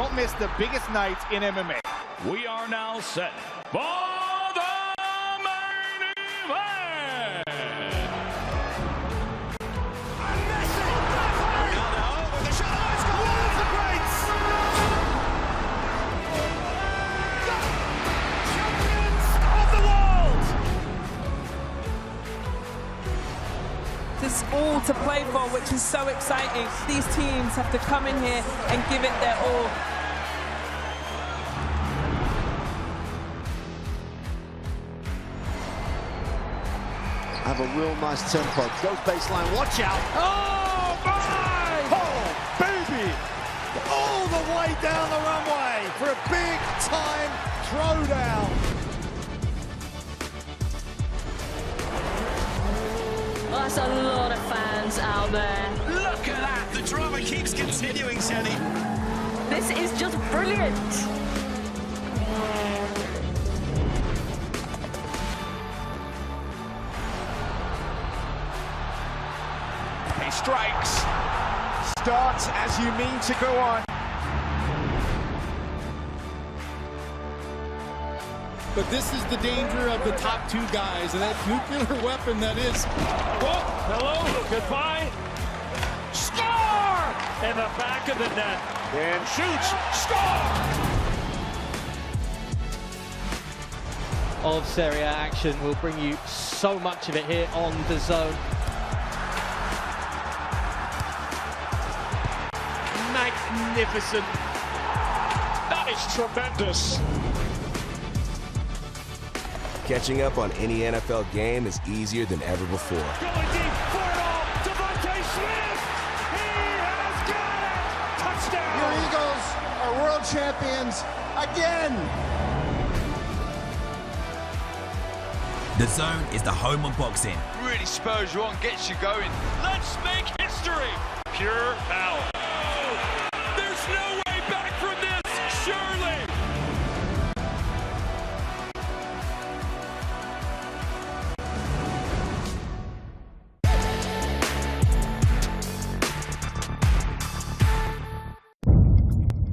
Don't miss the biggest nights in MMA. We are now set for the main event. There's all to play for, which is so exciting. These teams have to come in here and give it their all. Have a real nice tempo. Goes baseline, watch out. Oh, my! Oh, baby! All the way down the runway for a big-time throwdown. That's a lot of fans out there. Look at that! The drama keeps continuing, Shelly. This is just brilliant. He strikes. Starts as you mean to go on. But this is the danger of the top two guys, and that nuclear weapon that is. Oh, hello, goodbye. Score! In the back of the net. And shoots. Score! Of Serie A action. We'll bring you so much of it here on DAZN. Magnificent. That is tremendous. Catching up on any NFL game is easier than ever before. Going deep for it all. Devontae Smith. He has got it. Touchdown. Your Eagles are world champions again. DAZN is the home of boxing. Really spurs you on, gets you going. Let's make history. Pure power. There's no way back from this, surely.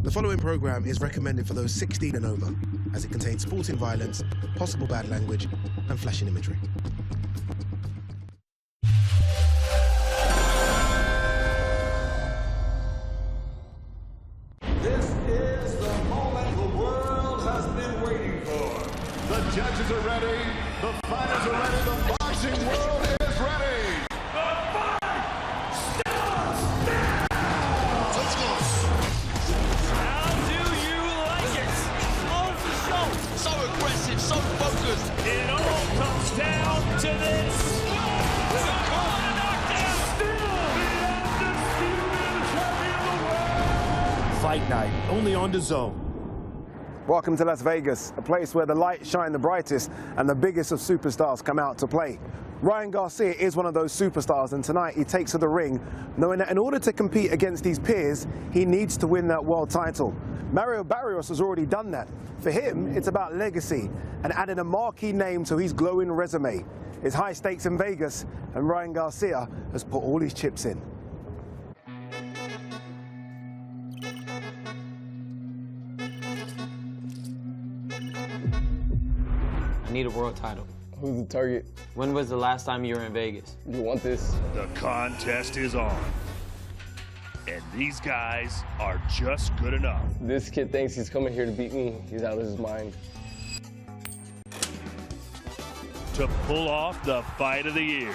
The following program is recommended for those 16 and over, as it contains sporting violence, possible bad language, and flashing imagery. This is the moment the world has been waiting for. The judges are ready, the fighters are ready, the boxing world is ready. The fight starts now. Let's go. How do you like it? Off the show. So aggressive, so focused. It all comes down to this. Fight night, only on DAZN. Welcome to Las Vegas, a place where the lights shine the brightest and the biggest of superstars come out to play. Ryan Garcia is one of those superstars, and tonight he takes to the ring knowing that in order to compete against his peers, he needs to win that world title. Garcia-Barrios has already done that. For him, it's about legacy and adding a marquee name to his glowing resume. It's high stakes in Vegas, and Ryan Garcia has put all his chips in. I need a world title. Who's the target? When was the last time you were in Vegas? You want this? The contest is on. And these guys are just good enough. This kid thinks he's coming here to beat me. He's out of his mind. To pull off the fight of the year.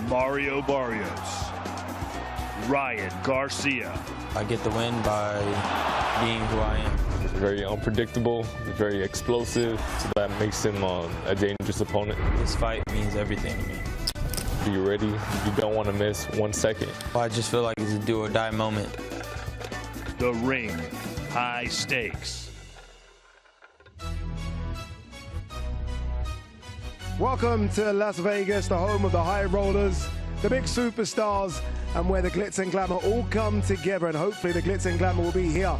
Mario Barrios, Ryan Garcia. I get the win by being who I am. Very unpredictable, very explosive, so that makes him a dangerous opponent. This fight means everything to me. Are you ready? You don't want to miss 1 second. I just feel like it's a do or die moment. The ring, high stakes. Welcome to Las Vegas, the home of the high rollers, the big superstars, and where the glitz and glamour all come together. And hopefully the glitz and glamour will be here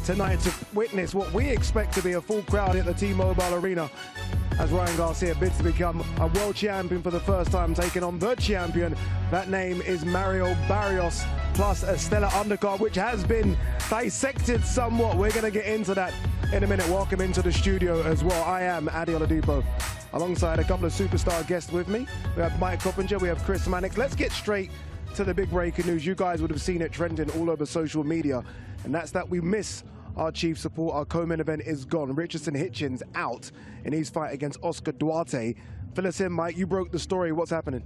tonight to witness what we expect to be a full crowd at the T-Mobile Arena. as Ryan Garcia bids to become a world champion for the first time, taking on the champion. That name is Garcia-Barrios, plus a stellar undercard, which has been dissected somewhat. We're going to get into that in a minute. Welcome into the studio as well. I am Adi Oladipo, alongside a couple of superstar guests with me. We have Mike Coppinger, we have Chris Mannix. Let's get straight to the big breaking news. You guys would have seen it trending all over social media, and that's that we miss our chief support. Our co-main event is gone. Richardson Hitchens out in his fight against Oscar Duarte. Fill us in, Mike. You broke the story. What's happening?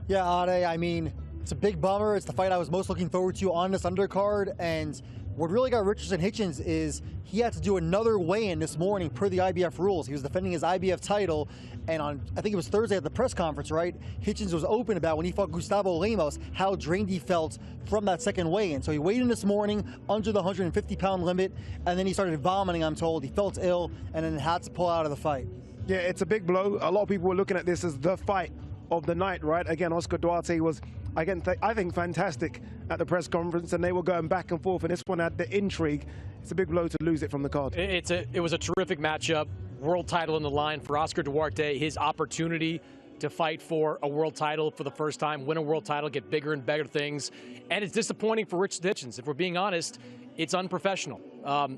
Yeah, Ade, I mean, it's a big bummer. It's the fight I was most looking forward to on this undercard, and what really got Richardson Hitchens is he had to do another weigh-in this morning per the IBF rules. He was defending his IBF title, and on, I think it was Thursday at the press conference, right, Hitchens was open about when he fought Gustavo Lemos, how drained he felt from that second weigh-in. So he weighed in this morning under the 150-pound limit, and then he started vomiting, I'm told. He felt ill, and then had to pull out of the fight. Yeah, it's a big blow. A lot of people were looking at this as the fight of the night, right? Again, Oscar Duarte was, again, I think, fantastic at the press conference, and they were going back and forth, and this one had the intrigue. It's a big blow to lose it from the card. It was a terrific matchup. World title in the line for Oscar Duarte. His opportunity to fight for a world title for the first time, win a world title, get bigger and better things. And it's disappointing for Rich Hitchens. If we're being honest, it's unprofessional.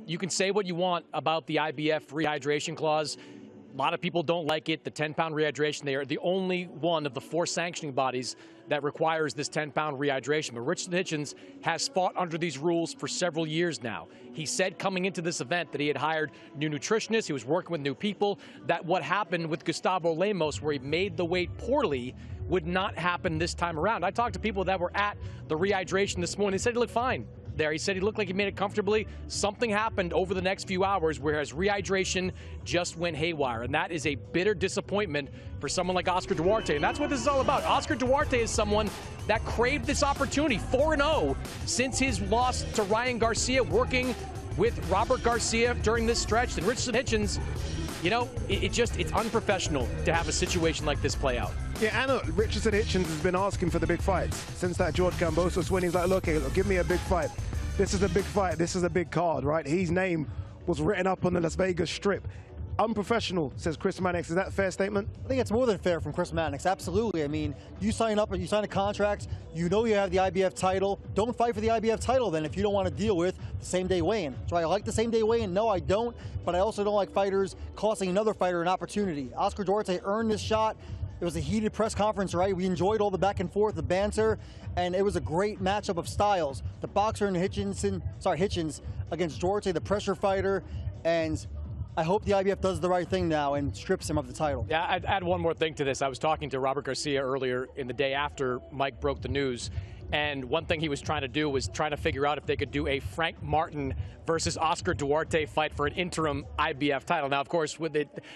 You can say what you want about the IBF rehydration clause. A lot of people don't like it, the 10-pound rehydration. They are the only one of the 4 sanctioning bodies that requires this 10-pound rehydration. But Richardson Hitchens has fought under these rules for several years now. He said coming into this event that he had hired new nutritionists, he was working with new people, that what happened with Gustavo Lemos, where he made the weight poorly, would not happen this time around. I talked to people that were at the rehydration this morning. They said he looked fine there. He said he looked like he made it comfortably. Something happened over the next few hours, whereas rehydration just went haywire. And that is a bitter disappointment for someone like Oscar Duarte. And that's what this is all about. Oscar Duarte is someone that craved this opportunity, 4-0 since his loss to Ryan Garcia, working with Robert Garcia during this stretch. And Richardson Hitchens, you know, it's unprofessional to have a situation like this play out. Yeah, Anna, Richardson Hitchens has been asking for the big fights since that George Kambosos win. He's like, look, hey, look, give me a big fight. This is a big fight. This is a big card, right? His name was written up on the Las Vegas Strip. Unprofessional, says Chris Mannix. Is that a fair statement? I think it's more than fair from Chris Mannix. Absolutely. I mean, you sign up and you sign a contract, you know you have the IBF title. Don't fight for the IBF title then if you don't want to deal with the same-day weigh-in. Do I like the same-day weigh-in? No, I don't. But I also don't like fighters costing another fighter an opportunity. Oscar Duarte earned this shot. It was a heated press conference, right? We enjoyed all the back and forth, the banter, and it was a great matchup of styles. The boxer and Hitchens against Duarte, the pressure fighter, and I hope the IBF does the right thing now and strips him of the title. Yeah, I'd add one more thing to this. I was talking to Robert Garcia earlier in the day after Mike broke the news, and one thing he was trying to do was trying to figure out if they could do a Frank Martin versus Oscar Duarte fight for an interim IBF title. Now, of course,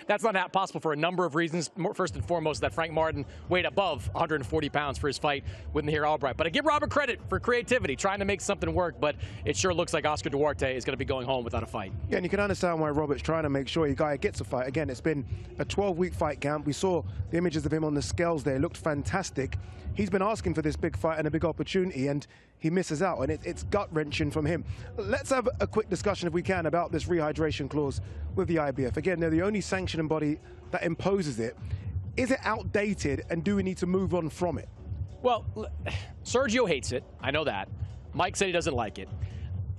that's not possible for a number of reasons. First and foremost, that Frank Martin weighed above 140 pounds for his fight with Nahir Albright. But I give Robert credit for creativity, trying to make something work, but it sure looks like Oscar Duarte is going to be going home without a fight. Yeah, and you can understand why Robert's trying to make sure your guy gets a fight. Again, it's been a 12-week fight camp. We saw the images of him on the scales there. It looked fantastic. He's been asking for this big fight and a big opportunity, and he misses out, and it's gut-wrenching from him. Let's have a quick discussion, if we can, about this rehydration clause with the IBF. Again, they're the only sanctioning body that imposes it. Is it outdated, and do we need to move on from it? Well, Sergio hates it. I know that. Mike said he doesn't like it.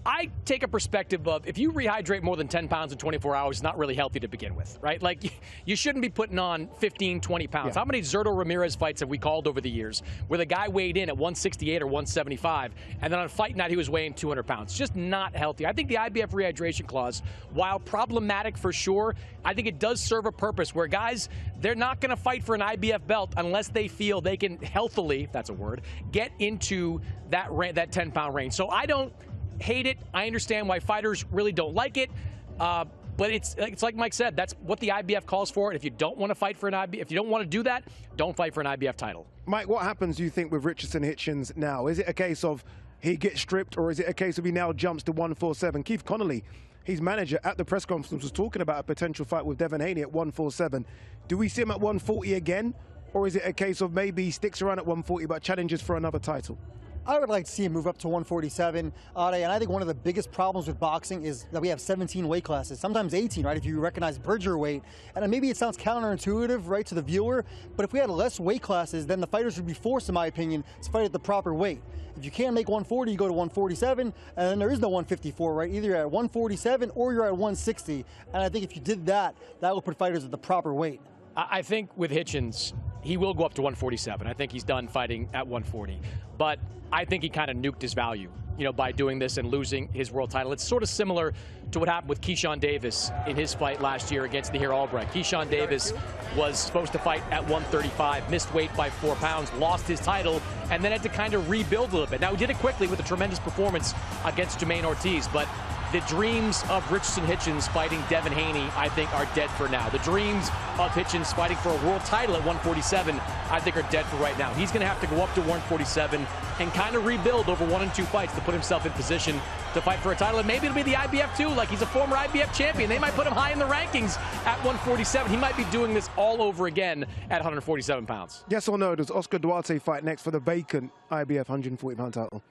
I take a perspective of, if you rehydrate more than 10 pounds in 24 hours, it's not really healthy to begin with, right? Like, you shouldn't be putting on 15, 20 pounds. Yeah. How many Zurdo Ramirez fights have we called over the years where the guy weighed in at 168 or 175, and then on fight night he was weighing 200 pounds? It's just not healthy. I think the IBF rehydration clause, while problematic for sure, I think it does serve a purpose where guys, they're not going to fight for an IBF belt unless they feel they can healthily, if that's a word, get into that 10-pound range. So I don't hate it. I understand why fighters really don't like it, but it's like Mike said, that's what the IBF calls for. And if you don't want to fight for an IBF, if you don't want to do that, don't fight for an IBF title. Mike, what happens, do you think, with Richardson Hitchens now? Is it a case of he gets stripped, or is it a case of he now jumps to 147? Keith Connolly, his manager, at the press conference was talking about a potential fight with Devin Haney at 147. Do we see him at 140 again, or is it a case of maybe he sticks around at 140 but challenges for another title? I would like to see him move up to 147. And I think one of the biggest problems with boxing is that we have 17 weight classes, sometimes 18, right, if you recognize Bridger weight. And maybe it sounds counterintuitive, right, to the viewer, but if we had less weight classes, then the fighters would be forced, in my opinion, to fight at the proper weight. If you can't make 140, you go to 147, and then there is no 154, right? Either you're at 147 or you're at 160. And I think if you did that, that would put fighters at the proper weight. I think with Hitchens, he will go up to 147. I think he's done fighting at 140. But I think he kind of nuked his value, you know, by doing this and losing his world title. It's sort of similar to what happened with Keyshawn Davis in his fight last year against Nahir Albrecht. Keyshawn Davis was supposed to fight at 135, missed weight by 4 pounds, lost his title, and then had to kind of rebuild a little bit. Now, he did it quickly with a tremendous performance against Jermaine Ortiz, but the dreams of Richardson Hitchens fighting Devin Haney, I think, are dead for now. The dreams of Hitchens fighting for a world title at 147, I think, are dead for right now. He's going to have to go up to 147 and kind of rebuild over 1 and 2 fights to put himself in position to fight for a title. And maybe it'll be the IBF too, like he's a former IBF champion. They might put him high in the rankings at 147. He might be doing this all over again at 147 pounds. Yes or no, does Oscar Duarte fight next for the vacant IBF 140-pound title?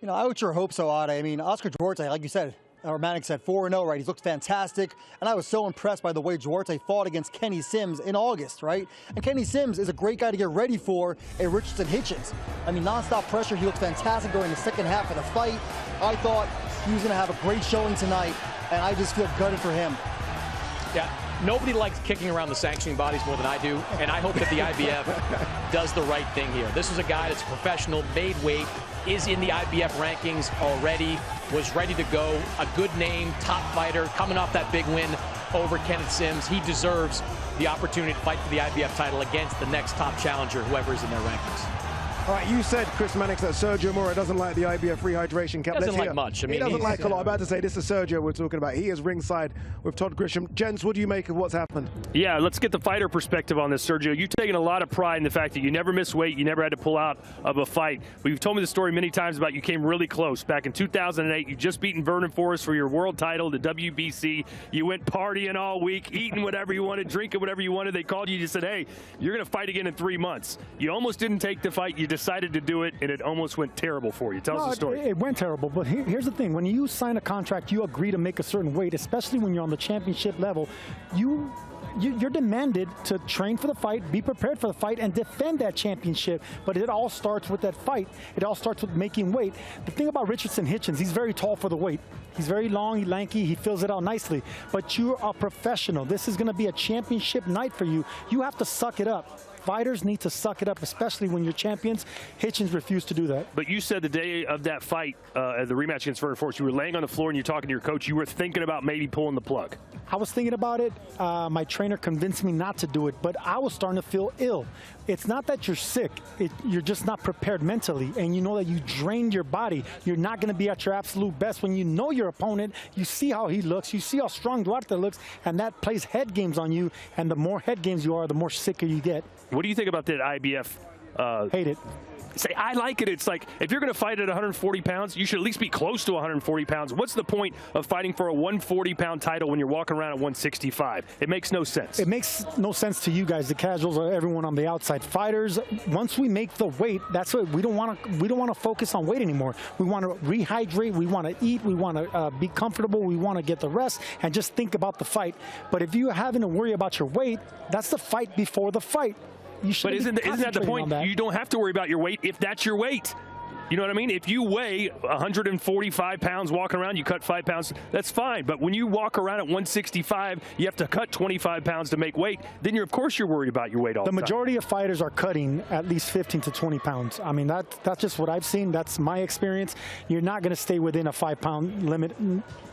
You know, I would sure hope so, Ade. I mean, Oscar Duarte, like you said, or Mannix said, 4-0, right? He's looked fantastic. And I was so impressed by the way Duarte fought against Kenny Sims in August, right? And Kenny Sims is a great guy to get ready for a Richardson Hitchens. I mean, nonstop pressure. He looked fantastic during the second half of the fight. I thought he was going to have a great showing tonight, and I just feel gutted for him. Yeah, nobody likes kicking around the sanctioning bodies more than I do, and I hope that the IBF does the right thing here. This is a guy that's a professional, made weight, is in the IBF rankings already, was ready to go, a good name, top fighter, coming off that big win over Kenneth Sims. He deserves the opportunity to fight for the IBF title against the next top challenger, whoever is in their rankings. All right, you said, Chris Mannix, that Sergio Mora doesn't like the IBF rehydration cap. Doesn't like much. I mean, he doesn't like a lot. I'm about to say, this is Sergio we're talking about. He is ringside with Todd Grisham. Gents, what do you make of what's happened? Yeah, let's get the fighter perspective on this, Sergio. You've taken a lot of pride in the fact that you never miss weight, you never had to pull out of a fight. But you've told me the story many times about you came really close. Back in 2008, you just beaten Vernon Forrest for your world title, the WBC. You went partying all week, eating whatever you wanted, drinking whatever you wanted. They called you and said, hey, you're going to fight again in 3 months. You almost didn't take the fight. You decided to do it, and it almost went terrible for you. Tell us the story. It went terrible, but here's the thing. When you sign a contract, you agree to make a certain weight, especially when you're on the championship level. You're demanded to train for the fight, be prepared for the fight, and defend that championship. But it all starts with that fight. It all starts with making weight. The thing about Richardson Hitchens, he's very tall for the weight. He's very long, he's lanky, he fills it out nicely. But you're a professional. This is going to be a championship night for you. You have to suck it up. Fighters need to suck it up, especially when you're champions. Hitchens refused to do that. But you said the day of that fight, the rematch against Vernon Forrest, you were laying on the floor and you're talking to your coach. You were thinking about maybe pulling the plug. I was thinking about it. My trainer convinced me not to do it, but I was starting to feel ill. It's not that you're sick. You're just not prepared mentally, and you know that you drained your body. You're not going to be at your absolute best when you know your opponent. You see how he looks. You see how strong Duarte looks, and that plays head games on you, and the more head games you are, the more sicker you get. What do you think about that IBF? Hate it. Say, I like it. It's like, if you're going to fight at 140 pounds, you should at least be close to 140 pounds. What's the point of fighting for a 140-pound title when you're walking around at 165? It makes no sense. It makes no sense to you guys, the casuals, or everyone on the outside. Fighters, once we make the weight, that's what we don't want to focus on weight anymore. We want to rehydrate. We want to eat. We want to be comfortable. We want to get the rest and just think about the fight. But if you're having to worry about your weight, that's the fight before the fight. But isn't that the point? You don't have to worry about your weight if that's your weight. You know what I mean? If you weigh 145 pounds walking around, you cut 5 pounds, that's fine. But when you walk around at 165, you have to cut 25 pounds to make weight, then of course you're worried about your weight all the time. The majority of fighters are cutting at least 15 to 20 pounds. I mean, that's just what I've seen. That's my experience. You're not going to stay within a 5-pound limit.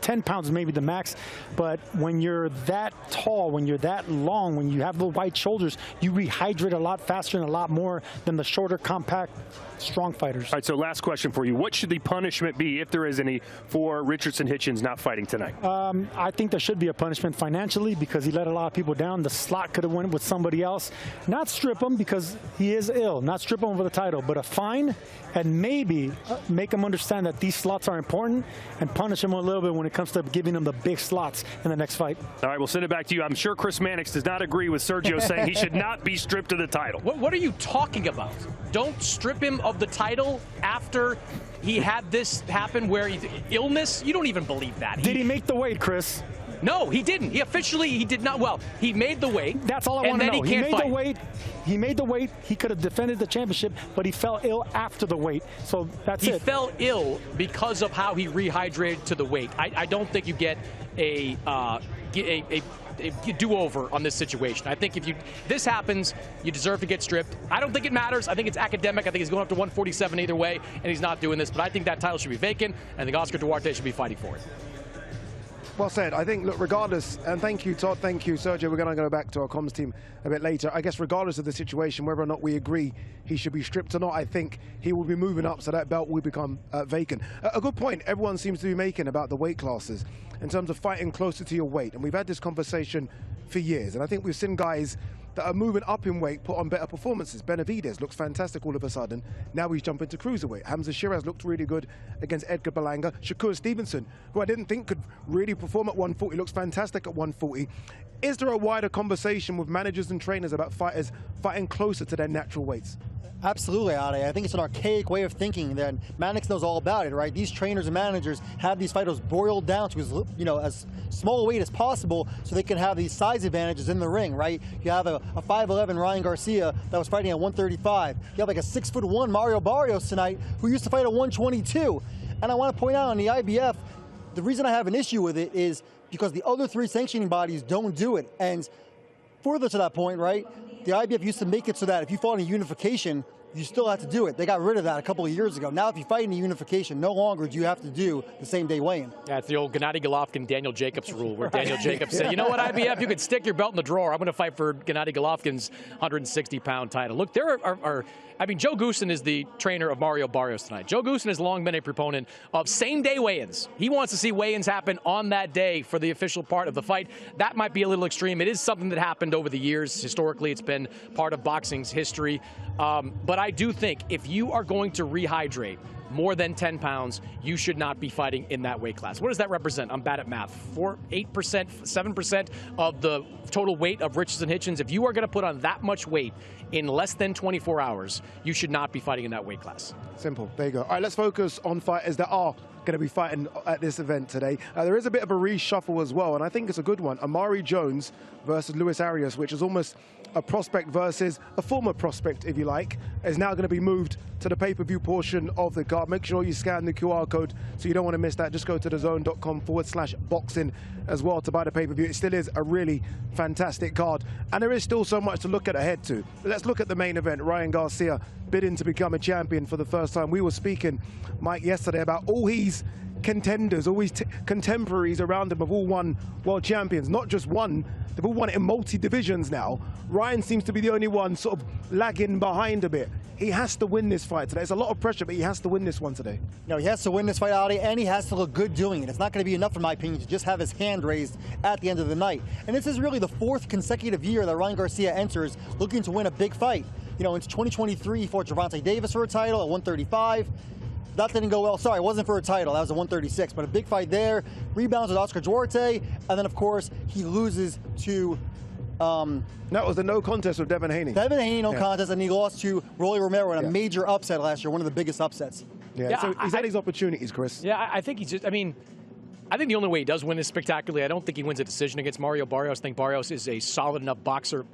10 pounds maybe the max. But when you're that tall, when you're that long, when you have the wide shoulders, you rehydrate a lot faster and a lot more than the shorter, compact, strong fighters. All right, so last question for you. What should the punishment be, if there is any, for Richardson Hitchens not fighting tonight? I think there should be a punishment financially because he let a lot of people down. The slot could have went with somebody else. Not strip him because he is ill. Not strip him for the title, but a fine and maybe make him understand that these slots are important and punish him a little bit when it comes to giving him the big slots in the next fight. All right, we'll send it back to you. I'm sure Chris Mannix does not agree with Sergio saying he should not be stripped of the title. What are you talking about? Don't strip him of the title after he had this happen where illness? You don't even believe that. Did he make the weight, Chris? No, he didn't. He did not. Well, he made the weight. That's all I want to know. He made the weight. He made the weight. He could have defended the championship, but he fell ill after the weight. So that's it. He fell ill because of how he rehydrated to the weight. I don't think you get a do-over on this situation. I think if this happens, you deserve to get stripped. I don't think it matters. I think it's academic. I think he's going up to 147 either way, and he's not doing this. But I think that title should be vacant, and I think Oscar Duarte should be fighting for it. Well said. I think, look, regardless, and thank you, Todd, thank you, Sergio. We're going to go back to our comms team a bit later. I guess regardless of the situation, whether or not we agree he should be stripped or not, I think he will be moving up, so that belt will become vacant. A good point everyone seems to be making about the weight classes in terms of fighting closer to your weight. And we've had this conversation for years, and I think we've seen guys that are moving up in weight put on better performances. Benavidez looks fantastic all of a sudden. Now he's jumping to cruiserweight. Hamza Shiraz looked really good against Edgar Berlanga. Shakur Stevenson, who I didn't think could really perform at 140, looks fantastic at 140. Is there a wider conversation with managers and trainers about fighters fighting closer to their natural weights? Absolutely, Ade. I think it's an archaic way of thinking that Mannix knows all about it, right? These trainers and managers have these fighters boiled down to as small a weight as possible so they can have these size advantages in the ring, right? You have a 5'11" Ryan Garcia that was fighting at 135. You have like a 6'1" Mario Barrios tonight who used to fight at 122. And I want to point out on the IBF, the reason I have an issue with it is because the other three sanctioning bodies don't do it. And further to that point, right? The IBF used to make it so that if you fought in unification, you still have to do it. They got rid of that a couple of years ago. Now, if you fight in a unification, no longer do you have to do the same day weigh-in. Yeah, it's the old Gennady Golovkin, Daniel Jacobs rule, where Daniel Jacobs said, you know what, IBF, you could stick your belt in the drawer. I'm going to fight for Gennady Golovkin's 160-pound title. Look, there are I mean, Joe Goosen is the trainer of Mario Barrios tonight. Joe Goosen has long been a proponent of same-day weigh-ins. He wants to see weigh-ins happen on that day for the official part of the fight. That might be a little extreme. It is something that happened over the years. Historically, it's been part of boxing's history. But I do think if you are going to rehydrate more than 10 pounds, you should not be fighting in that weight class. What does that represent? I'm bad at math. 8%, 7% of the total weight of Richards and Hitchens. If you are going to put on that much weight in less than 24 hours, you should not be fighting in that weight class. Simple. There you go. All right, let's focus on fighters that are going to be fighting at this event today. There is a bit of a reshuffle as well, and I think it's a good one. Amari Jones versus Luis Arias, which is almost a prospect versus a former prospect, if you like, is now going to be moved to the pay-per-view portion of the card. Make sure you scan the QR code so you don't want to miss that. Just go to DAZN.com/boxing as well to buy the pay-per-view. It still is a really fantastic card, and there is still so much to look at ahead to. But let's look at the main event. Ryan Garcia bidding to become a champion for the first time. We were speaking, Mike, yesterday about all his contenders, all his contemporaries around him have all won world champions. Not just one, they've all won it in multi-divisions now. Ryan seems to be the only one sort of lagging behind a bit. He has to win this fight today. It's a lot of pressure, but he has to win this one today. No, he has to win this fight, Ali, and he has to look good doing it. It's not going to be enough, in my opinion, to just have his hand raised at the end of the night. And this is really the fourth consecutive year that Ryan Garcia enters looking to win a big fight. You know, in 2023, he fought Gervonta Davis for a title at 135. That didn't go well. Sorry, it wasn't for a title. That was a 136. But a big fight there. Rebounds with Oscar Duarte. And then, of course, he loses to... that was the no contest with Devin Haney. Devin Haney, no contest, and he lost to Rolly Romero in a major upset last year, one of the biggest upsets. So he's had his opportunities, Chris. Yeah, I think he's just, I think the only way he does win is spectacularly. I don't think he wins a decision against Mario Barrios. I think Barrios is a solid enough boxer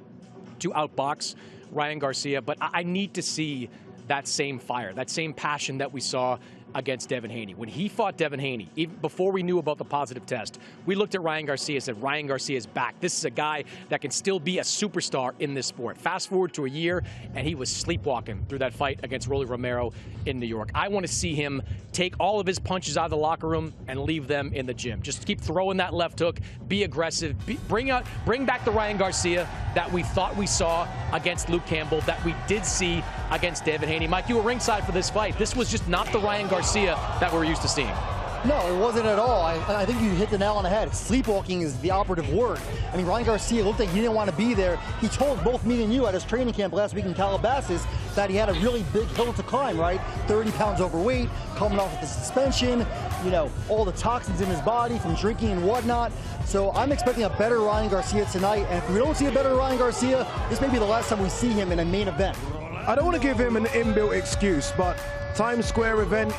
to outbox Ryan Garcia, but I need to see that same fire, that same passion that we saw against Devin Haney. When he fought Devin Haney, even before we knew about the positive test, we looked at Ryan Garcia and said, Ryan Garcia is back. This is a guy that can still be a superstar in this sport. Fast forward to a year, and he was sleepwalking through that fight against Rolly Romero in New York. I want to see him take all of his punches out of the locker room and leave them in the gym. Just keep throwing that left hook, be aggressive, bring back the Ryan Garcia that we thought we saw against Luke Campbell, that we did see against Devin Haney. Mike, you were ringside for this fight. This was just not the Ryan Garcia that we're used to seeing. No, it wasn't at all. I think you hit the nail on the head. Sleepwalking is the operative word. I mean, Ryan Garcia looked like he didn't want to be there. He told both me and you at his training camp last week in Calabasas that he had a really big hill to climb, right? 30 pounds overweight, coming off with the suspension, you know, all the toxins in his body from drinking and whatnot. So I'm expecting a better Ryan Garcia tonight. And if we don't see a better Ryan Garcia, this may be the last time we see him in a main event. I don't want to give him an inbuilt excuse, but Times Square event,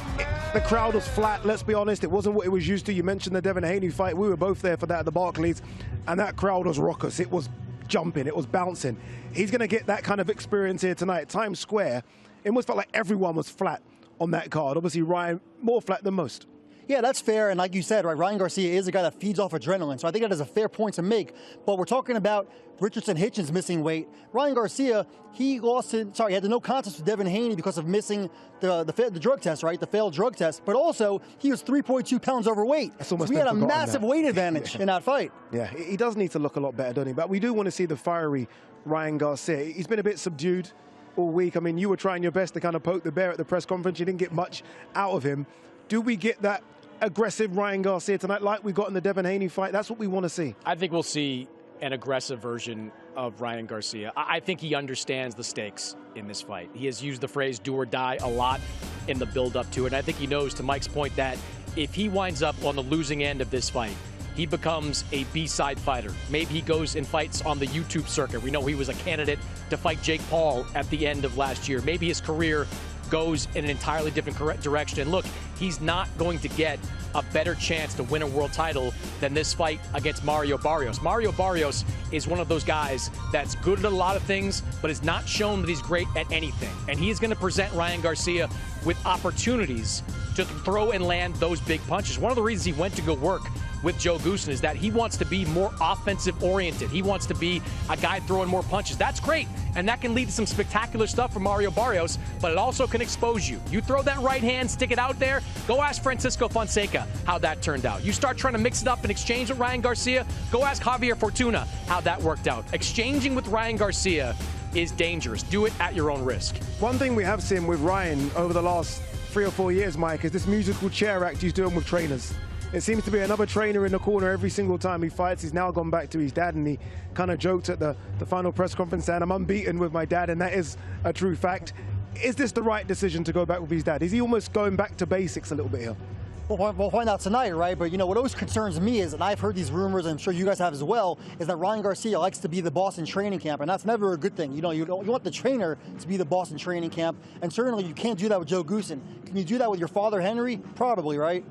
the crowd was flat, let's be honest. It wasn't what it was used to. You mentioned the Devin Haney fight. We were both there for that at the Barclays, and that crowd was raucous. It was jumping, it was bouncing. He's going to get that kind of experience here tonight at Times Square. It almost felt like everyone was flat on that card. Obviously, Ryan more flat than most. Yeah, that's fair, and like you said, right, Ryan Garcia is a guy that feeds off adrenaline, so I think that is a fair point to make. But we're talking about Richardson Hitchens missing weight. Ryan Garcia, he had the no contest with Devin Haney because of missing the drug test, right, the failed drug test. But also, he was 3.2 pounds overweight. So we had a massive weight advantage in that fight. Yeah, he does need to look a lot better, doesn't he? But we do want to see the fiery Ryan Garcia. He's been a bit subdued all week. I mean, you were trying your best to kind of poke the bear at the press conference. You didn't get much out of him. Do we get that aggressive Ryan Garcia tonight like we got in the Devin Haney fight? That's what we want to see. I think we'll see an aggressive version of Ryan Garcia. I think he understands the stakes in this fight. He has used the phrase do or die a lot in the build-up to it. And I think he knows, to Mike's point, that if he winds up on the losing end of this fight, he becomes a B-side fighter. Maybe he goes and fights on the YouTube circuit. We know he was a candidate to fight Jake Paul at the end of last year. Maybe his career goes in an entirely different direction. And look, he's not going to get a better chance to win a world title than this fight against Mario Barrios. Mario Barrios is one of those guys that's good at a lot of things, but is not shown that he's great at anything. And he is going to present Ryan Garcia with opportunities to throw and land those big punches. One of the reasons he went to go work with Joe Goossen is that he wants to be more offensive oriented. He wants to be a guy throwing more punches. That's great, and that can lead to some spectacular stuff for Mario Barrios, but it also can expose you. You throw that right hand, stick it out there, go ask Francisco Fonseca how that turned out. You start trying to mix it up and exchange with Ryan Garcia, go ask Javier Fortuna how that worked out. Exchanging with Ryan Garcia is dangerous. Do it at your own risk. One thing we have seen with Ryan over the last 3 or 4 years, Mike, is this musical chair act he's doing with trainers. It seems to be another trainer in the corner every single time he fights. He's now gone back to his dad, and he kind of joked at the final press conference saying, I'm unbeaten with my dad, and that is a true fact. Is this the right decision to go back with his dad? Is he almost going back to basics a little bit here? We'll find out tonight, right? But, you know, what always concerns me is, and I've heard these rumors, and I'm sure you guys have as well, is that Ryan Garcia likes to be the boss in training camp, and that's never a good thing. You know, you want the trainer to be the boss in training camp, and certainly you can't do that with Joe Goossen. Can you do that with your father, Henry? Probably, right?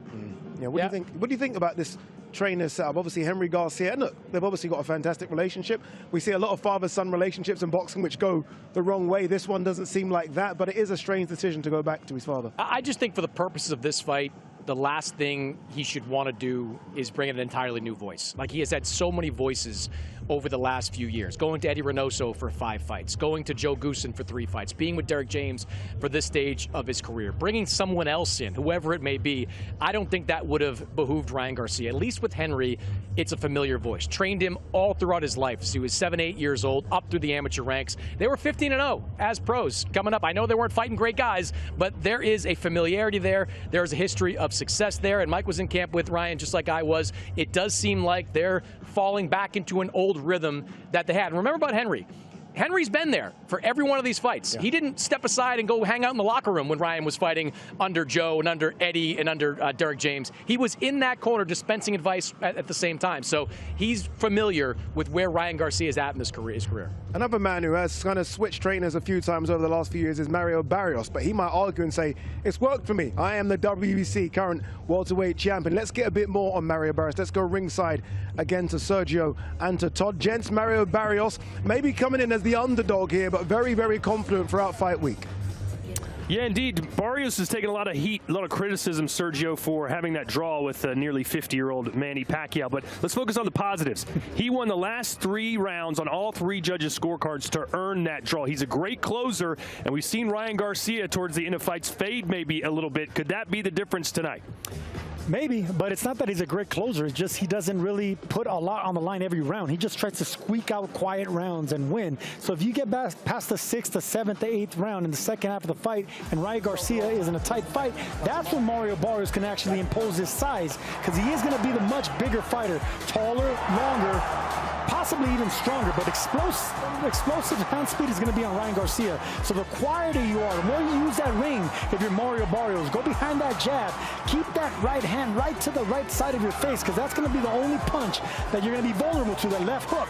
Yeah, what do you think? What do you think about this trainer setup? Obviously, Henry Garcia, and look, they've obviously got a fantastic relationship. We see a lot of father-son relationships in boxing which go the wrong way. This one doesn't seem like that, but it is a strange decision to go back to his father. I just think for the purposes of this fight, the last thing he should want to do is bring in an entirely new voice. Like, he has had so many voices over the last few years, going to Eddie Reynoso for 5 fights, going to Joe Goossen for 3 fights, being with Derek James for this stage of his career, bringing someone else in, whoever it may be. I don't think that would have behooved Ryan Garcia. At least with Henry, it's a familiar voice. Trained him all throughout his life. So he was 7, 8 years old, up through the amateur ranks. They were 15-0 as pros coming up. I know they weren't fighting great guys, but there is a familiarity there. There is a history of success there, and Mike was in camp with Ryan just like I was. It does seem like they're falling back into an old rhythm that they had. And remember about Henry. Henry's been there for every one of these fights. Yeah. He didn't step aside and go hang out in the locker room when Ryan was fighting under Joe and under Eddie and under Derek James. He was in that corner dispensing advice at the same time. So he's familiar with where Ryan Garcia is at in his career. Another man who has kind of switched trainers a few times over the last few years is Mario Barrios, but he might argue and say, it's worked for me. I am the WBC current welterweight champion. Let's get a bit more on Mario Barrios. Let's go ringside again to Sergio and to Todd. Gents, Mario Barrios maybe coming in as the underdog here, but very, very confident throughout fight week. Yeah, indeed. Barrios has taken a lot of heat, a lot of criticism, Sergio, for having that draw with nearly 50-year-old Manny Pacquiao. But let's focus on the positives. He won the last 3 rounds on all 3 judges' scorecards to earn that draw. He's a great closer, and we've seen Ryan Garcia towards the end of fights fade maybe a little bit. Could that be the difference tonight? Maybe, but it's not that he's a great closer. It's just he doesn't really put a lot on the line every round. He just tries to squeak out quiet rounds and win. So if you get past the 6th, the 7th, the 8th round in the second half of the fight, and Ryan Garcia is in a tight fight, that's when Mario Barrios can actually impose his size, because he is going to be the much bigger fighter, taller, longer, possibly even stronger, but explosive hand speed is going to be on Ryan Garcia. So the quieter you are, the more you use that ring, if you're Mario Barrios, go behind that jab, keep that right hand right to the right side of your face, because that's going to be the only punch that you're going to be vulnerable to, the left hook.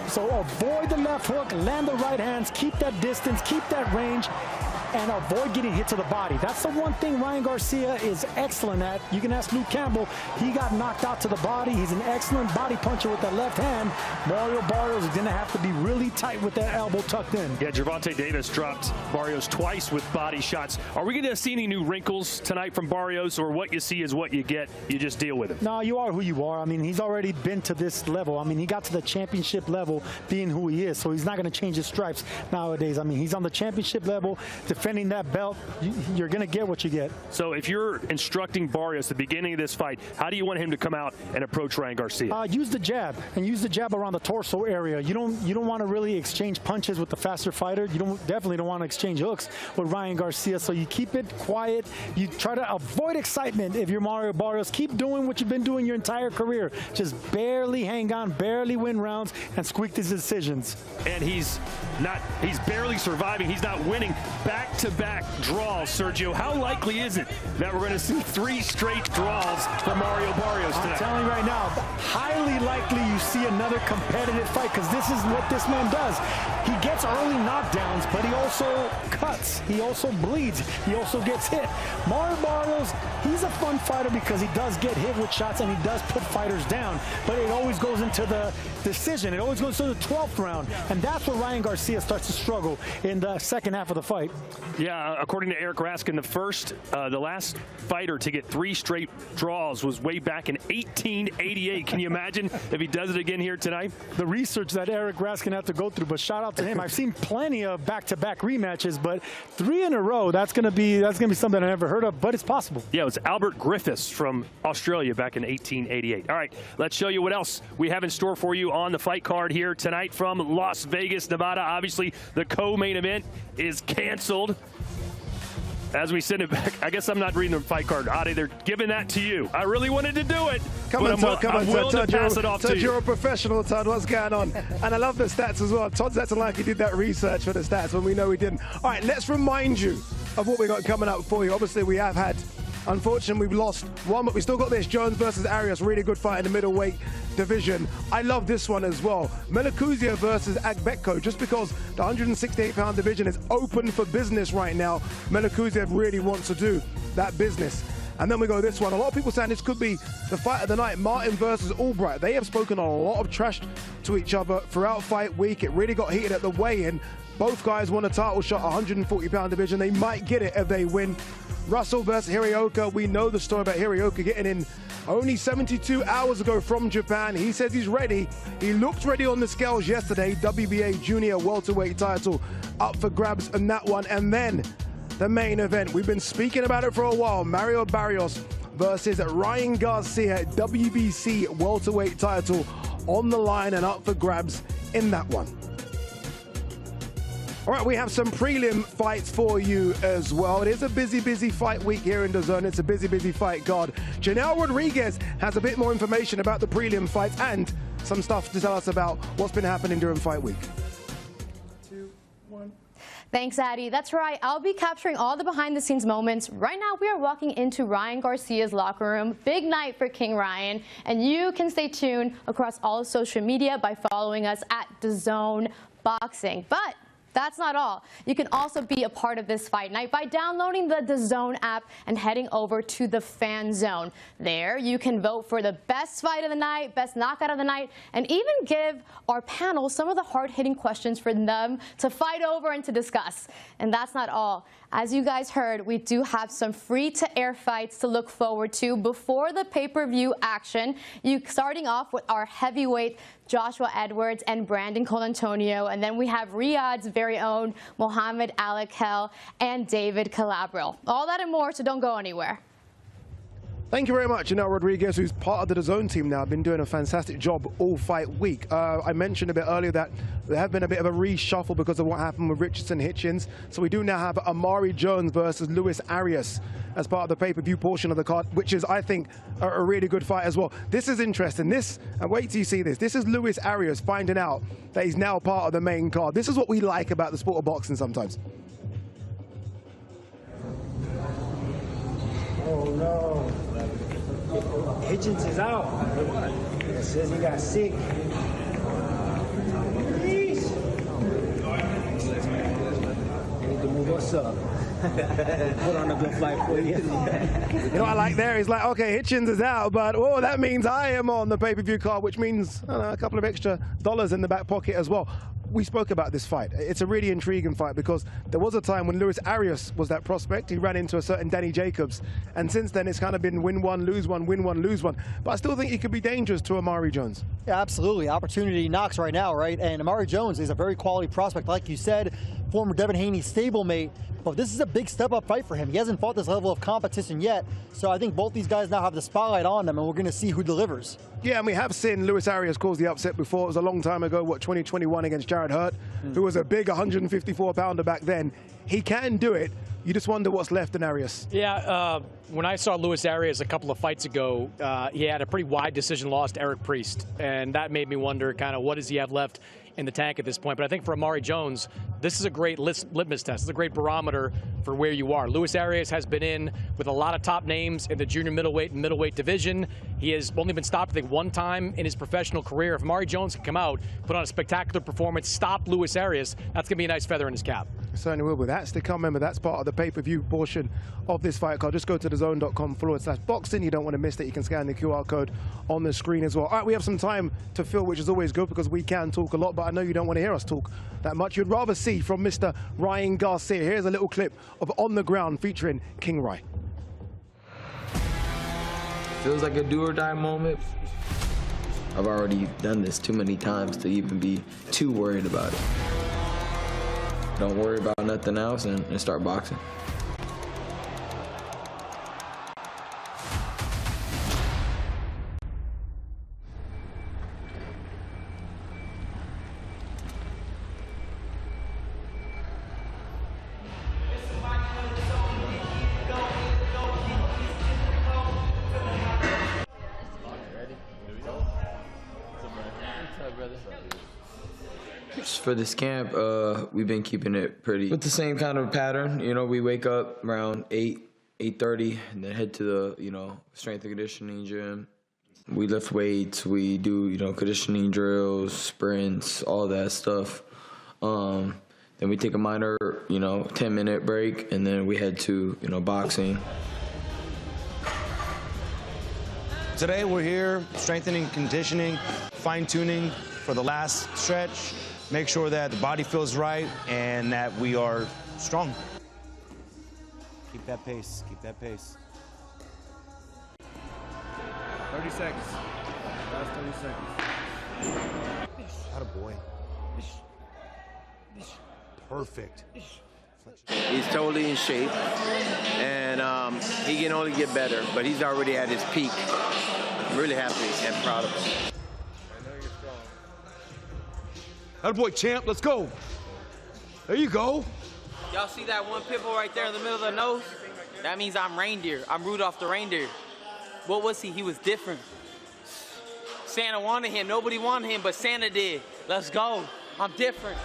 So avoid the left hook, land the right hands, keep that distance, keep that range. and avoid getting hit to the body. That's the one thing Ryan Garcia is excellent at. You can ask Luke Campbell. He got knocked out to the body. He's an excellent body puncher with that left hand. Mario Barrios is going to have to be really tight with that elbow tucked in. Yeah, Gervonta Davis dropped Barrios twice with body shots. Are we going to see any new wrinkles tonight from Barrios, or what you see is what you get? You just deal with him? No, you are who you are. I mean, he's already been to this level. I mean, he got to the championship level being who he is, so he's not going to change his stripes nowadays. I mean, he's on the championship level, defending that belt. You're going to get what you get. So if you're instructing Barrios at the beginning of this fight, how do you want him to come out and approach Ryan Garcia? Use the jab, and use the jab around the torso area. You don't want to really exchange punches with the faster fighter. You definitely don't want to exchange hooks with Ryan Garcia. So you keep it quiet. You try to avoid excitement if you're Mario Barrios. Keep doing what you've been doing your entire career. Just barely hang on, barely win rounds, and squeak these decisions. And he's barely surviving. He's not winning. Back-to-back draws, Sergio. How likely is it that we're going to see 3 straight draws for Mario Barrios tonight? I'm telling you right now, highly likely you see another competitive fight, because this is what this man does. He gets early knockdowns, but he also cuts. He also bleeds. He also gets hit. Mario Barrios, he's a fun fighter because he does get hit with shots and he does put fighters down, but it always goes into the decision. It always goes to the 12th round, and that's where Ryan Garcia starts to struggle in the second half of the fight. Yeah, according to Eric Raskin, the last fighter to get 3 straight draws was way back in 1888. Can you imagine if he does it again here tonight? The research that Eric Raskin had to go through, but shout out to him. I've seen plenty of back-to-back rematches, but 3 in a row, that's gonna be something I never heard of, but it's possible. Yeah, it was Albert Griffiths from Australia back in 1888. All right, let's show you what else we have in store for you on the fight card here tonight from Las Vegas, Nevada. Obviously, the co-main event is canceled. As we send it back, I guess I'm not reading the fight card. Adi, they're giving that to you. I really wanted to do it. Come on, Todd. I'm willing to pass it off to you. You're a professional, Todd. What's going on? And I love the stats as well. Todd's acting like he did that research for the stats when we know he didn't. All right, let's remind you of what we got coming up for you. Obviously, we have had, unfortunately, we've lost one, but we still got this Jones versus Arias. Really good fight in the middleweight division. I love this one as well. Melakuzia versus Agbeko. Just because the 168-pound division is open for business right now, Melakuzia really wants to do that business. And then we go this one. A lot of people saying this could be the fight of the night. Martin versus Albright. They have spoken a lot of trash to each other throughout fight week. It really got heated at the weigh-in. Both guys won a title shot, 140-pound division. They might get it if they win. Russell versus Hirioka. We know the story about Hirioka getting in only 72 hours ago from Japan. He says he's ready. He looked ready on the scales yesterday. WBA junior welterweight title up for grabs in that one. And then the main event. We've been speaking about it for a while. Mario Barrios versus Ryan Garcia. WBC welterweight title on the line and up for grabs in that one. All right, we have some prelim fights for you as well. It is a busy fight week here in DAZN. It's a busy fight card. Janelle Rodriguez has a bit more information about the prelim fights and some stuff to tell us about what's been happening during fight week. 2, 1. Thanks, Addy. That's right. I'll be capturing all the behind-the-scenes moments. Right now, we are walking into Ryan Garcia's locker room. Big night for King Ryan. And you can stay tuned across all of social media by following us at DAZN Boxing. But that's not all. You can also be a part of this fight night by downloading the DAZN app and heading over to the fan zone. There, you can vote for the best fight of the night, best knockout of the night, and even give our panel some of the hard-hitting questions for them to fight over and to discuss. And that's not all. As you guys heard, we do have some free-to-air fights to look forward to before the pay-per-view action. Starting off with our heavyweight Joshua Edwards and Brandon Colantonio, and then we have Riyadh's very own Mohamed Alakel and David Calabro. All that and more, so don't go anywhere. Thank you very much, Janelle Rodriguez, who's part of the DAZN team now, been doing a fantastic job all fight week. I mentioned a bit earlier that there have been a bit of a reshuffle because of what happened with Richardson Hitchens. So we do now have Amari Jones versus Luis Arias as part of the pay-per-view portion of the card, which is, I think, a really good fight as well. This is interesting. And wait till you see this. This is Luis Arias finding out that he's now part of the main card. This is what we like about the sport of boxing sometimes. Oh, no. Hitchens is out. It says he got sick. Please. I need to move us What's up? Put on a good fight for you. You know what I like there? He's like, okay, Hitchens is out, but oh, that means I am on the pay-per-view card, which means a couple of extra dollars in the back pocket as well. We spoke about this fight. It's a really intriguing fight because there was a time when Luis Arias was that prospect. He ran into a certain Danny Jacobs, and since then it's kind of been win one, lose one, win one, lose one. But I still think he could be dangerous to Amari Jones. Yeah, absolutely. Opportunity knocks right now, right? And Amari Jones is a very quality prospect, like you said, former Devin Haney stablemate. But this is a big step-up fight for him. He hasn't fought this level of competition yet, so I think both these guys now have the spotlight on them, and we're going to see who delivers. Yeah, and we have seen Luis Arias cause the upset before. It was a long time ago, 2021 against Jared Hurt, who was a big 154-pounder back then. He can do it. You just wonder what's left in Arias. Yeah, when I saw Luis Arias a couple of fights ago, he had a pretty wide decision loss to Eric Priest, and that made me wonder kind of what does he have left in the tank at this point. But I think for Amari Jones, this is a great litmus test. It's a great barometer for where you are. Luis Arias has been in with a lot of top names in the junior middleweight and middleweight division. He has only been stopped, I think, one time in his professional career. If Amari Jones can come out, put on a spectacular performance, stop Luis Arias, that's going to be a nice feather in his cap. It certainly will. But that's to come. Remember, that's part of the pay-per-view portion of this fight card. Just go to DAZN.com/boxing. You don't want to miss that. You can scan the QR code on the screen as well. All right, we have some time to fill, which is always good because we can talk a lot, but I know you don't want to hear us talk that much. You'd rather see from Mr. Ryan Garcia. Here's a little clip of On the Ground featuring King Rye. Feels like a do-or-die moment. I've already done this too many times to even be too worried about it. Don't worry about nothing else and start boxing. For this camp, we've been keeping it pretty with the same kind of pattern. You know, we wake up around 8:30, and then head to the, strength and conditioning gym. We lift weights, we do, conditioning drills, sprints, all that stuff. Then we take a minor, 10-minute break, and then we head to, boxing. Today we're here strengthening, conditioning, fine-tuning for the last stretch. Make sure that the body feels right and that we are strong. Keep that pace, keep that pace. 30 seconds. Last 30 seconds. Attaboy. Perfect. He's totally in shape, and he can only get better, but he's already at his peak. I'm really happy and proud of him. Attaboy, champ, let's go. There you go. Y'all see that one pimple right there in the middle of the nose? That means I'm reindeer. I'm Rudolph the reindeer. What was he? He was different. Santa wanted him. Nobody wanted him, but Santa did. Let's go. I'm different.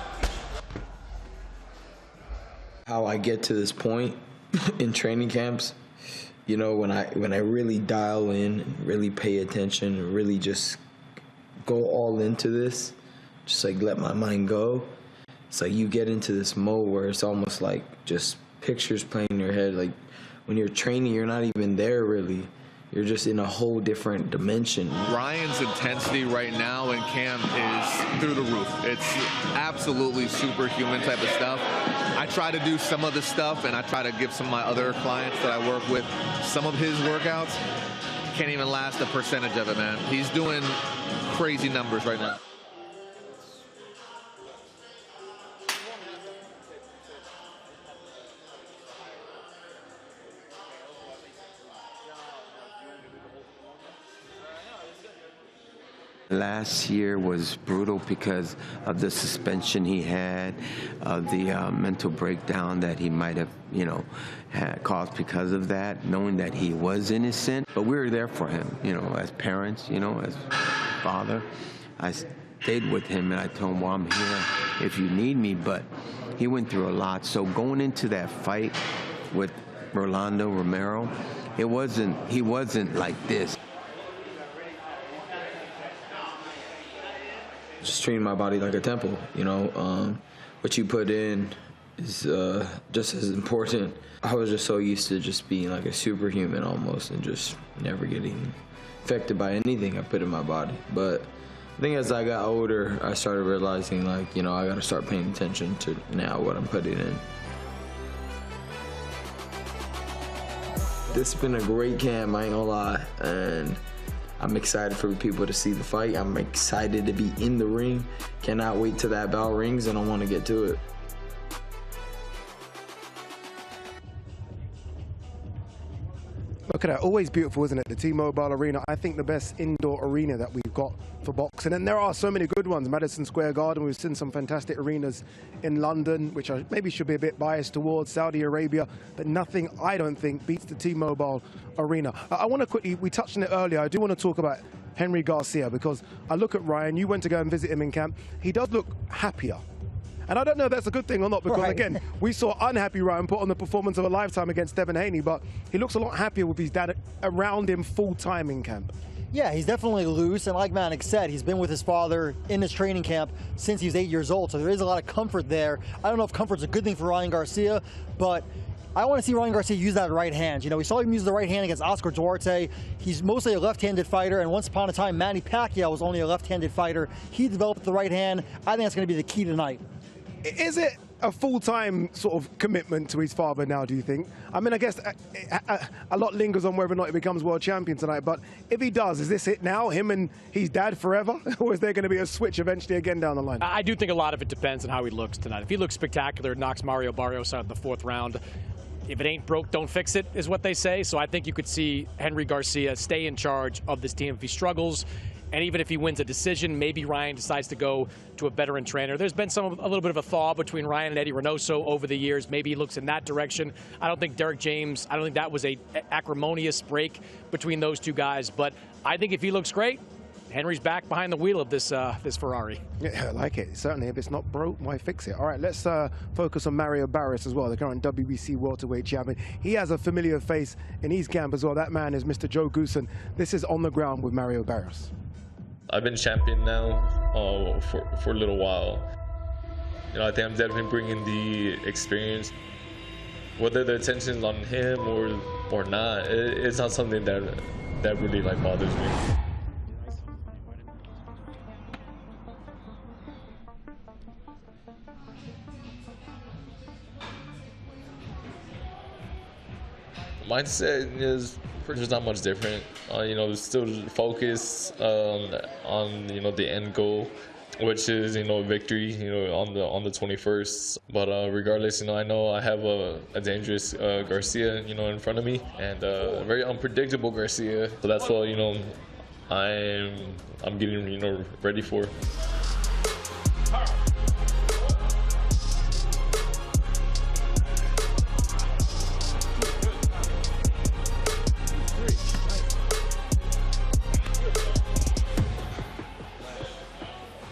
How I get to this point in training camps, when I really dial in, really pay attention, really just go all into this, just like let my mind go. It's like you get into this mode where it's almost like just pictures playing in your head. Like when you're training, you're not even there really. You're just in a whole different dimension. Ryan's intensity right now in camp is through the roof. It's absolutely superhuman type of stuff. I try to do some of the stuff, and I try to give some of my other clients that I work with some of his workouts. Can't even last a percentage of it, man. He's doing crazy numbers right now. Last year was brutal because of the suspension he had, of the mental breakdown that he might have, had caused because of that, knowing that he was innocent. But we were there for him, as parents, as father. I stayed with him and I told him, well, I'm here if you need me. But he went through a lot. So going into that fight with Rolando Romero, he wasn't like this. Just treating my body like a temple, what you put in is just as important. I was just so used to just being like a superhuman almost and just never getting affected by anything I put in my body. But I think as I got older, I started realizing, like, you know, I got to start paying attention to now what I'm putting in. This has been a great camp, I ain't gonna lie, and I'm excited for people to see the fight. I'm excited to be in the ring. Cannot wait till that bell rings, and I want to get to it. Look at that, always beautiful, isn't it? The T-Mobile Arena, I think the best indoor arena that we've got for boxing. And there are so many good ones. Madison Square Garden, we've seen some fantastic arenas in London, which I maybe should be a bit biased towards, Saudi Arabia, but nothing, I don't think, beats the T-Mobile Arena. I want to quickly, we touched on it earlier, I do want to talk about Henry Garcia, because I look at Ryan, you went to go and visit him in camp, he does look happier. And I don't know if that's a good thing or not, because again, we saw unhappy Ryan put on the performance of a lifetime against Devin Haney, but he looks a lot happier with his dad around him full time in camp. Yeah, he's definitely loose, and like Manik said, he's been with his father in this training camp since he was 8 years old, so there is a lot of comfort there. I don't know if comfort's a good thing for Ryan Garcia, but I want to see Ryan Garcia use that right hand. You know, we saw him use the right hand against Oscar Duarte. He's mostly a left-handed fighter, and once upon a time, Manny Pacquiao was only a left-handed fighter. He developed the right hand. I think that's going to be the key tonight. Is it a full-time sort of commitment to his father now, do you think? I mean, I guess a lot lingers on whether or not he becomes world champion tonight, but if he does, is this it now, him and his dad forever? Or is there going to be a switch eventually again down the line? I do think a lot of it depends on how he looks tonight. If he looks spectacular, knocks Mario Barrios out in the 4th round, if it ain't broke, don't fix it, is what they say. So I think you could see Henry Garcia stay in charge of this team if he struggles. And even if he wins a decision, maybe Ryan decides to go to a veteran trainer. There's been a little bit of a thaw between Ryan and Eddie Reynoso over the years. Maybe he looks in that direction. I don't think Derek James, I don't think that was a acrimonious break between those two guys. But I think if he looks great, Henry's back behind the wheel of this Ferrari. Yeah, I like it. Certainly, if it's not broke, why fix it? All right, let's focus on Mario Barrios as well, the current WBC welterweight champion. He has a familiar face in his camp as well. That man is Mr. Joe Goosen. This is On the Ground with Mario Barrios. I've been champion now for a little while. You know, I think I'm definitely bringing the experience. Whether the attention's on him or not, it's not something that really like bothers me. Mindset is just not much different. You know, still focused on you know, the end goal, which is, you know, victory, you know, on the 21st. But regardless, you know I have a dangerous Garcia, you know, in front of me, and a very unpredictable Garcia. So that's what, you know, I'm getting, you know, ready for.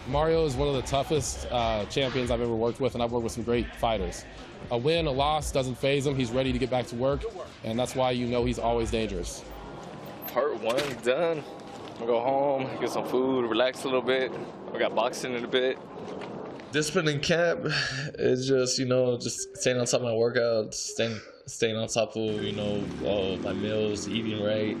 Mario is one of the toughest champions I've ever worked with, and I've worked with some great fighters. A win, a loss doesn't faze him. He's ready to get back to work, and that's why you know he's always dangerous. Part 1 done. I'm gonna go home, get some food, relax a little bit. I got boxing in a bit. Discipline in camp is just, you know, just staying on top of my workouts, staying on top of, you know, my meals, eating right.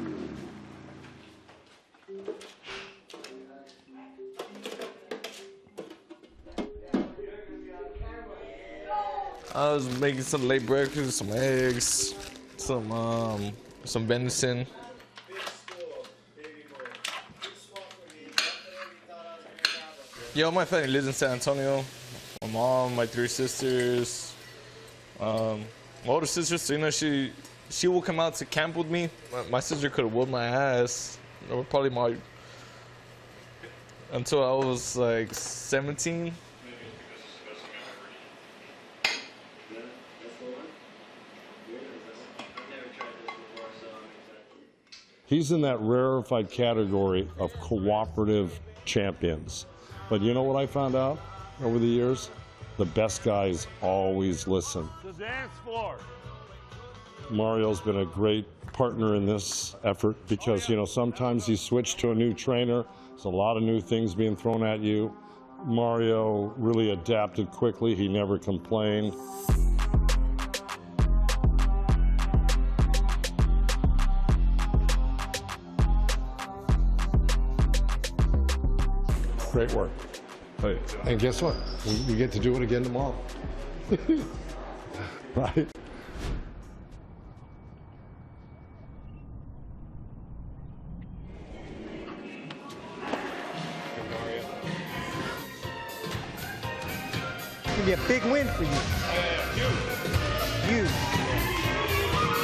I was making some late breakfast, some eggs, some venison. Yo, my family lives in San Antonio. My mom, my 3 sisters. My older sister, so, you know, she will come out to camp with me. My sister could have whooped my ass. Probably until I was like 17. He's in that rarefied category of cooperative champions. But you know what I found out over the years? The best guys always listen. The dance floor. Mario's been a great partner in this effort because, you know, sometimes you switch to a new trainer. There's a lot of new things being thrown at you. Mario really adapted quickly. He never complained. Great work. And guess what? We get to do it again tomorrow. Right? It's gonna be a big win for you. Huge.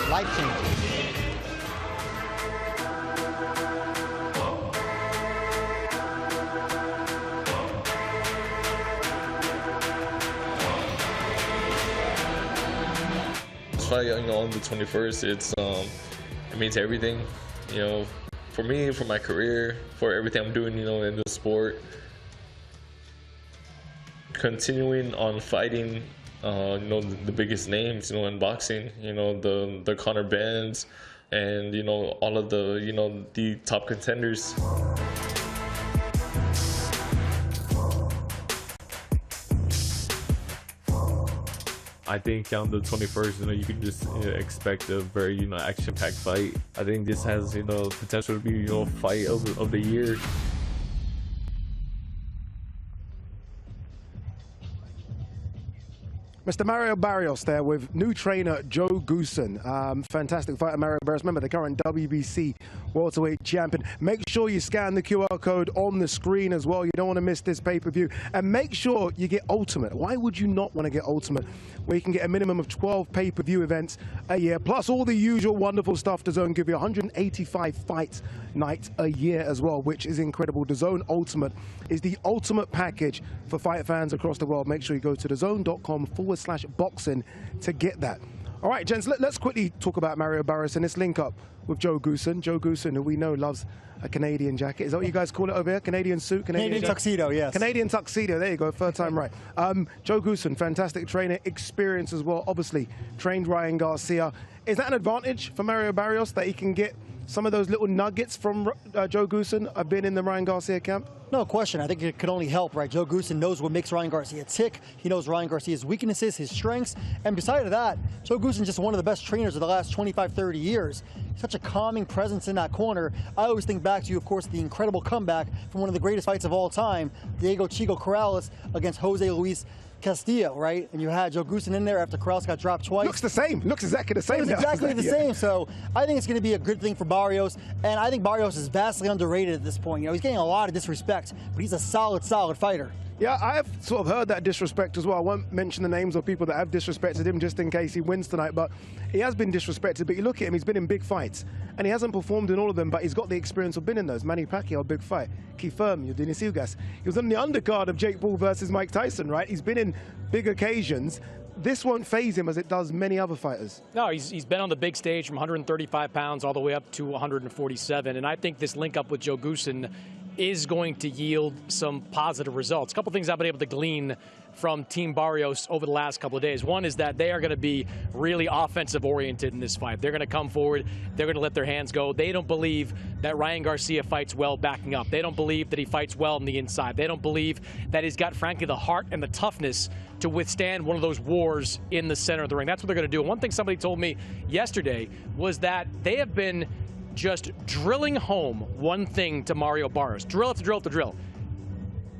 Life changing. Fight, on the 21st, it means everything, for me, for my career, for everything I'm doing, in the sport. Continuing on fighting, the biggest names, in boxing, the Conor Benns, and all of the top contenders. I think on the 21st, you can just expect a very, action-packed fight. I think this has, potential to be, fight of the year. Mr. Mario Barrios there with new trainer Joe Goosen. Fantastic fighter, Mario Barrios. Remember, the current WBC welterweight champion. Make sure you scan the QR code on the screen as well. You don't want to miss this pay-per-view. And make sure you get Ultimate. Why would you not want to get Ultimate? Where you can get a minimum of 12 pay-per-view events a year, plus all the usual wonderful stuff. DAZN give you 185 fights nights a year as well, which is incredible. DAZN Ultimate is the ultimate package for fight fans across the world. Make sure you go to DAZN.com/boxing to get that. All right, gents, let's quickly talk about Mario Barrios and this link up with Joe Goosen. Joe Goosen, who we know loves a Canadian jacket. Is that what you guys call it over here? Canadian suit? Canadian tuxedo, yes. Canadian tuxedo, there you go, third time right. Joe Goosen, fantastic trainer, experience as well, obviously trained Ryan Garcia. Is that an advantage for Mario Barrios that he can get some of those little nuggets from Joe Goosen? I've been in the Ryan Garcia camp. No question. I think it could only help, right? Joe Goosen knows what makes Ryan Garcia tick. He knows Ryan Garcia's weaknesses, his strengths. And besides that, Joe Goosen's just one of the best trainers of the last 25, 30 years. Such a calming presence in that corner. I always think back to, of course, the incredible comeback from one of the greatest fights of all time, Diego Chico Corrales against Jose Luis Castillo, right? And you had Joe Goosen in there after Corrales got dropped twice. Looks the same. Looks exactly the same. It's exactly the same. So I think it's going to be a good thing for Barrios. And I think Barrios is vastly underrated at this point. He's getting a lot of disrespect, but he's a solid, solid fighter. Yeah, I have sort of heard that disrespect as well. I won't mention the names of people that have disrespected him just in case he wins tonight, but he has been disrespected. But you look at him, he's been in big fights, and he hasn't performed in all of them, but he's got the experience of being in those. Manny Pacquiao, a big fight. Keith Thurman, Eugenia Silgas. He was on the undercard of Jake Paul versus Mike Tyson, right? He's been in big occasions. This won't faze him as it does many other fighters. No, he's been on the big stage from 135 pounds all the way up to 147, and I think this link up with Joe Goosen is going to yield some positive results. A couple things I've been able to glean from Team Barrios over the last couple of days. One is that they are going to be really offensive oriented in this fight. They're going to come forward. They're going to let their hands go. They don't believe that Ryan Garcia fights well backing up. They don't believe that he fights well on the inside. They don't believe that he's got, frankly, the heart and the toughness to withstand one of those wars in the center of the ring. That's what they're going to do. And one thing somebody told me yesterday was that they have been just drilling home one thing to Mario Barrios. Drill after drill after drill.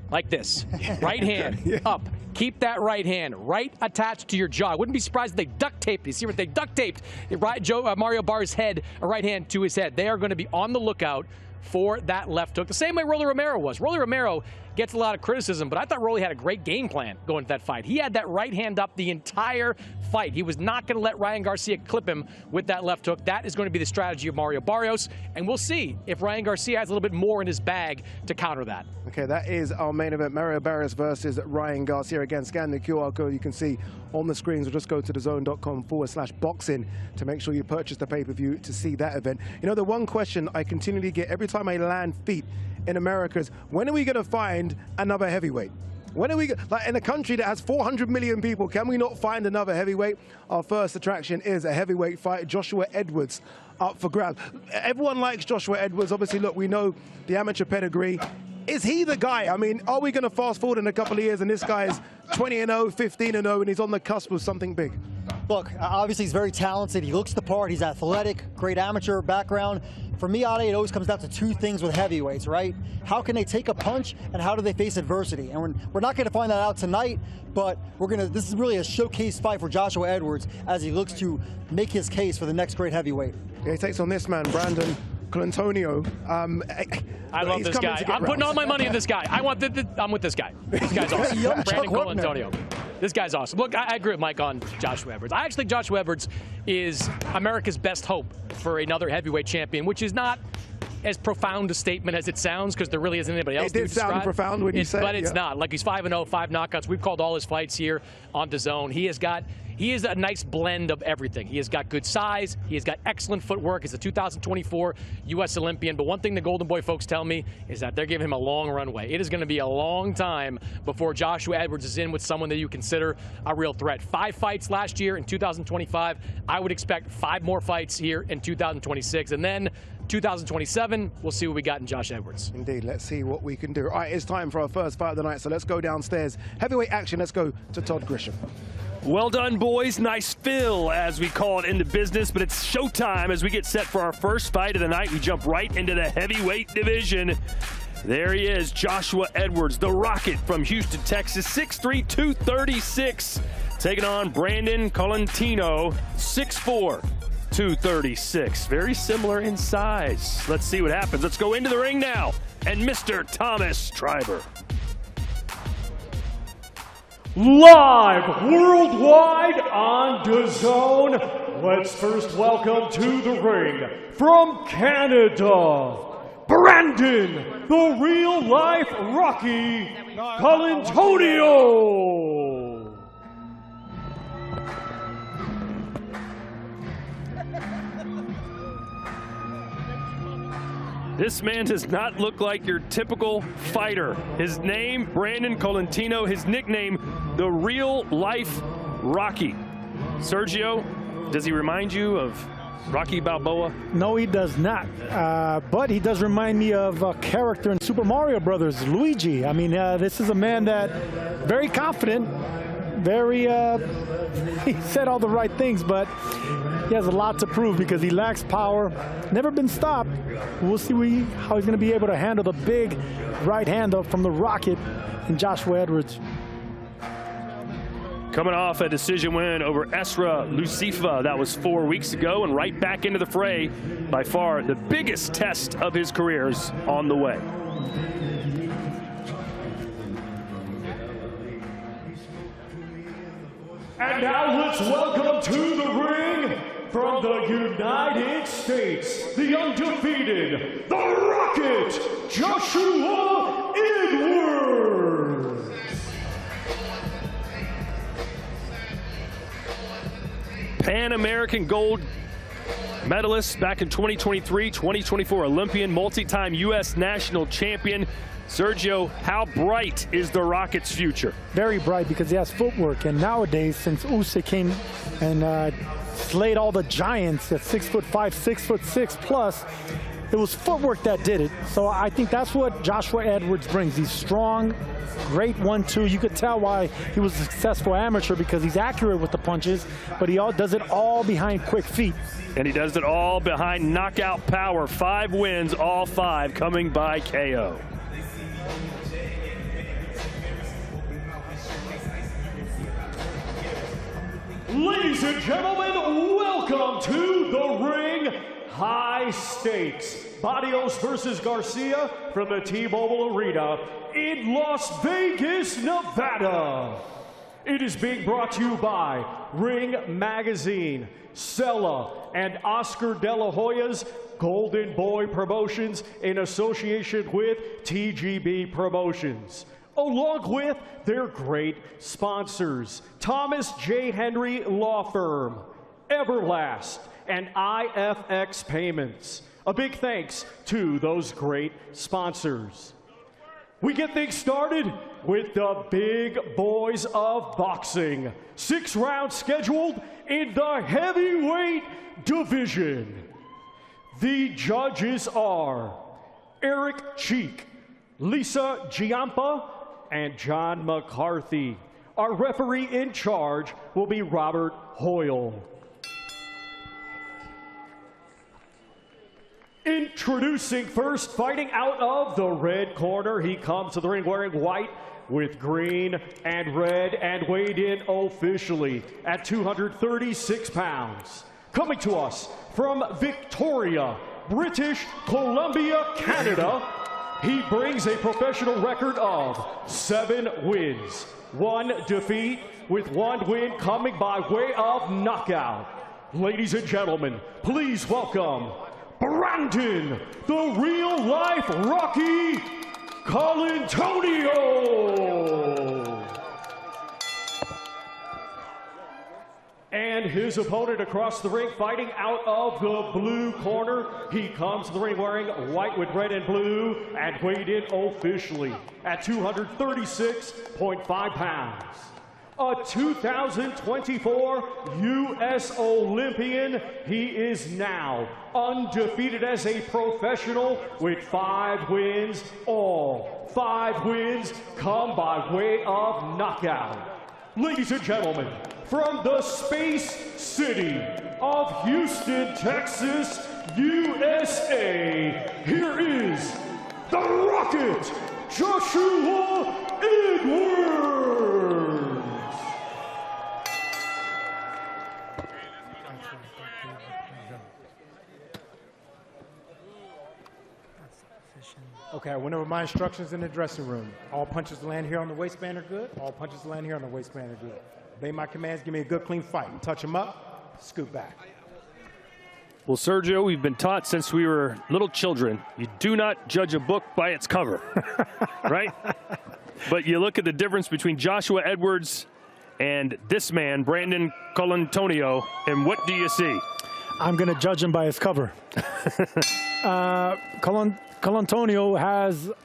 Like this. Right hand up. Keep that right hand right attached to your jaw. I wouldn't be surprised if they duct taped. You see what they duct taped? Mario Barrios' head, a right hand to his head. They are going to be on the lookout for that left hook, the same way Rolly Romero was. Rolly Romero gets a lot of criticism, but I thought Rolly had a great game plan going to that fight. He had that right hand up the entire fight. He was not going to let Ryan Garcia clip him with that left hook. That is going to be the strategy of Mario Barrios, and we'll see if Ryan Garcia has a little bit more in his bag to counter that. Okay, that is our main event, Mario Barrios versus Ryan Garcia. Again, scan the QR code you can see on the screens, or just go to DAZN.com/boxing to make sure you purchase the pay-per-view to see that event. You know, the one question I continually get every time I land feet in America is, when are we going to find another heavyweight? When are we, like in a country that has 400 million people, can we not find another heavyweight? Our first attraction is a heavyweight fight, Joshua Edwards up for grabs. Everyone likes Joshua Edwards. Obviously, look, we know the amateur pedigree. Is he the guy? I mean, are we going to fast forward in a couple of years and this guy is 20-0, 15-0, and he's on the cusp of something big? Look, obviously he's very talented. He looks the part. He's athletic, great amateur background. For me, Ade, it always comes down to two things with heavyweights, right? How can they take a punch, and how do they face adversity? And we're not going to find that out tonight, but this is really a showcase fight for Joshua Edwards as he looks to make his case for the next great heavyweight. Yeah, he takes on this man, Brandon Colantonio. I love this guy. I'm putting all my money in this guy. I'm with this guy. This guy's awesome. Brandon Colantonio. This guy's awesome. Look, I agree with Mike on Joshua Edwards. I actually think Joshua Edwards is America's best hope for another heavyweight champion, which is not as profound a statement as it sounds, because there really isn't anybody else. It did sound profound when you said it. But it's not. Like, he's 5-0, 5 knockouts. We've called all his fights here on DAZN. He is a nice blend of everything. He has got good size. He has got excellent footwork. He's a 2024 U.S. Olympian. But one thing the Golden Boy folks tell me is that they're giving him a long runway. It is going to be a long time before Joshua Edwards is in with someone that you consider a real threat. 5 fights last year in 2025. I would expect 5 more fights here in 2026. And then 2027, we'll see what we got in Josh Edwards. Indeed, let's see what we can do. All right, it's time for our first fight of the night, so let's go downstairs. Heavyweight action, let's go to Todd Grisham. Well done, boys. Nice fill, as we call it in the business, but it's showtime as we get set for our first fight of the night. We jump right into the heavyweight division. There he is, Joshua Edwards, the Rocket from Houston, Texas, 6'3", 236, taking on Brandon Colantonio, 6'4", 236. Very similar in size. Let's see what happens. Let's go into the ring now. And Mr. Thomas Schreiber. Live worldwide on DAZN. Let's first welcome to the ring from Canada, Brandon, the real life Rocky Colantonio. This man does not look like your typical fighter. His name, Brandon Colantonio. His nickname, the real life Rocky. Sergio, does he remind you of Rocky Balboa? No, he does not. But he does remind me of a character in Super Mario Brothers, Luigi. I mean, this is a man that very confident, very, he said all the right things, but he has a lot to prove because he lacks power, never been stopped. We'll see how he's going to be able to handle the big right hand from the Rocket in Joshua Edwards. Coming off a decision win over Esra Lucifa, that was 4 weeks ago, and right back into the fray. By far the biggest test of his career is on the way. And now let's welcome to the ring from the United States, the undefeated, the Rocket, Joshua Edwards. Pan American gold medalist back in 2023, 2024 Olympian, multi-time U.S. national champion. Sergio, how bright is the Rocket's future? Very bright because he has footwork, and nowadays, since Usyk came and slayed all the giants at 6'5", 6'6" plus, it was footwork that did it. So I think that's what Joshua Edwards brings. He's strong, great 1-2. You could tell why he was a successful amateur, because he's accurate with the punches, but he does it all behind quick feet. And he does it all behind knockout power. 5 wins, all 5 coming by KO. Ladies and gentlemen, welcome to the ring. High stakes. Barrios versus Garcia from the T-Mobile Arena in Las Vegas, Nevada. It is being brought to you by Ring Magazine, Sella, and Oscar De La Hoya's Golden Boy Promotions in association with TGB Promotions, along with their great sponsors, Thomas J. Henry Law Firm, Everlast, and IFX Payments. A big thanks to those great sponsors. We get things started with the big boys of boxing. 6 rounds scheduled in the heavyweight division. The judges are Eric Cheek, Lisa Giampa, and John McCarthy. Our referee in charge will be Robert Hoyle. Introducing first, fighting out of the red corner. He comes to the ring wearing white with green and red and weighed in officially at 236 pounds. Coming to us from Victoria, British Columbia, Canada, he brings a professional record of 7 wins, 1 defeat, with 1 win coming by way of knockout. Ladies and gentlemen, please welcome Brandon, the real-life Rocky Colantonio. And his opponent across the ring, fighting out of the blue corner. He comes to the ring wearing white with red and blue and weighed in officially at 236.5 pounds. A 2024 U.S. Olympian, he is now undefeated as a professional with 5 wins. All 5 wins come by way of knockout. Ladies and gentlemen, from the Space City of Houston, Texas, USA, here is the Rocket, Joshua Edwards. Okay, I went over my instructions in the dressing room. All punches land here on the waistband are good. All punches land here on the waistband are good. Obey my commands, give me a good clean fight. Touch them up, scoot back. Well, Sergio, we've been taught since we were little children, you do not judge a book by its cover, right? But you look at the difference between Joshua Edwards and this man, Brandon Colantonio, and what do you see? I'm going to judge him by his cover. Colantonio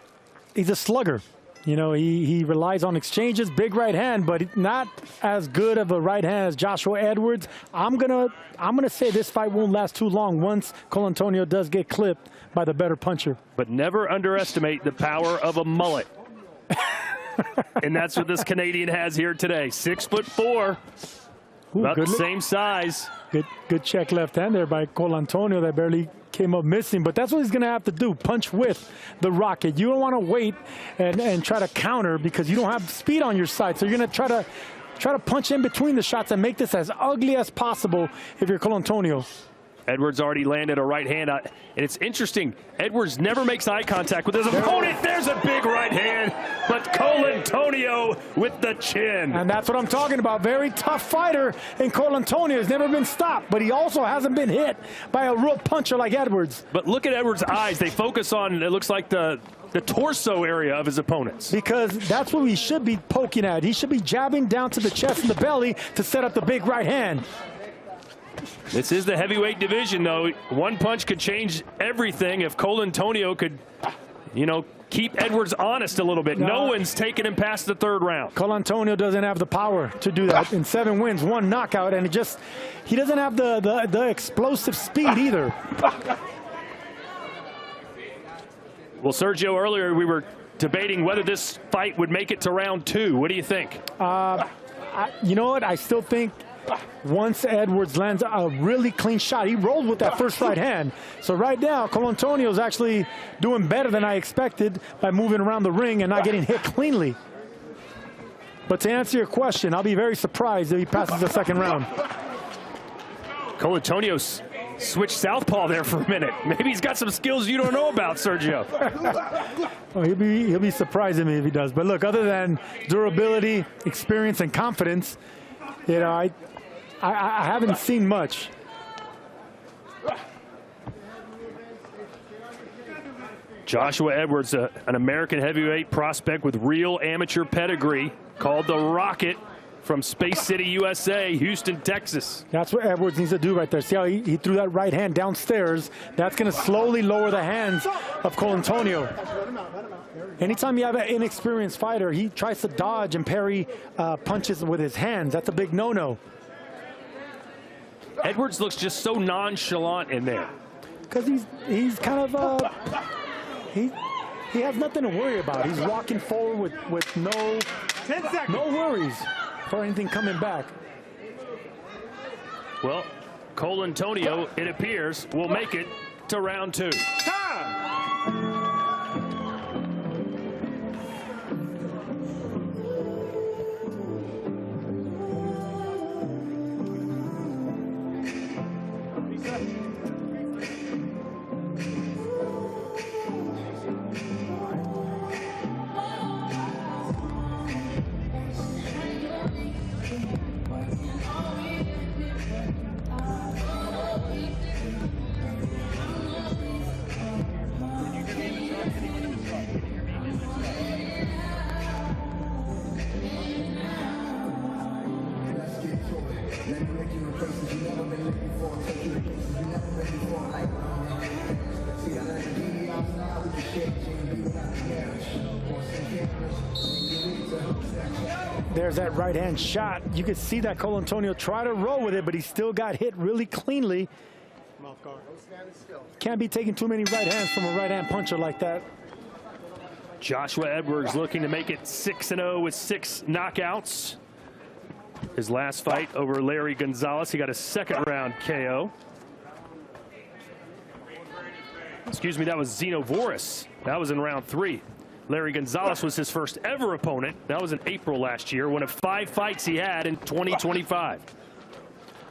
he's a slugger. You know, he relies on exchanges, big right hand, but not as good of a right hand as Joshua Edwards. I'm gonna say this fight won't last too long once Colantonio does get clipped by the better puncher. But never underestimate the power of a mullet. And that's what this Canadian has here today. 6'4", about the same size. Good check left hand there by Colantonio that barely came up missing, but that's what he's going to have to do, punch with the Rocket. You don't want to wait and try to counter because you don't have speed on your side, so you're going to try to punch in between the shots and make this as ugly as possible if you're Colantonio. Edwards already landed a right hand, and it's interesting. Edwards never makes eye contact with his opponent. There's a big right hand, but Colantonio with the chin. And that's what I'm talking about. Very tough fighter, and Colantonio has never been stopped, but he also hasn't been hit by a real puncher like Edwards. But look at Edwards' eyes. They focus on, it looks like the torso area of his opponents. Because that's what he should be poking at. He should be jabbing down to the chest and the belly to set up the big right hand. This is the heavyweight division, though. One punch could change everything if Colantonio could, you know, keep Edwards honest a little bit. No one's taking him past the 3rd round. Colantonio doesn't have the power to do that. In 7 wins, 1 knockout, and he doesn't have the explosive speed either. Well, Sergio, earlier we were debating whether this fight would make it to round 2. What do you think? You know what? I still think once Edwards lands a really clean shot, he rolled with that first right hand. So right now, Colantonio is actually doing better than I expected by moving around the ring and not getting hit cleanly. But to answer your question, I'll be very surprised if he passes the 2nd round. Colantonio's switched southpaw there for a minute. Maybe he's got some skills you don't know about, Sergio. Oh, he'll be surprising me if he does. But look, other than durability, experience, and confidence, you know, I haven't seen much. Joshua Edwards, an American heavyweight prospect with real amateur pedigree, called the Rocket, from Space City, USA, Houston, Texas. That's what Edwards needs to do right there. See how he threw that right hand downstairs? That's going to slowly lower the hands of Colantonio. Anytime you have an inexperienced fighter, he tries to dodge and parry punches with his hands. That's a big no-no. Edwards looks just so nonchalant in there. Because he's kind of he has nothing to worry about. He's walking forward with no worries for anything coming back. Well, Colantonio, it appears, will make it to round 2. There's that right-hand shot. You could see that Colantonio try to roll with it, but he still got hit really cleanly. Can't be taking too many right hands from a right-hand puncher like that. Joshua Edwards looking to make it 6-0 with 6 knockouts. His last fight over Larry Gonzalez, he got a second-round KO. Excuse me, that was Zeno Voris. That was in round 3. Larry Gonzalez was his first ever opponent. That was in April last year, one of 5 fights he had in 2025.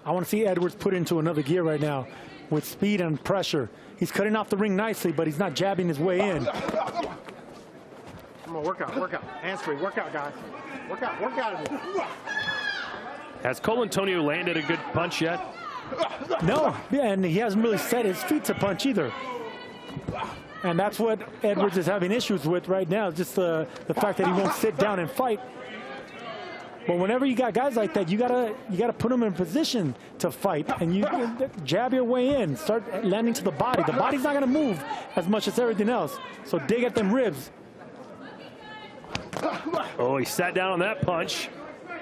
I want to see Edwards put into another gear right now with speed and pressure. He's cutting off the ring nicely, but he's not jabbing his way in. Come on, work out. Hands free, work out, guys. Work out. Has Colantonio landed a good punch yet? No, yeah, and he hasn't really set his feet to punch either. And that's what Edwards is having issues with right now, just the fact that he won't sit down and fight. But whenever you got guys like that, you gotta put them in position to fight, and you jab your way in, start landing to the body. The body's not gonna move as much as everything else, so dig at them ribs. Oh, he sat down on that punch,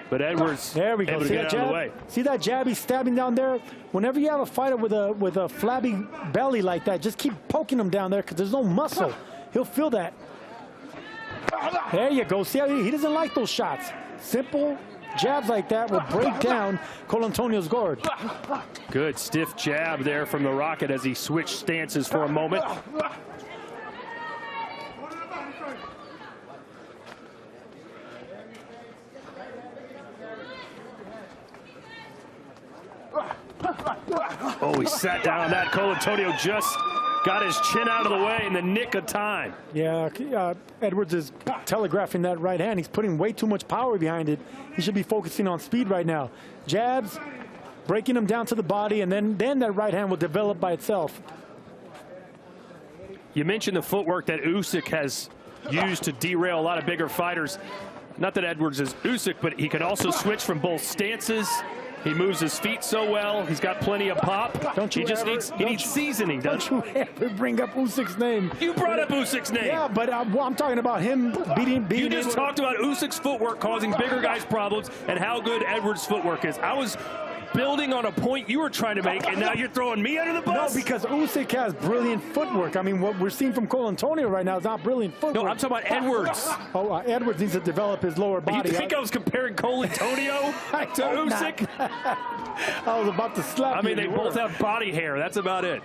but Edwards there we go. able to get out of the way. See that jab he's stabbing down there? Whenever you have a fighter with a flabby belly like that, just keep poking him down there because there's no muscle. He'll feel that. There you go. See how he doesn't like those shots. Simple jabs like that will break down Colantonio's guard. Good stiff jab there from the Rocket as he switched stances for a moment. Oh, he sat down on that. Colantonio just got his chin out of the way in the nick of time. Yeah, Edwards is telegraphing that right hand. He's putting way too much power behind it. He should be focusing on speed right now. Jabs, breaking him down to the body, and then that right hand will develop by itself. You mentioned the footwork that Usyk has used to derail a lot of bigger fighters. Not that Edwards is Usyk, but he can also switch from both stances. He moves his feet so well. He's got plenty of pop. He needs seasoning, doesn't you? Ever bring up Usyk's name? You brought up Usyk's name. Yeah, but I'm talking about him beating. You just talked about Usyk's footwork causing bigger guys problems and how good Edwards' footwork is. I was building on a point you were trying to make, and now you're throwing me under the bus? No, because Usyk has brilliant footwork. I mean, what we're seeing from Colantonio right now is not brilliant footwork. No, I'm talking about Edwards. Oh, Edwards needs to develop his lower body. You think I was comparing Colantonio to Usyk? I was about to slap you. I mean, they both have body hair. That's about it.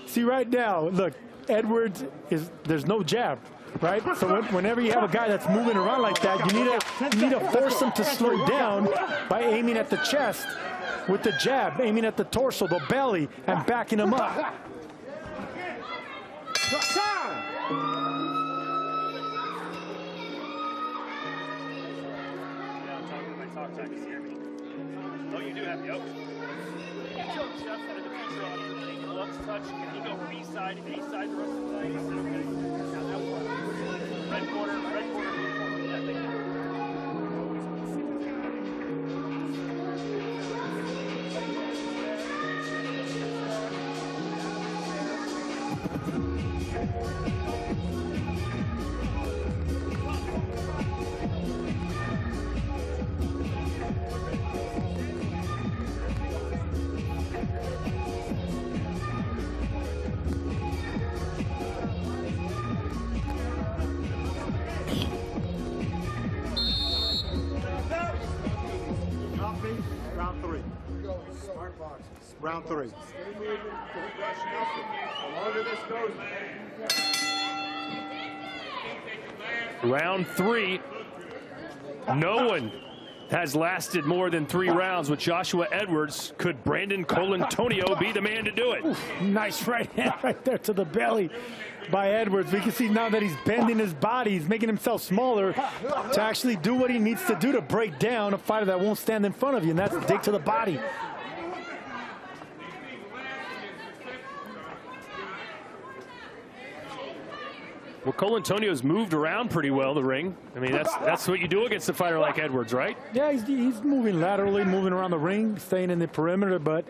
See, right now, look, Edwards there's no jab. Right? So whenever you have a guy that's moving around like that, you need to force him to slow down by aiming at the chest with the jab, aiming at the torso, the belly, and backing him up. Oh, you do have the oak. Gloves touch. Can he go B-side, A-side the rest of the night? I said, okay. Red corner, blue corner. Yeah, thank you. Round 3. Round 3. Round 3. No one has lasted more than 3 rounds with Joshua Edwards. Could Brandon Colantonio be the man to do it? Oof, nice right hand right there to the belly by Edwards. We can see now that he's bending his body, he's making himself smaller to actually do what he needs to do to break down a fighter that won't stand in front of you, and that's a dig to the body. Well, Colantonio's moved around pretty well the ring. I mean, that's what you do against a fighter like Edwards, right? Yeah, he's moving laterally, moving around the ring, staying in the perimeter. But,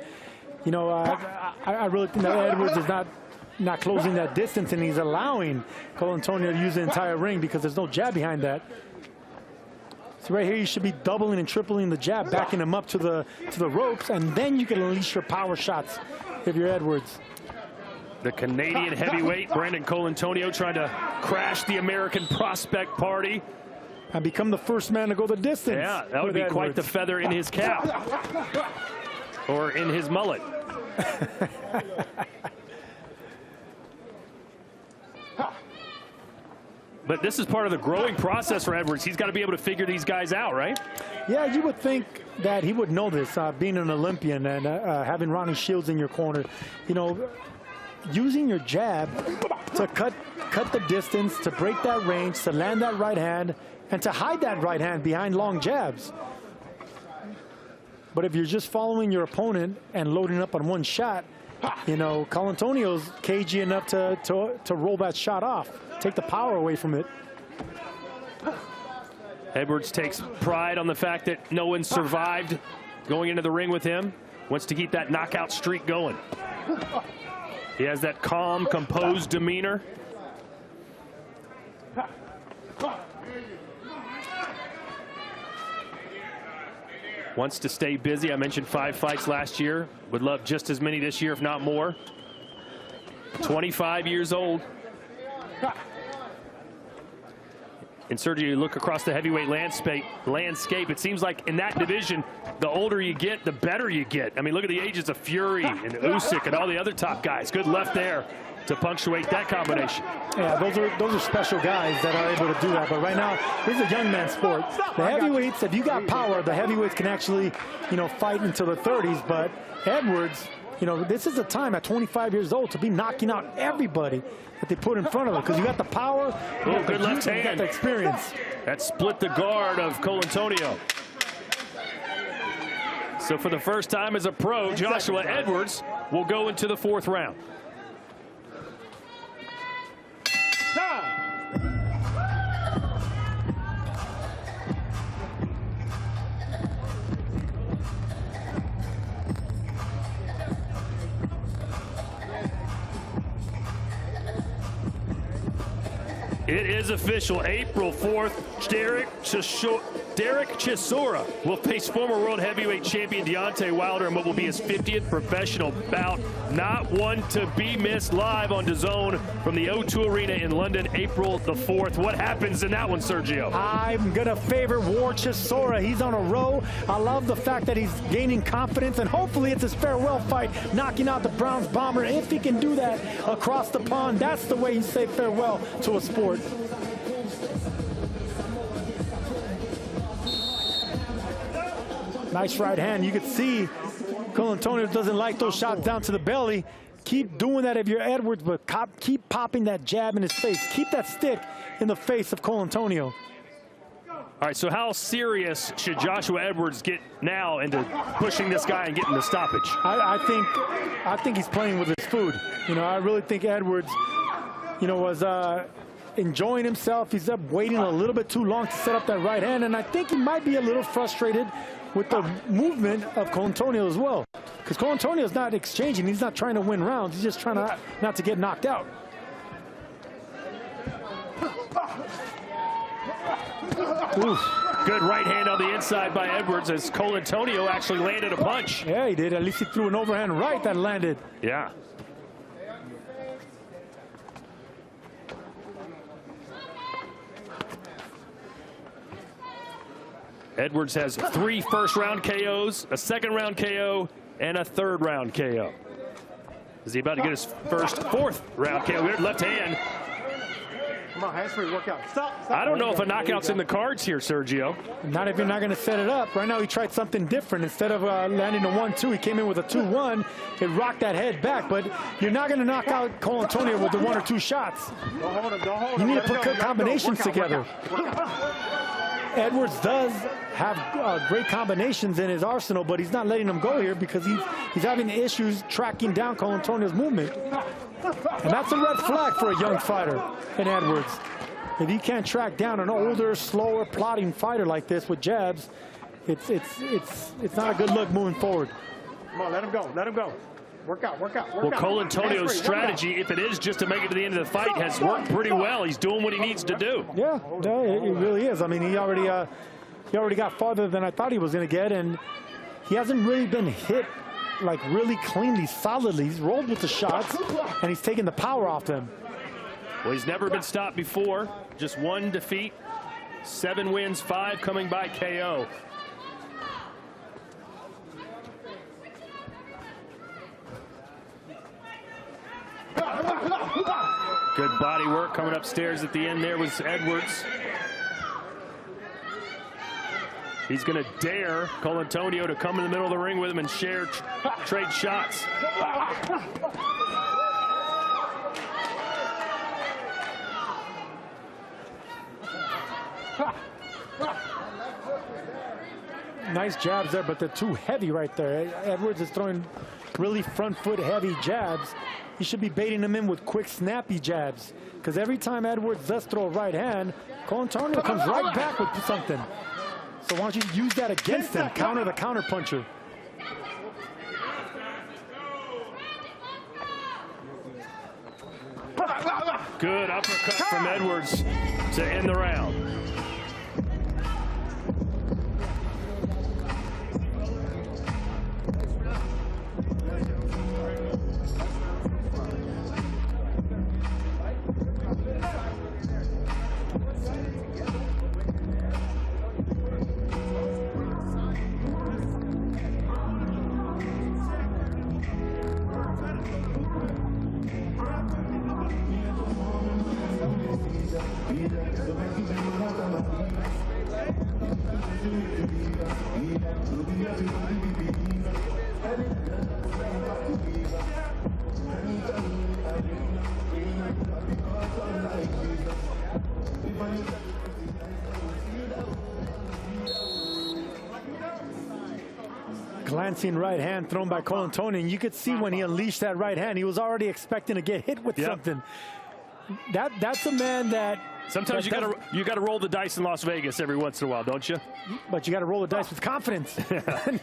you know, I really think that Edwards is not closing that distance, and he's allowing Colantonio to use the entire ring because there's no jab behind that. So right here, you should be doubling and tripling the jab, backing him up to the ropes, and then you can unleash your power shots if you're Edwards. The Canadian heavyweight, Brandon Colantonio, trying to crash the American prospect party. And become the first man to go the distance. Yeah, that would be Edwards. quite the feather in his cap. Or in his mullet. But this is part of the growing process for Edwards. He's got to be able to figure these guys out, right? Yeah, you would think that he would know this, being an Olympian and having Ronnie Shields in your corner. You know, using your jab to cut the distance, to break that range, to land that right hand, and to hide that right hand behind long jabs. But if you're just following your opponent and loading up on one shot, you know, Colantonio's cagey enough to roll that shot off, take the power away from it. Edwards takes pride on the fact that no one survived going into the ring with him. Wants to keep that knockout streak going. He has that calm, composed demeanor. Wants to stay busy. I mentioned 5 fights last year. Would love just as many this year, if not more. 25 years old. And Sergio, you look across the heavyweight landscape, it seems like in that division, the older you get, the better you get. I mean, look at the ages of Fury and Usyk and all the other top guys. Good left there to punctuate that combination. Yeah, those are special guys that are able to do that. But right now, this is a young man's sport. The heavyweights, if you got power, the heavyweights can actually, you know, fight until the 30s. But Edwards, you know, this is a time at 25 years old to be knocking out everybody that they put in front of him, because you got the power, good left hand. You got the experience. That split the guard of Colantonio. So for the first time as a pro, Joshua Edwards will go into the 4th round. It is official. April 4th, Derek Chisora will face former world heavyweight champion Deontay Wilder in what will be his 50th professional bout. Not one to be missed, live on DAZN from the O2 Arena in London, April the 4th. What happens in that one, Sergio? I'm going to favor War Chisora. He's on a roll. I love the fact that he's gaining confidence, and hopefully it's his farewell fight, knocking out the Browns bomber. If he can do that across the pond, that's the way you say farewell to a sport. Nice right hand. You can see Colantonio doesn't like those shots down to the belly. Keep doing that if you're Edwards, but keep popping that jab in his face. Keep that stick in the face of Colantonio. All right, so how serious should Joshua Edwards get now into pushing this guy and getting the stoppage? I think he's playing with his food. You know, I really think Edwards, you know, was enjoying himself. He's up waiting a little bit too long to set up that right hand, and I think he might be a little frustrated with the movement of Colantonio as well. Because Colantonio's not exchanging. He's not trying to win rounds. He's just trying to not to get knocked out. Oof. Good right hand on the inside by Edwards as Colantonio actually landed a punch. Yeah, he did. At least he threw an overhand right that landed. Yeah. Edwards has 3 first-round KOs, a second-round KO, and a third-round KO. Is he about to get his fourth round KO? Weird left hand. Come on, hands free, work out. Stop. I don't know if a knockout's in the cards here, Sergio. Not if you're not going to set it up. Right now, he tried something different. Instead of landing a 1-2, he came in with a 2-1. It rocked that head back, but you're not going to knock out Cole Antonio with the 1 or 2 shots. Don't hold him, don't hold him. You need to put good combinations together. Edwards does have great combinations in his arsenal, but he's not letting them go here because he's having issues tracking down Cole Antonio's movement. And that's a red flag for a young fighter in Edwards. If he can't track down an older, slower, plodding fighter like this with jabs, it's not a good look moving forward. Come on, let him go, let him go. Work out, work out, work out. Well, Cole Antonio's strategy, if it is just to make it to the end of the fight, has worked pretty well. He's doing what he needs to do. Yeah, no, it really is. I mean, he already got farther than I thought he was going to get, and he hasn't really been hit like really cleanly, solidly. He's rolled with the shots, and he's taken the power off them. Well, he's never been stopped before. Just 1 defeat, 7 wins, 5 coming by KO. Good body work coming upstairs at the end there was Edwards. He's going to dare Cole Antonio to come in the middle of the ring with him and trade shots. Nice jabs there, but they're too heavy right there. Edwards is throwing really front foot heavy jabs. He should be baiting him in with quick snappy jabs, because every time Edwards does throw a right hand, Cole Antonio comes right back with something. So why don't you use that against him, counter the counter puncher. Good uppercut from Edwards to end the round. Glancing right hand thrown by Cole Antonio, and you could see when he unleashed that right hand, he was already expecting to get hit with something. That's a man that sometimes you got to roll the dice in Las Vegas every once in a while, don't you? But you got to roll the dice with confidence,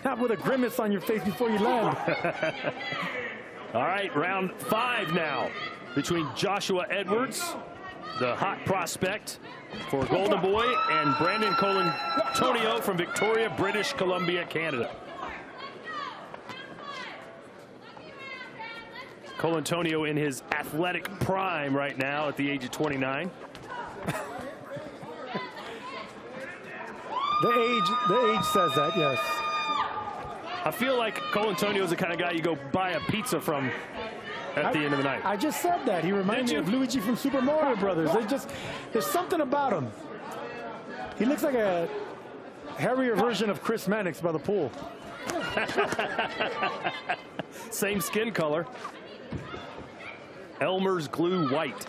not with a grimace on your face before you land. All right, round 5 now between Joshua Edwards, the hot prospect for Golden Boy, and Brandon Cole Antonio from Victoria, British Columbia, Canada. Cole Antonio in his athletic prime right now at the age of 29. The age says that, yes. I feel like Cole Antonio is the kind of guy you go buy a pizza from at the end of the night. I just said that. He reminds me of Luigi from Super Mario Brothers. There's something about him. He looks like a hairier version of Chris Mannix by the pool. Same skin color. Elmer's Glue White.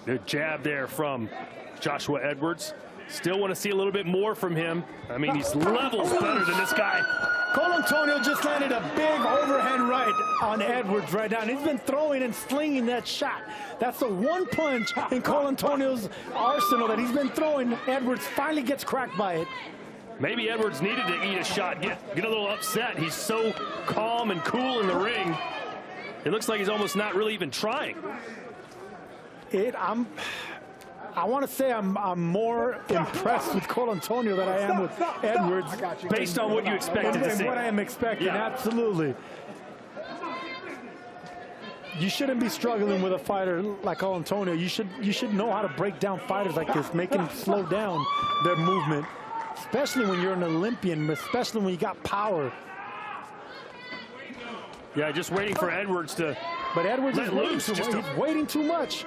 Good jab there from Joshua Edwards. Still want to see a little bit more from him. I mean, he's levels better than this guy. Cole Antonio just landed a big overhand right on Edwards right now. And he's been throwing and slinging that shot. That's the one punch in Cole Antonio's arsenal that he's been throwing. Edwards finally gets cracked by it. Maybe Edwards needed to eat a shot, get a little upset. He's so calm and cool in the ring. It looks like he's almost not really even trying. I want to say I'm more impressed with Cole Antonio than I am with Edwards. Based on what you expected to see. What I am expecting, absolutely. You shouldn't be struggling with a fighter like Antonio. You should know how to break down fighters like this, make them slow down their movement, especially when you're an Olympian, especially when you got power. Yeah, just waiting for Edwards to. But Edwards is waiting loose. too much. He's waiting too much.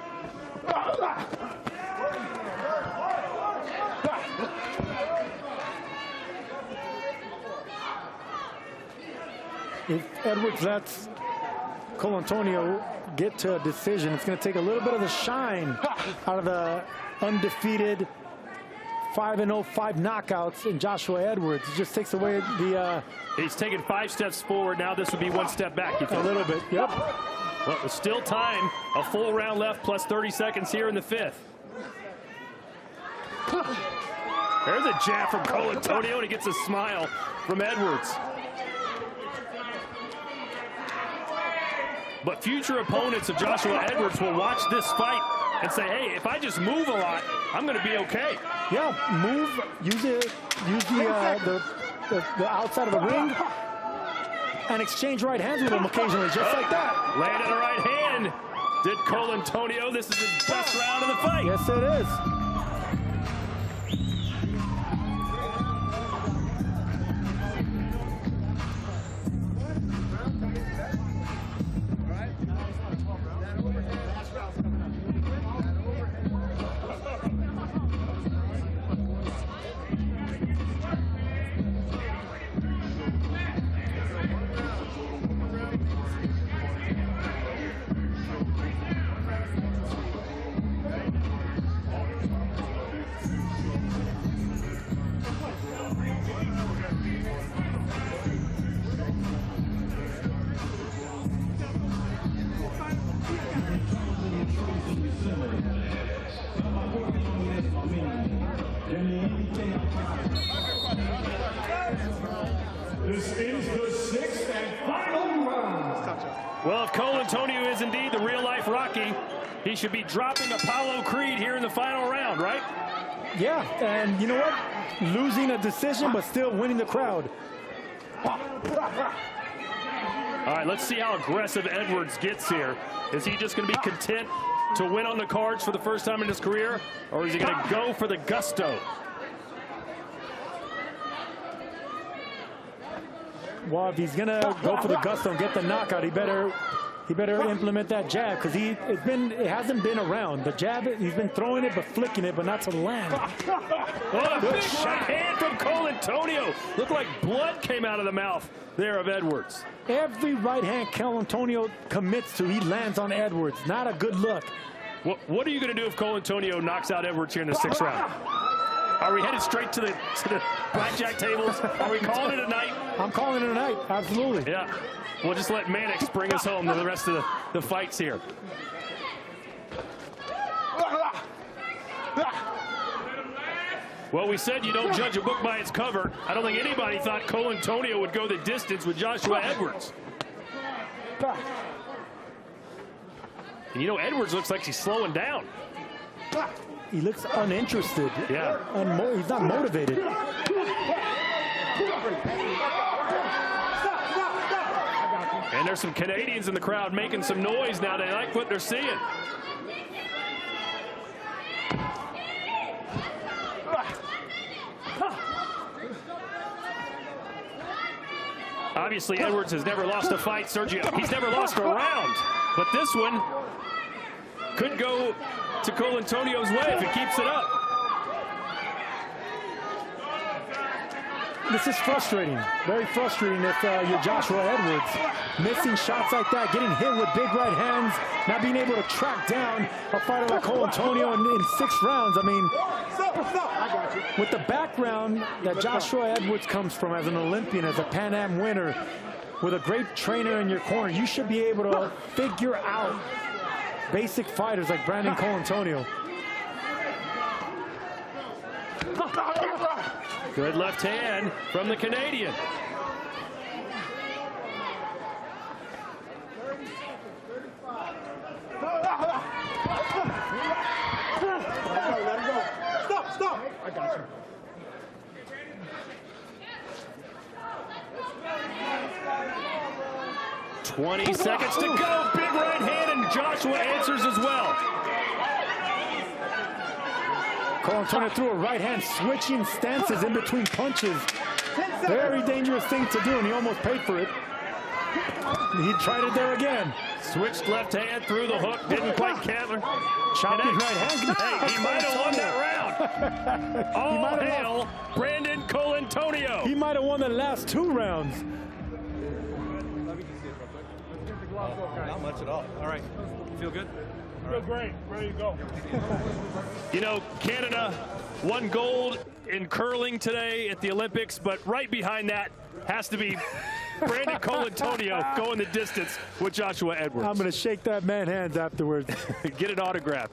If Edwards lets Cole Antonio get to a decision, it's going to take a little bit of the shine out of the undefeated 5-0, 5 knockouts in Joshua Edwards. It just takes away the... He's taken 5 steps forward. Now this would be 1 step back. A little bit, yep. Well, there's still time. A full round left plus 30 seconds here in the 5th. There's a jab from Cole Antonio, and he gets a smile from Edwards. But future opponents of Joshua Edwards will watch this fight and say, hey, if I just move a lot, I'm going to be okay. Yeah, move, use the outside of the ring, and exchange right hands with him occasionally, just like that. Landed a right hand. Did Cole Antonio. This is his best round of the fight. Yes, it is. This is the 6th and final round. Well, if Cole Antonio is indeed the real-life Rocky, he should be dropping Apollo Creed here in the final round, right? Yeah, and you know what? Losing a decision, but still winning the crowd. All right, let's see how aggressive Edwards gets here. Is he just going to be content to win on the cards for the first time in his career, or is he going to go for the gusto? Well, if he's gonna go for the gusto and get the knockout, he better implement that jab, because it hasn't been around. The jab, he's been throwing it but flicking it, but not to land. Oh, a big right hand from Cole Antonio. Looked like blood came out of the mouth there of Edwards. Every right hand Cole Antonio commits to, he lands on Edwards. Not a good look. What are you going to do if Cole Antonio knocks out Edwards here in the 6th round? Are we headed straight to the blackjack tables? Are we calling it a night? I'm calling it a night, absolutely. Yeah, we'll just let Mannix bring us home to the rest of the fights here. Well, we said you don't judge a book by its cover. I don't think anybody thought Cole Antonio would go the distance with Joshua Edwards. And you know, Edwards looks like he's slowing down. He looks uninterested. Yeah. He's not motivated. And there's some Canadians in the crowd making some noise now. They like what they're seeing. Obviously, Edwards has never lost a fight, Sergio. He's never lost a round. But this one could go to Cole Antonio's way if he keeps it up. This is frustrating, very frustrating if you're Joshua Edwards. Missing shots like that, getting hit with big right hands, not being able to track down a fighter like Cole Antonio in 6 rounds. I mean, with the background that Joshua Edwards comes from as an Olympian, as a Pan Am winner, with a great trainer in your corner, you should be able to figure out basic fighters like Brandon Cole Antonio. Good left hand from the Canadian. Stop! I got you. 20 seconds to go. Big right hand, and Joshua answers as well. Colantonio threw a right hand, switching stances in between punches. Very dangerous thing to do, and he almost paid for it. He tried it there again. Switched left hand through the hook, didn't quite counter. Chopping right hand. Hey, he might have won that round. All hail Brandon Colantonio. He might have won the last 2 rounds. Not much at all. All right. You feel good? Feel great. Ready to go. You know, Canada won gold in curling today at the Olympics, but right behind that has to be Brandon Colantonio going the distance with Joshua Edwards. I'm going to shake that man's hands afterwards. Get an autograph.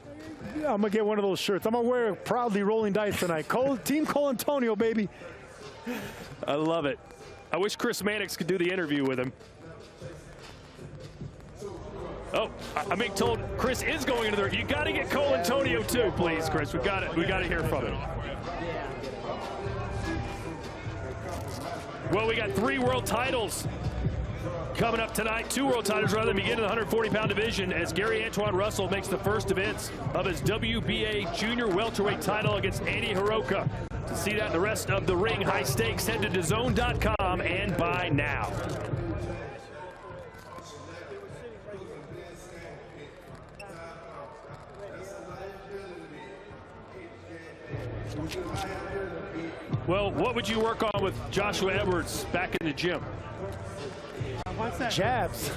I'm going to get one of those shirts. I'm going to wear it proudly rolling dice tonight. Team Colantonio, baby. I love it. I wish Chris Mannix could do the interview with him. Oh, I'm being told Chris is going into there. You got to get Colantonio too, please, Chris. We got to hear from him. Well, we got 3 world titles coming up tonight. 2 world titles rather, begin in the 140-pound division as Gary Antoine Russell makes the first defense of his WBA junior welterweight title against Andy Hiroka. To see that and the rest of the ring high stakes, head to DAZN.com and buy now. Well, what would you work on with Joshua Edwards back in the gym? Jabs.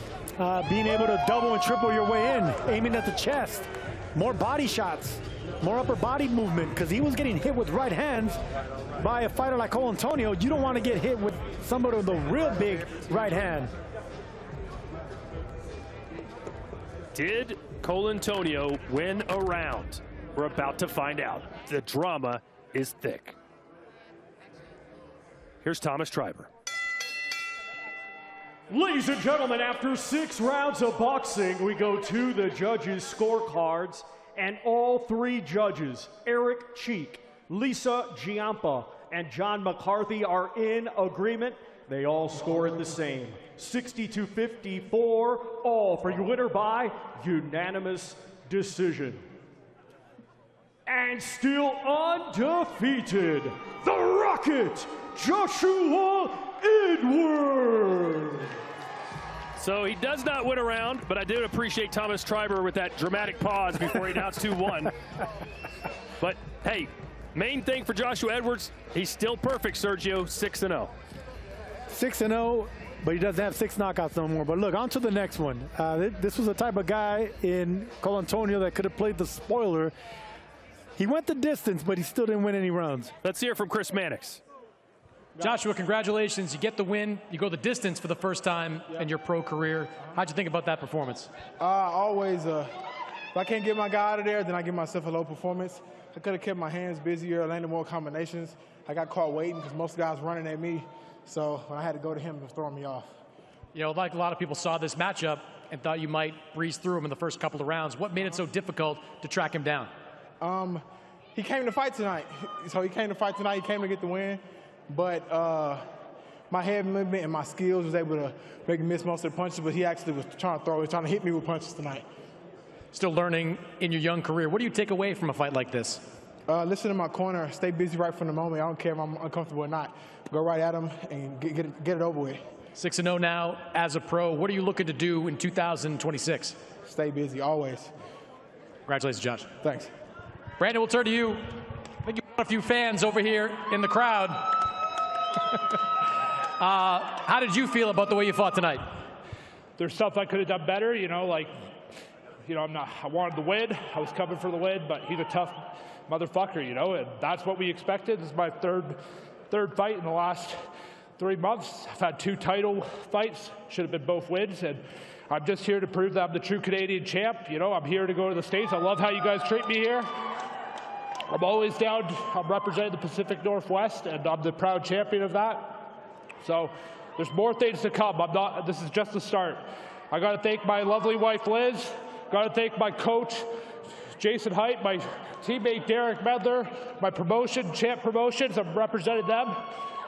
Being able to double and triple your way in, aiming at the chest. More body shots, more upper body movement, because he was getting hit with right hands by a fighter like Colantonio. You don't want to get hit with somebody with a real big right hand. Did Colantonio win a round? We're about to find out. The drama is thick. Here's Thomas Triber. Ladies and gentlemen, after 6 rounds of boxing, we go to the judges' scorecards, and all 3 judges, Eric Cheek, Lisa Giampa, and John McCarthy, are in agreement. They all scored the same, 60-54, all for your winner by unanimous decision. And still undefeated, the Rocket, Joshua Edwards. So he does not win a round, but I did appreciate Thomas Triber with that dramatic pause before he announced 2-1. But hey, main thing for Joshua Edwards, he's still perfect, Sergio, 6-0. 6-0, but he doesn't have 6 knockouts no more. But look, on to the next one. This was the type of guy in Colantonio that could have played the spoiler. He went the distance, but he still didn't win any rounds. Let's hear from Chris Mannix. Joshua, congratulations. You get the win. You go the distance for the first time in your pro career. How'd you think about that performance? Always, if I can't get my guy out of there, then I give myself a low performance. I could have kept my hands busier, landed more combinations. I got caught waiting because most guys running at me. So when I had to go to him, it was throwing me off. You know, like a lot of people saw this matchup and thought you might breeze through him in the first couple of rounds. What made it so difficult to track him down? He came to fight tonight. So he came to fight tonight. He came to get the win. But my head movement and my skills was able to make him miss most of the punches, but he actually was trying to throw. He was trying to hit me with punches tonight. Still learning in your young career. What do you take away from a fight like this? Listen to my corner. Stay busy right from the moment. I don't care if I'm uncomfortable or not. Go right at him and get it over with. 6-0 now as a pro. What are you looking to do in 2026? Stay busy, always. Congratulations, Josh. Thanks. Brandon, we'll turn to you. I think you got a few fans over here in the crowd. How did you feel about the way you fought tonight? There's stuff I could have done better, I wanted the win. I was coming for the win, but he's a tough motherfucker, and that's what we expected. This is my third fight in the last 3 months. I've had 2 title fights, should have been both wins, and I'm just here to prove that I'm the true Canadian champ. I'm here to go to the States. I love how you guys treat me here. I'm always down. I'm representing the Pacific Northwest, and I'm the proud champion of that. So there's more things to come. This is just the start. I got to thank my lovely wife, Liz. Got to thank my coach, Jason Height, my teammate, Derek Medler, my promotion, Champ Promotions. I'm representing them.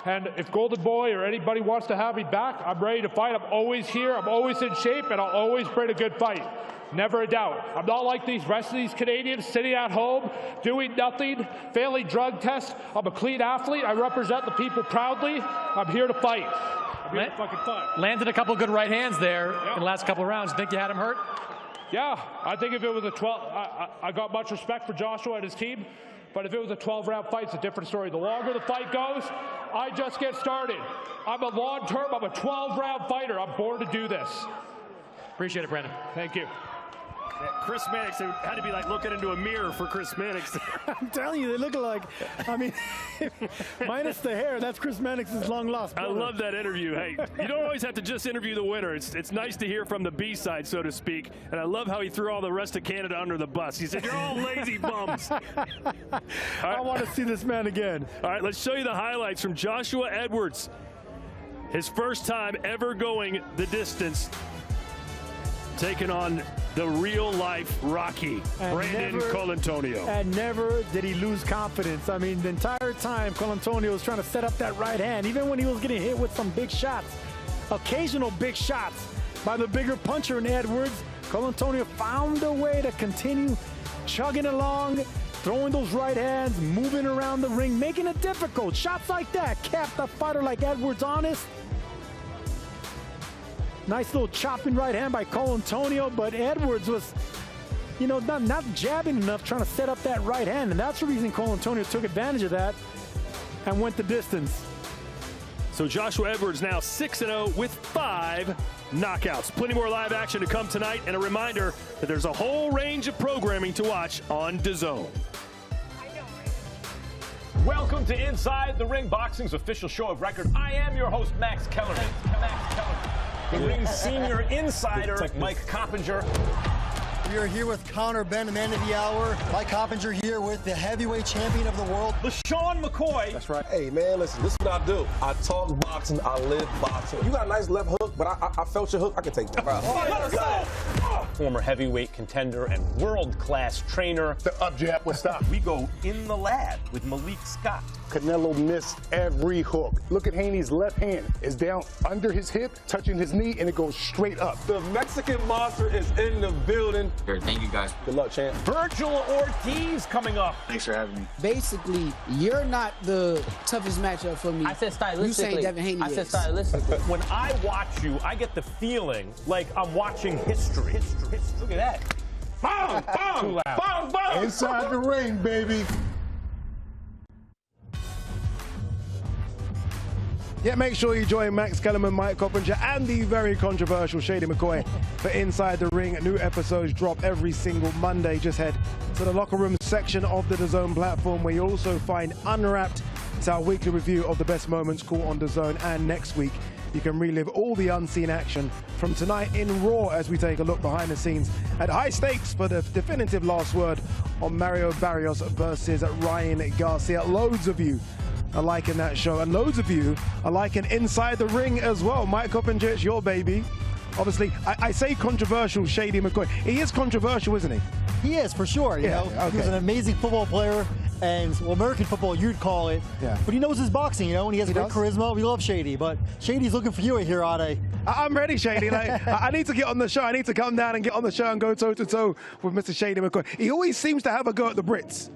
And if Golden Boy or anybody wants to have me back, I'm ready to fight. I'm always here. I'm always in shape, and I'll always bring a good fight. Never a doubt. I'm not like the rest of these Canadians sitting at home, doing nothing, failing drug tests. I'm a clean athlete. I represent the people proudly. I'm here to fight. I'm here to fucking fight. Landed a couple of good right hands there in the last couple of rounds. You think you had him hurt? Yeah, I think if it was a 12, I got much respect for Joshua and his team, but if it was a 12-round fight, it's a different story. The longer the fight goes, I just get started. I'm a long-term, I'm a 12-round fighter. I'm born to do this. Appreciate it, Brandon. Thank you. Yeah, Chris Mannix, it had to be like looking into a mirror for Chris Mannix. I'm telling you, they look alike. I mean, minus the hair, that's Chris Mannix's long lost brother. I love that interview. Hey, you don't always have to just interview the winner. It's nice to hear from the B side, so to speak. And I love how he threw all the rest of Canada under the bus. He said, "You're all lazy bums." I want to see this man again. All right, let's show you the highlights from Joshua Edwards. His first time ever going the distance, taking on the real-life Rocky, Brandon Colantonio. And never did he lose confidence. I mean, the entire time Colantonio was trying to set up that right hand, even when he was getting hit with some big shots, occasional big shots by the bigger puncher in Edwards, Colantonio found a way to continue chugging along, throwing those right hands, moving around the ring, making it difficult. Shots like that kept a fighter like Edwards honest. Nice little chopping right hand by Colantonio, but Edwards was, you know, not jabbing enough, trying to set up that right hand, and that's the reason Colantonio took advantage of that and went the distance. So Joshua Edwards now 6-0 with 5 knockouts. Plenty more live action to come tonight, and a reminder that there's a whole range of programming to watch on DAZN. Welcome to Inside the Ring, boxing's official show of record. I am your host, Max Kellerman. The ring's senior insider, Mike Coppinger. We are here with Conor Benn, the man of the hour. Mike Coppinger here with the heavyweight champion of the world, LaShawn McCoy. That's right. Hey, man, listen, this is what I do. I talk boxing, I live boxing. You got a nice left hook, but I felt your hook. I can take that. Former heavyweight contender and world-class trainer. The up jab will stop. We go in the lab with Malik Scott. Canelo missed every hook. Look at Haney's left hand. It's down under his hip, touching his knee, and it goes straight up. The Mexican monster is in the building. Thank you, guys. Good luck, champ. Virgil Ortiz coming up. Thanks for having me. Basically, you're not the toughest matchup for me. I said stylistically. You saying Devin Haney I said stylistically. When I watch you, I get the feeling like I'm watching history. Look at that. Bang, bang, bang, bang. Inside the ring, baby. Yeah, make sure you join Max Kellerman, Mike Coppinger, and the very controversial Shady McCoy for Inside the Ring. New episodes drop every single Monday. Just head to the locker room section of the DAZN platform, where you'll also find Unwrapped. It's our weekly review of the best moments caught on DAZN, and next week you can relive all the unseen action from tonight in Raw as we take a look behind the scenes at High Stakes for the definitive last word on Mario Barrios versus Ryan Garcia. Loads of you are liking that show, and loads of you are liking Inside the Ring as well. Mike Coppinger, it's your baby. Obviously, I say controversial, Shady McCoy. He is controversial, isn't he? He is, for sure. You know, okay. He was an amazing football player, and well, American football, you'd call it. Yeah. But he knows his boxing, you know, and he has great charisma. We love Shady, but Shady's looking for you here, Ade. I'm ready, Shady. Like, I need to get on the show. I need to come down and get on the show and go toe-to-toe with Mr. Shady McCoy. He always seems to have a go at the Brits.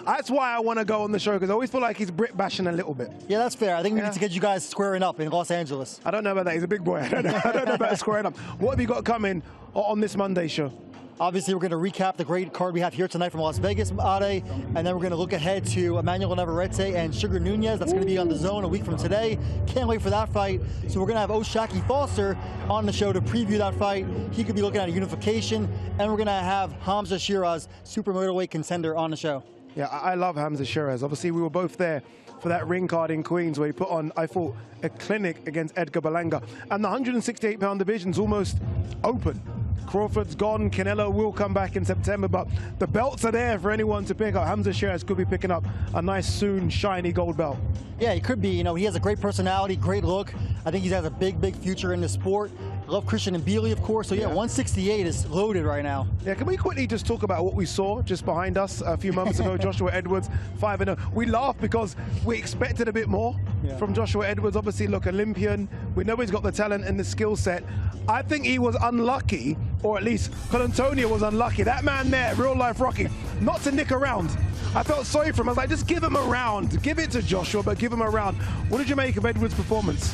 That's why I want to go on the show, because I always feel like he's Brit bashing a little bit. Yeah, that's fair. I think we need to get you guys squaring up in Los Angeles. I don't know about that. He's a big boy. I don't know about squaring up. What have you got coming on this Monday show? Obviously, we're going to recap the great card we have here tonight from Las Vegas, Ade, and then we're going to look ahead to Emmanuel Navarrete and Sugar Nunez. That's going to be on DAZN a week from today. Can't wait for that fight. So we're going to have O'Shaquie Foster on the show to preview that fight. He could be looking at a unification, and we're going to have Hamza Shiraz, super middleweight contender, on the show. Yeah, I love Hamza Shiraz. Obviously, we were both there for that ring card in Queens where he put on, I thought, a clinic against Edgar Berlanga. And the 168-pound division's almost open. Crawford's gone. Canelo will come back in September, but the belts are there for anyone to pick up. Hamza Shiraz could be picking up a nice, soon, shiny gold belt. Yeah, he could be. You know, he has a great personality, great look. I think he has a big, big future in the sport. I love Christian Mbili, of course. So, yeah, 168 is loaded right now. Yeah, can we quickly just talk about what we saw just behind us a few moments ago? Joshua Edwards, 5-0. We laughed because we expected a bit more. from Joshua Edwards. Obviously, look, Olympian. We know he's got the talent and the skill set. I think he was unlucky, or at least Colantonio was unlucky. That man there, real life Rocky, not to nick around. I felt sorry for him. I was like, just give him a round. Give it to Joshua, but give him a round. What did you make of Edwards' performance?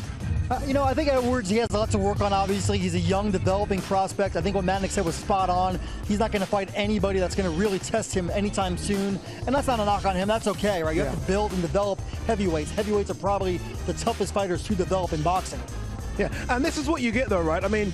You know, I think Edwards, he has a lot to work on, obviously. He's a young, developing prospect. I think what Manick said was spot on. He's not going to fight anybody that's going to really test him anytime soon. And that's not a knock on him. That's okay, right? You have to build and develop heavyweights. Heavyweights are probably the toughest fighters to develop in boxing. Yeah, and this is what you get, though, right? I mean,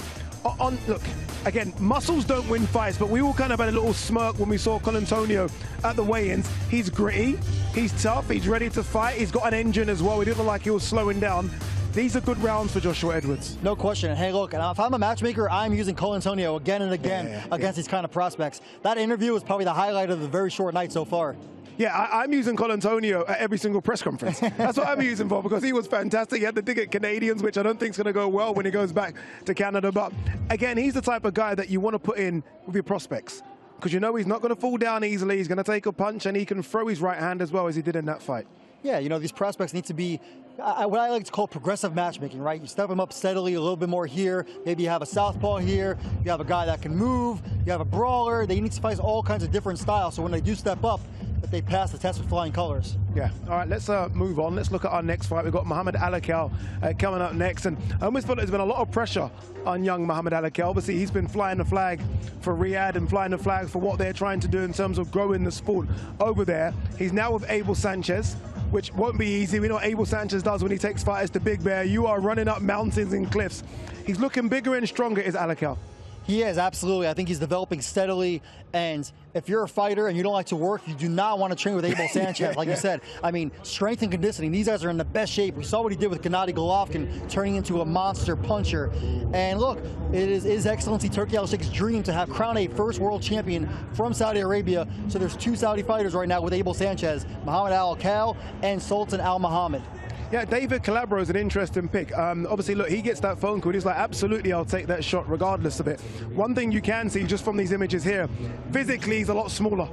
look, again, muscles don't win fights, but we all kind of had a little smirk when we saw Colantonio at the weigh-ins. He's gritty, he's tough, he's ready to fight, he's got an engine as well. He didn't look like he was slowing down. These are good rounds for Joshua Edwards. No question. Hey, look, if I'm a matchmaker, I'm using Colantonio again and again against these kind of prospects. That interview was probably the highlight of the very short night so far. Yeah, I'm using Colantonio at every single press conference. That's what I'm using for, because he was fantastic. He had to dig at Canadians, which I don't think is going to go well when he goes back to Canada. But again, he's the type of guy that you want to put in with your prospects, because you know he's not going to fall down easily. He's going to take a punch, and he can throw his right hand as well as he did in that fight. Yeah, you know, these prospects need to be what I like to call progressive matchmaking, right? You step them up steadily, a little bit more here. Maybe you have a southpaw here. You have a guy that can move. You have a brawler. They need to fight all kinds of different styles. So when they do step up, that they pass the test with flying colors. Yeah. All right, let's move on. Let's look at our next fight. We've got Muhammad Alakel coming up next. And I almost feel there's been a lot of pressure on young Muhammad Alakel. Obviously, he's been flying the flag for Riyadh and flying the flag for what they're trying to do in terms of growing the sport over there. He's now with Abel Sanchez, which won't be easy. We know what Abel Sanchez does when he takes fighters to Big Bear. You are running up mountains and cliffs. He's looking bigger and stronger, is Alakel. He is, absolutely. I think he's developing steadily. And if you're a fighter and you don't like to work, you do not want to train with Abel Sanchez. Like you said, I mean, strength and conditioning. These guys are in the best shape. We saw what he did with Gennady Golovkin, turning into a monster puncher. And look, it is His Excellency Turki Al-Sheikh's dream to have crown a first world champion from Saudi Arabia. So there's two Saudi fighters right now with Abel Sanchez, Muhammad Alakel and Sultan Al Muhammad. Yeah, David Calabro is an interesting pick. Obviously, look, he gets that phone call. He's like, absolutely, I'll take that shot regardless of it. One thing you can see just from these images here, physically he's a lot smaller,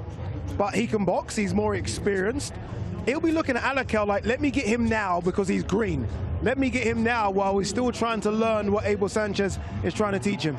but he can box. He's more experienced. He'll be looking at Alakel like, let me get him now because he's green. Let me get him now while we're still trying to learn what Abel Sanchez is trying to teach him.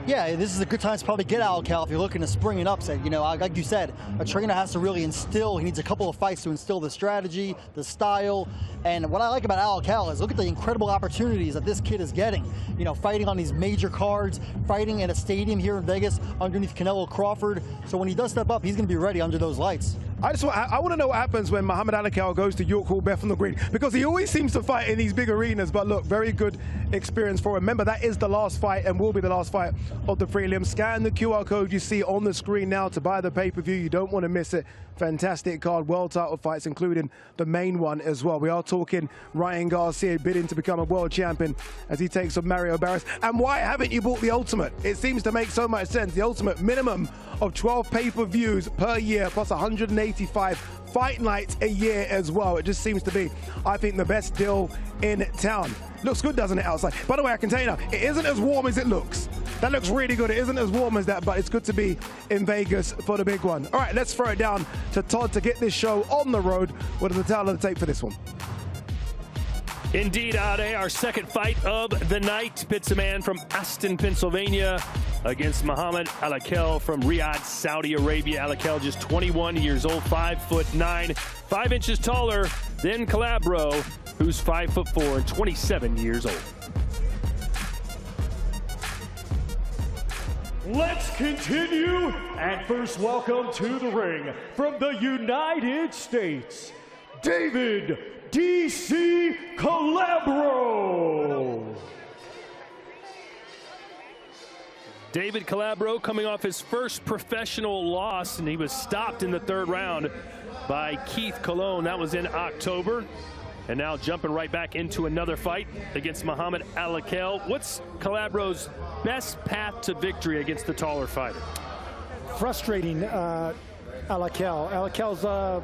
Yeah, this is a good time to probably get Alakel if you're looking to spring an upset. You know, like you said, a trainer has to really instill. He needs a couple of fights to instill the strategy, the style. And what I like about Alakel is look at the incredible opportunities that this kid is getting. You know, fighting on these major cards, fighting in a stadium here in Vegas underneath Canelo Crawford. So when he does step up, he's going to be ready under those lights. I want to know what happens when Muhammad Alakel goes to York Hall Bethnal Green, because he always seems to fight in these big arenas. But look, very good experience for him. Remember, that is the last fight and will be the last fight of the prelims. Scan the QR code you see on the screen now to buy the pay-per-view. You don't want to miss it. Fantastic card, world title fights, including the main one as well. We are talking Ryan Garcia bidding to become a world champion as he takes on Mario Barrios. And why haven't you bought the Ultimate? It seems to make so much sense. The Ultimate, minimum of 12 pay-per-views per year, plus 185 fight nights a year as well. It just seems to be, I think, the best deal in town. Looks good, doesn't it, outside? By the way, I can tell you now, it isn't as warm as it looks. That looks really good. It isn't as warm as that, but it's good to be in Vegas for the big one. All right, let's throw it down to Todd to get this show on the road. What is the tale of the tape for this one? Indeed, Ade, our second fight of the night pits a man from Aston, Pennsylvania against Muhammad Alakel from Riyadh, Saudi Arabia. Alakel just 21 years old, 5'9", 5 inches taller than Calabro, who's 5'4" and 27 years old. Let's continue, and first welcome to the ring from the United States, David D.C. Calabro. David Calabro coming off his first professional loss, and he was stopped in the third round by Keith Colon. That was in October. And now jumping right back into another fight against Muhammad Alakel. What's Calabro's best path to victory against the taller fighter? Frustrating, Alakel. Alakel's a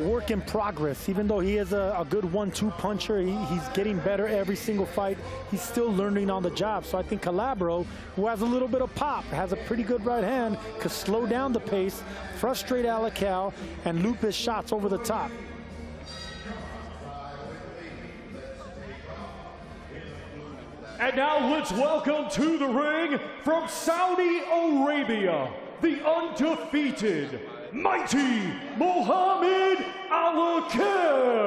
work in progress. Even though he is a good 1-2 puncher, he's getting better every single fight. He's still learning on the job. So I think Calabro, who has a little bit of pop, has a pretty good right hand, could slow down the pace, frustrate Alakel, and loop his shots over the top. And now let's welcome to the ring from Saudi Arabia, the undefeated, mighty Muhammad Alakel.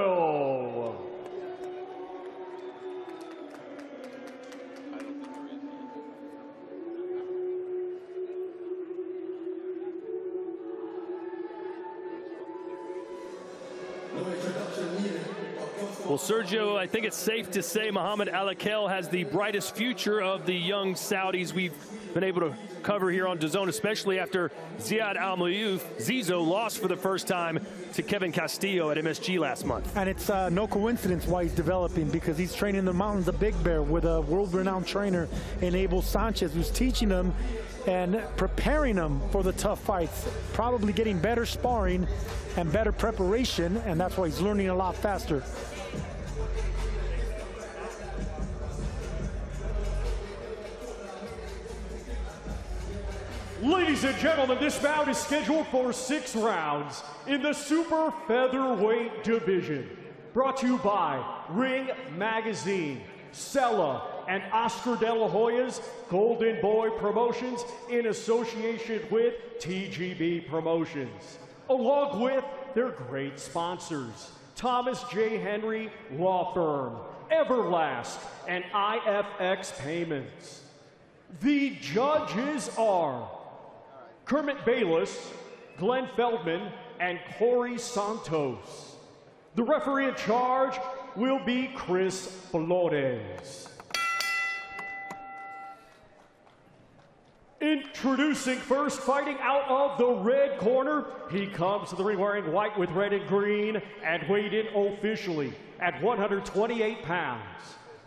Well, Sergio, I think it's safe to say Muhammad Alakel has the brightest future of the young Saudis we've been able to cover here on DAZN, especially after Ziad Al-Mayouf, Zizo, lost for the first time to Kevin Castillo at MSG last month. And it's no coincidence why he's developing, because he's training in the mountains of Big Bear with a world-renowned trainer in Abel Sanchez, who's teaching him and preparing him for the tough fights, probably getting better sparring and better preparation, and that's why he's learning a lot faster. Ladies and gentlemen, this bout is scheduled for 6 rounds in the super featherweight division. Brought to you by Ring Magazine, Sella, and Oscar De La Hoya's Golden Boy Promotions in association with TGB Promotions, along with their great sponsors, Thomas J. Henry Law Firm, Everlast, and IFX Payments. The judges are Kermit Bayless, Glenn Feldman, and Corey Santos. The referee in charge will be Chris Flores. Introducing first, fighting out of the red corner, he comes to the ring wearing white with red and green and weighed in officially at 128 pounds.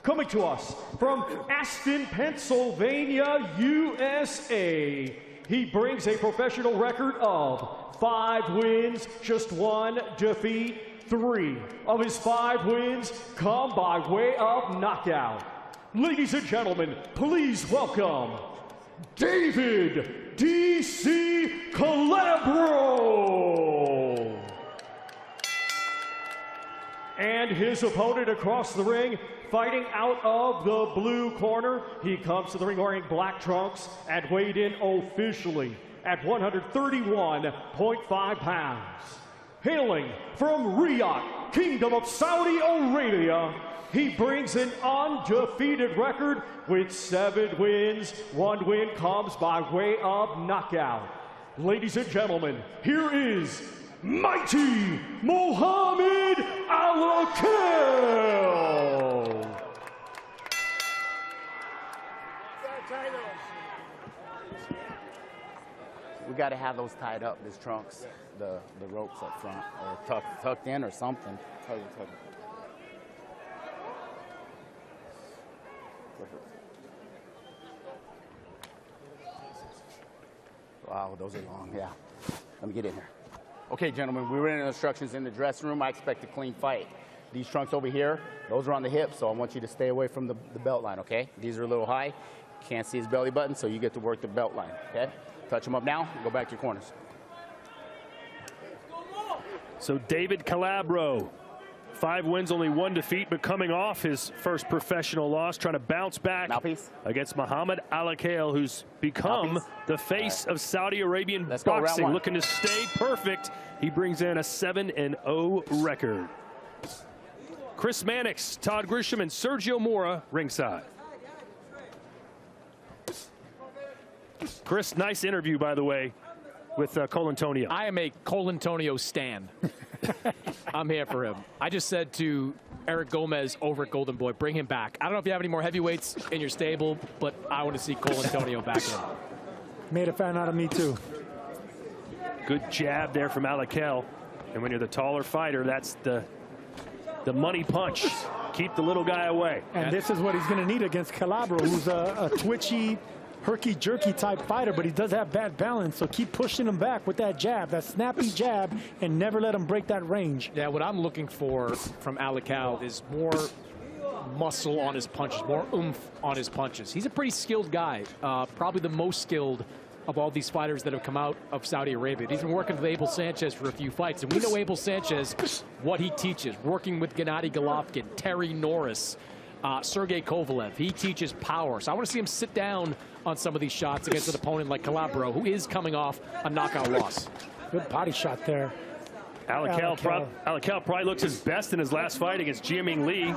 Coming to us from Aston, Pennsylvania, USA, he brings a professional record of 5 wins, just 1 defeat. 3 of his 5 wins come by way of knockout. Ladies and gentlemen, please welcome David D.C. Calabro. And his opponent across the ring, fighting out of the blue corner, he comes to the ring wearing black trunks and weighed in officially at 131.5 pounds. Hailing from Riyadh, Kingdom of Saudi Arabia, he brings an undefeated record with 7 wins. 1 win comes by way of knockout. Ladies and gentlemen, here is mighty Muhammad Alakel. We got to have those tied up, these trunks, the ropes up front, or tucked in or something. Wow, those are long, yeah. Let me get in here. Okay, gentlemen, we ran instructions in the dressing room. I expect a clean fight. These trunks over here, those are on the hips, so I want you to stay away from the belt line, okay? These are a little high. Can't see his belly button, so you get to work the belt line, okay? Touch him up now, go back to your corners. So David Calabro, 5 wins, only 1 defeat, but coming off his first professional loss, trying to bounce back against Muhammad Alakel, who's become the face of Saudi Arabian boxing, looking to stay perfect. He brings in a 7-0 record. Chris Mannix, Todd Grisham, and Sergio Mora ringside. Chris, nice interview, by the way, with Colantonio. I am a Colantonio stan. I'm here for him. I just said to Eric Gomez over at Golden Boy, bring him back. I don't know if you have any more heavyweights in your stable, but I want to see Colantonio back in. Made a fan out of me, too. Good jab there from Alakel. And when you're the taller fighter, that's the money punch. Keep the little guy away. And this is what he's going to need against Calabro, who's a twitchy, herky-jerky type fighter, but he does have bad balance, so keep pushing him back with that jab, that snappy jab, and never let him break that range. Yeah, what I'm looking for from Alakel is more muscle on his punches, more oomph on his punches. He's a pretty skilled guy, probably the most skilled of all these fighters that have come out of Saudi Arabia. He's been working with Abel Sanchez for a few fights, and we know Abel Sanchez, what he teaches, working with Gennady Golovkin, Terry Norris, Sergey Kovalev. He teaches power. So I want to see him sit down on some of these shots against an opponent like Calabro, who is coming off a knockout loss. Good body shot there. Alakel probably looks his best in his last fight against Jiaming Lee.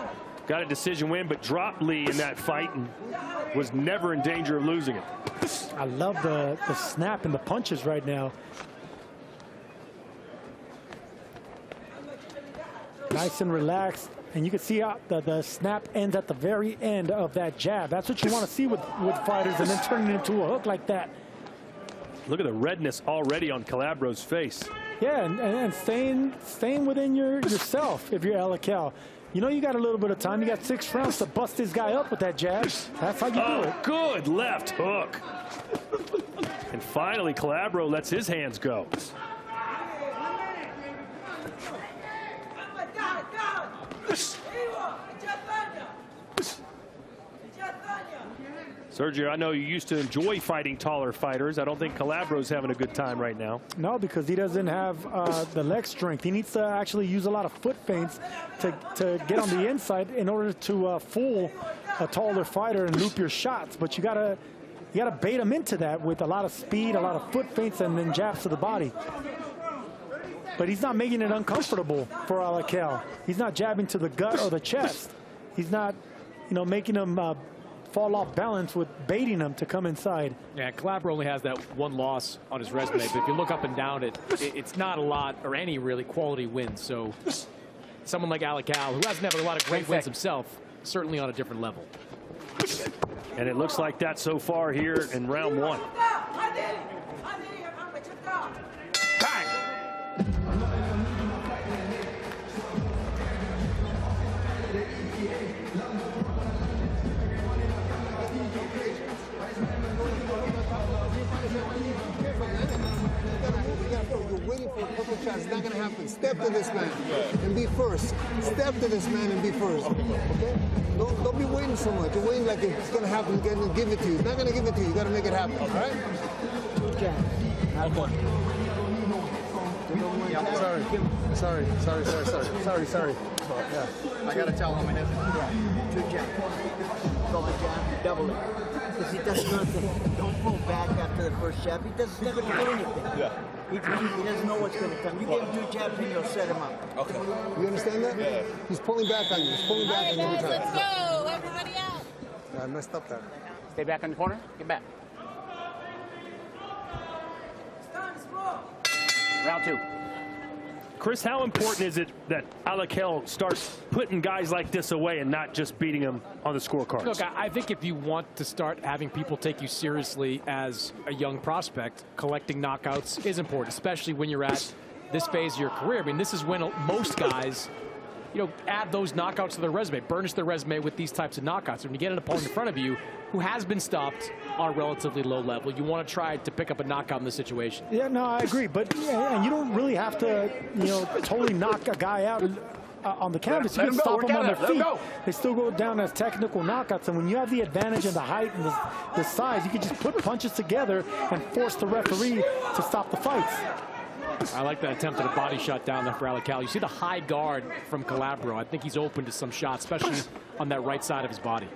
Got a decision win, but dropped Lee in that fight and was never in danger of losing it. I love the snap and the punches right now. Nice and relaxed. And you can see how the snap ends at the very end of that jab. That's what you want to see with fighters, and then turn it into a hook like that. Look at the redness already on Calabro's face. Yeah, and staying within yourself if you're Alakel. You know you got a little bit of time. You got 6 rounds to bust this guy up with that jab. That's how you do it. Good left hook. And finally, Calabro lets his hands go. Sergio, I know you used to enjoy fighting taller fighters. I don't think Calabro's having a good time right now. No, because he doesn't have the leg strength. He needs to actually use a lot of foot feints to get on the inside in order to fool a taller fighter and loop your shots. But you gotta bait him into that with a lot of speed, a lot of foot feints, and then jabs to the body. But he's not making it uncomfortable for Alakel. He's not jabbing to the gut or the chest. He's not, making him fall off balance with baiting him to come inside. Yeah, Calabro only has that 1 loss on his resume, but if you look up and down it's not a lot or any really quality wins. So someone like Alakel, who hasn't had a lot of great wins himself, certainly on a different level. And it looks like that so far here in round 1. It's not going to happen. Step to this man and be first. Step to this man and be first. Okay? Don't be waiting so much. You're waiting like it's going to happen. Give it to you. It's not going to give it to you. You got to make it happen. All right? Okay. Sorry. Yeah. I got to tell him it is. Yeah. 2 jab. Double jab. Double it. Because he does nothing. Don't pull back after the first jab. He doesn't never do anything. Yeah. He doesn't know what's going to come. You give him 2 jabs and you'll set him up. Okay. You understand that? Yeah. He's pulling back on you. He's pulling back on you every time. Let's go. Everybody out. I messed up there. Stay back in the corner. Get back. Round 2. Chris, how important is it that Alakel starts putting guys like this away and not just beating them on the scorecards? Look, I think if you want to start having people take you seriously as a young prospect, collecting knockouts is important, especially when you're at this phase of your career. I mean, this is when most guys, add those knockouts to their resume, burnish their resume with these types of knockouts. When you get an opponent in front of you who has been stopped on a relatively low level, you want to try to pick up a knockout in this situation. Yeah, no, I agree. But and you don't really have to, totally knock a guy out on the canvas. You can stop them on their feet. They still go down as technical knockouts. And when you have the advantage in the height and the size, you can just put punches together and force the referee to stop the fights. I like that attempt at a body shot down there for Alakel. You see the high guard from Calabro. I think he's open to some shots, especially on that right side of his body.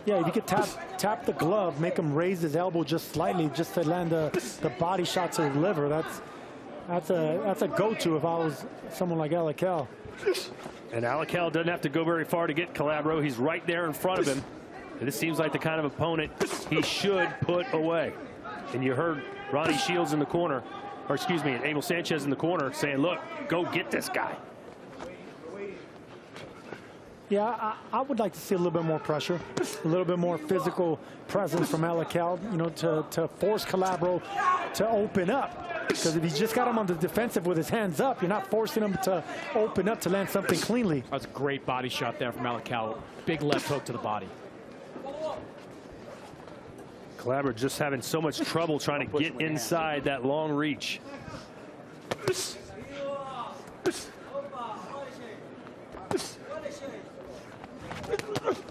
Yeah, if you could tap the glove, make him raise his elbow just slightly, just to land the body shot to the liver. That's a go-to if I was someone like Alakel. And Alakel doesn't have to go very far to get Calabro. He's right there in front of him. And this seems like the kind of opponent he should put away. And you heard Ronnie Shields in the corner, or excuse me, Abel Sanchez in the corner saying, look, go get this guy. Yeah, I would like to see a little bit more pressure, a little bit more physical presence from Alakel, to force Calabro to open up. Because if he's just got him on the defensive with his hands up, you're not forcing him to open up to land something cleanly. That's a great body shot there from Alakel. Big left hook to the body. Calabro just having so much trouble trying to get inside that long reach.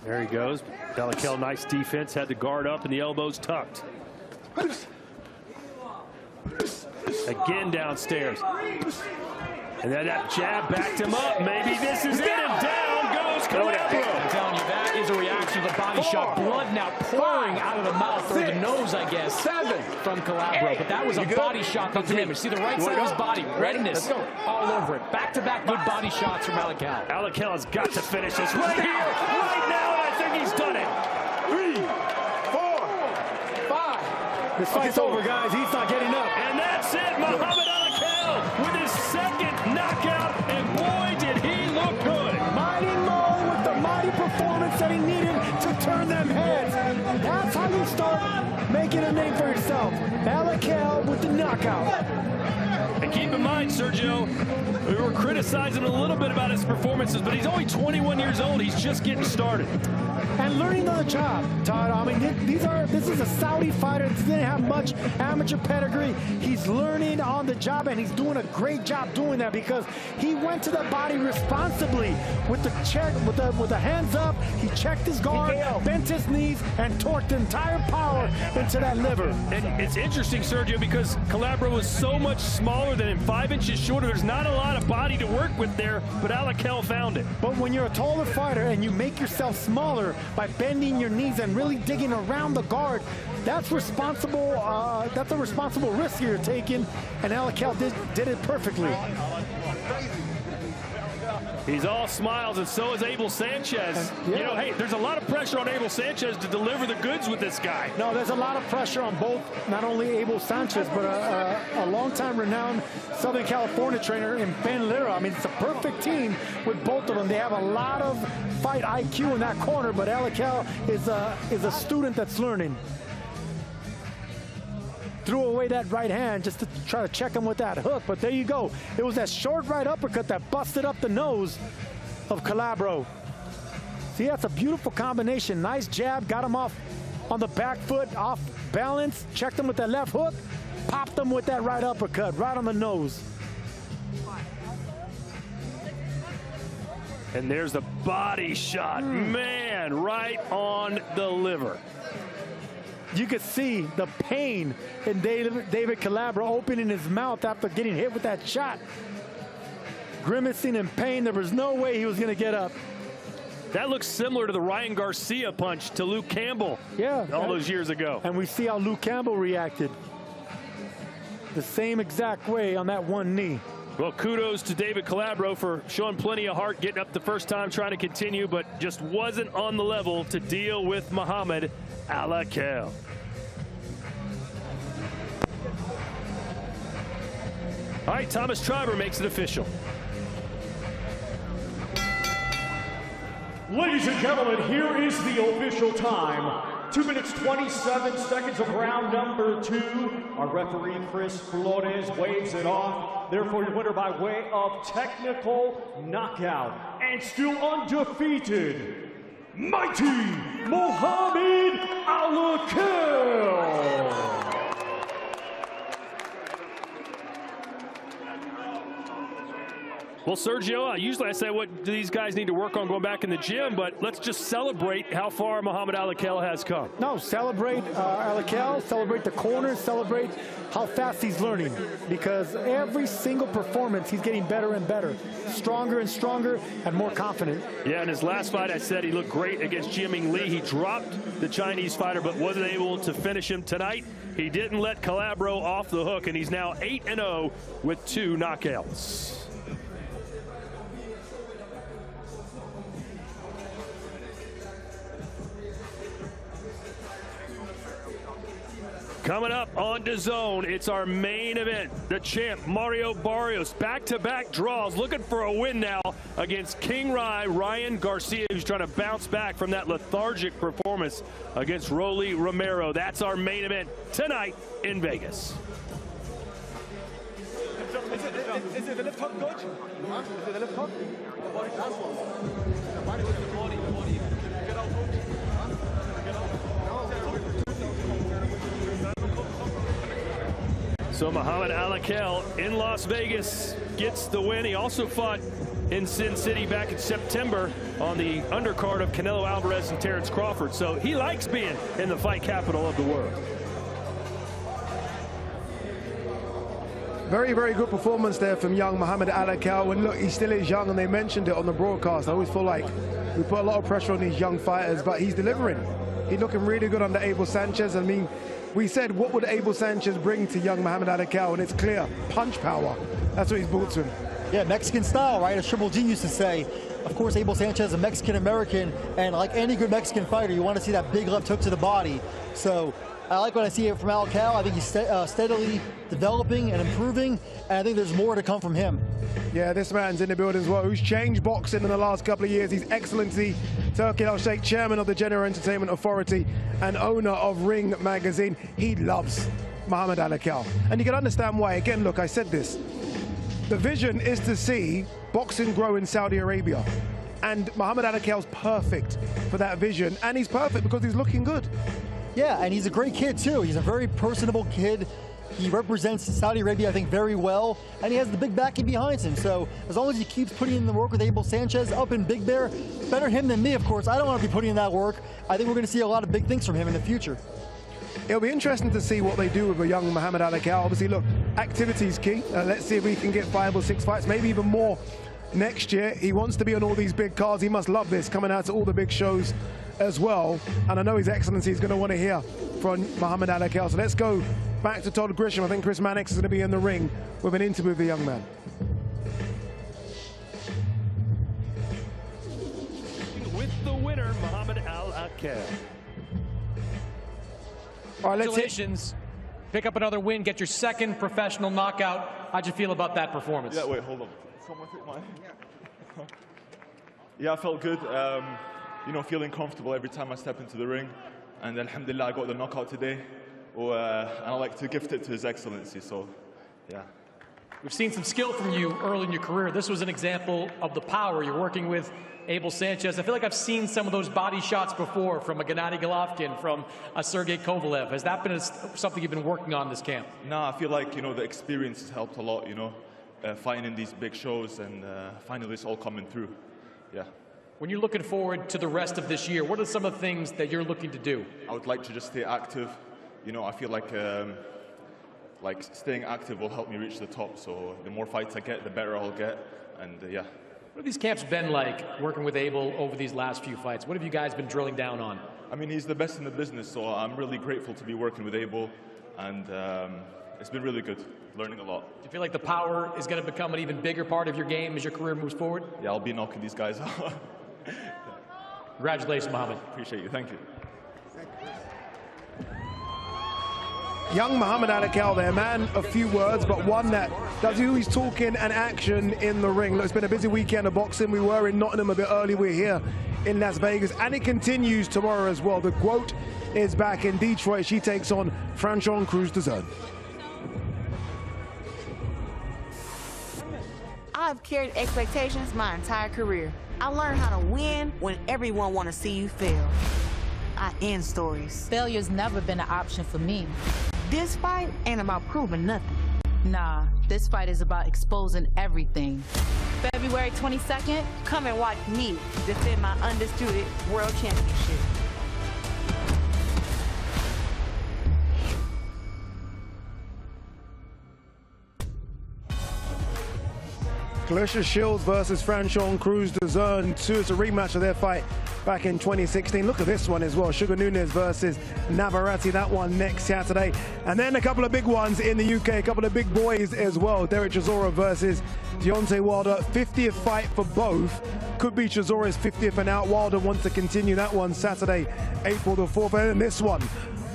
There he goes. Alakel, nice defense, had the guard up and the elbows tucked. Again downstairs. And then that jab backed him up. Maybe this is it, and down goes Calabro. I'm telling you, that is a reaction to the body shot. Blood now pouring out of the mouth, or the nose, I guess, from Calabro. But that was a body shot that damaged. See the right side of his body, redness all over it. Back-to-back good body shots from Alakel. Alakel has got to finish this right here, right now, and I think he's done it. 3, 4, 5. This fight's over, guys. He's not getting up. And that's it. Muhammad Alakel with his second knockout, and boy, did he look good. Mighty Mo with the mighty performance that he needed to turn them heads. That's how you start making a name for yourself. Alakel with the knockout. And keep in mind, Sergio, we were criticizing him a little bit about his performances, but he's only 21 years old. He's just getting started. And learning on the job, Todd. I mean, this is a Saudi fighter that didn't have much amateur pedigree. He's learning on the job, and he's doing a great job doing that because he went to the body responsibly with the check, with the hands up. He checked his guard, bent his knees, and torqued the entire power into that liver. And it's interesting, Sergio, because Calabro was so much smaller than him, 5 inches shorter. There's not a lot of body to work with there, but Alakel found it. But when you're a taller fighter and you make yourself smaller by bending your knees and really digging around the guard, that's responsible. That's a responsible risk you're taking, and Alakel did it perfectly. He's all smiles, and so is Abel Sanchez. You know, hey, there's a lot of pressure on Abel Sanchez to deliver the goods with this guy. No, there's a lot of pressure on both, not only Abel Sanchez, but a longtime renowned Southern California trainer in Ben Lira. I mean, it's a perfect team with both of them. They have a lot of fight IQ in that corner, but Alakel is a student that's learning. Threw away that right hand just to try to check him with that hook, but there you go. It was that short right uppercut that busted up the nose of Calabro. See, that's a beautiful combination. Nice jab, got him off on the back foot, off balance, checked him with that left hook, popped him with that right uppercut, right on the nose. And there's the body shot, man, right on the liver. You could see the pain in David Calabro opening his mouth after getting hit with that shot. Grimacing in pain, there was no way he was going to get up. That looks similar to the Ryan Garcia punch to Luke Campbell all those years ago. And we see how Luke Campbell reacted. The same exact way on that one knee. Well, kudos to David Calabro for showing plenty of heart, getting up the first time, trying to continue, but just wasn't on the level to deal with Muhammad Alakel. All right, Thomas Triber makes it official. Ladies and gentlemen, here is the official time. 2 minutes, 27 seconds of round number 2. Our referee, Chris Flores, waves it off. Therefore, your winner by way of technical knockout. And still undefeated, mighty Muhammad Alakel. Well, Sergio, usually I say what do these guys need to work on going back in the gym, but let's just celebrate how far Muhammad Alakel has come. No, celebrate Alakel, celebrate the corners, celebrate how fast he's learning, because every single performance he's getting better and better, stronger and stronger, and more confident. Yeah, in his last fight, I said he looked great against Jiaming Lee. He dropped the Chinese fighter, but wasn't able to finish him tonight. He didn't let Calabro off the hook, and he's now 8-0 with 2 knockouts. Coming up on DAZN, it's our main event. The champ, Mario Barrios, back-to-back draws, looking for a win now against King Ryan Garcia, who's trying to bounce back from that lethargic performance against Rolly Romero. That's our main event tonight in Vegas. Is it the left hook, coach? Huh? Is it the left hook? The body transfer. The body. Get out, coach. Huh? Get out. So Muhammad Alakel in Las Vegas gets the win. He also fought in Sin City back in September on the undercard of Canelo Alvarez and Terrence Crawford. So he likes being in the fight capital of the world. Very, very good performance there from young Muhammad Alakel. And look, he still is young, and they mentioned it on the broadcast. I always feel like We put a lot of pressure on these young fighters, but he's delivering. He's looking really good under Abel Sanchez. I mean, we said, what would Abel Sanchez bring to young Muhammad Alakel? And it's clear, punch power. That's what he's brought to him. Yeah, Mexican style, right? As Triple G used to say. Of course, Abel Sanchez is a Mexican-American, and like any good Mexican fighter, you want to see that big left hook to the body. So I like what I see from Alakel. I think he's steadily developing and improving, and I think there's more to come from him. Yeah, this man's in the building as well, who's changed boxing in the last couple of years. He's Excellency Turki Al-Sheikh, chairman of the General Entertainment Authority and owner of Ring Magazine. He loves Muhammad Alakel. And you can understand why. Again, look, I said this. The vision is to see boxing grow in Saudi Arabia. And Muhammad Alakel's perfect for that vision. And he's perfect because he's looking good. Yeah, and he's a great kid, too. He's a very personable kid. He represents Saudi Arabia, I think, very well, and he has the big backing behind him. So as long as he keeps putting in the work with Abel Sanchez up in Big Bear, better him than me, of course. I don't want to be putting in that work. I think we're going to see a lot of big things from him in the future. It'll be interesting to see what they do with a young Muhammad Alakel. Obviously, look, activity is key. Let's see if we can get 5 or 6 fights, maybe even more next year. He wants to be on all these big cards. He must love this, coming out to all the big shows as well. And I know His Excellency is going to want to hear from Muhammad Alakel. So let's go back to Todd Grisham. I think Chris Mannix is going to be in the ring with an interview with the young man. With the winner, Muhammad Alakel. All right, Congratulations. Pick up another win, get your second professional knockout. How'd you feel about that performance? Yeah, wait, hold on. Someone take mine. Yeah, I felt good. You know, feeling comfortable every time I step into the ring. And alhamdulillah, I got the knockout today. And I like to gift it to His Excellency, so yeah. We've seen some skill from you early in your career. This was an example of the power. You're working with Abel Sanchez. I feel like I've seen some of those body shots before from a Gennady Golovkin, from a Sergey Kovalev. Has that been something you've been working on this camp? No, I feel like, you know, the experience has helped a lot, you know, fighting in these big shows and finally it's all coming through, yeah. When you're looking forward to the rest of this year, what are some of the things that you're looking to do? I would like to just stay active. You know, I feel like staying active will help me reach the top. So the more fights I get, the better I'll get. And yeah. What have these camps been like working with Abel over these last few fights? What have you guys been drilling down on? I mean, he's the best in the business, so I'm really grateful to be working with Abel. And it's been really good, learning a lot. Do you feel like the power is going to become an even bigger part of your game as your career moves forward? Yeah, I'll be knocking these guys out. Congratulations, Muhammad. Appreciate you. Thank you. Young Muhammad Alakel there, man, a few words, but one that does always talking and action in the ring. Look, it's been a busy weekend of boxing. We were in Nottingham a bit early. We're here in Las Vegas, and it continues tomorrow as well. The Quote is back in Detroit. She takes on Franchon Cruz DAZN. I've carried expectations my entire career. I learned how to win when everyone want to see you fail. I end stories. Failure's never been an option for me. This fight ain't about proving nothing. Nah, this fight is about exposing everything. February 22nd, come and watch me defend my undisputed world championship. Clarissa Shields versus Franchon Cruz DAZN. It's a rematch of their fight back in 2016. Look at this one as well. Sugar Nunes versus Navarrete. That one next Saturday. And then a couple of big ones in the UK. A couple of big boys as well. Derek Chisora versus Deontay Wilder. 50th fight for both. Could be Chisora's 50th and out. Wilder wants to continue that one Saturday, April the 4th. And then this one,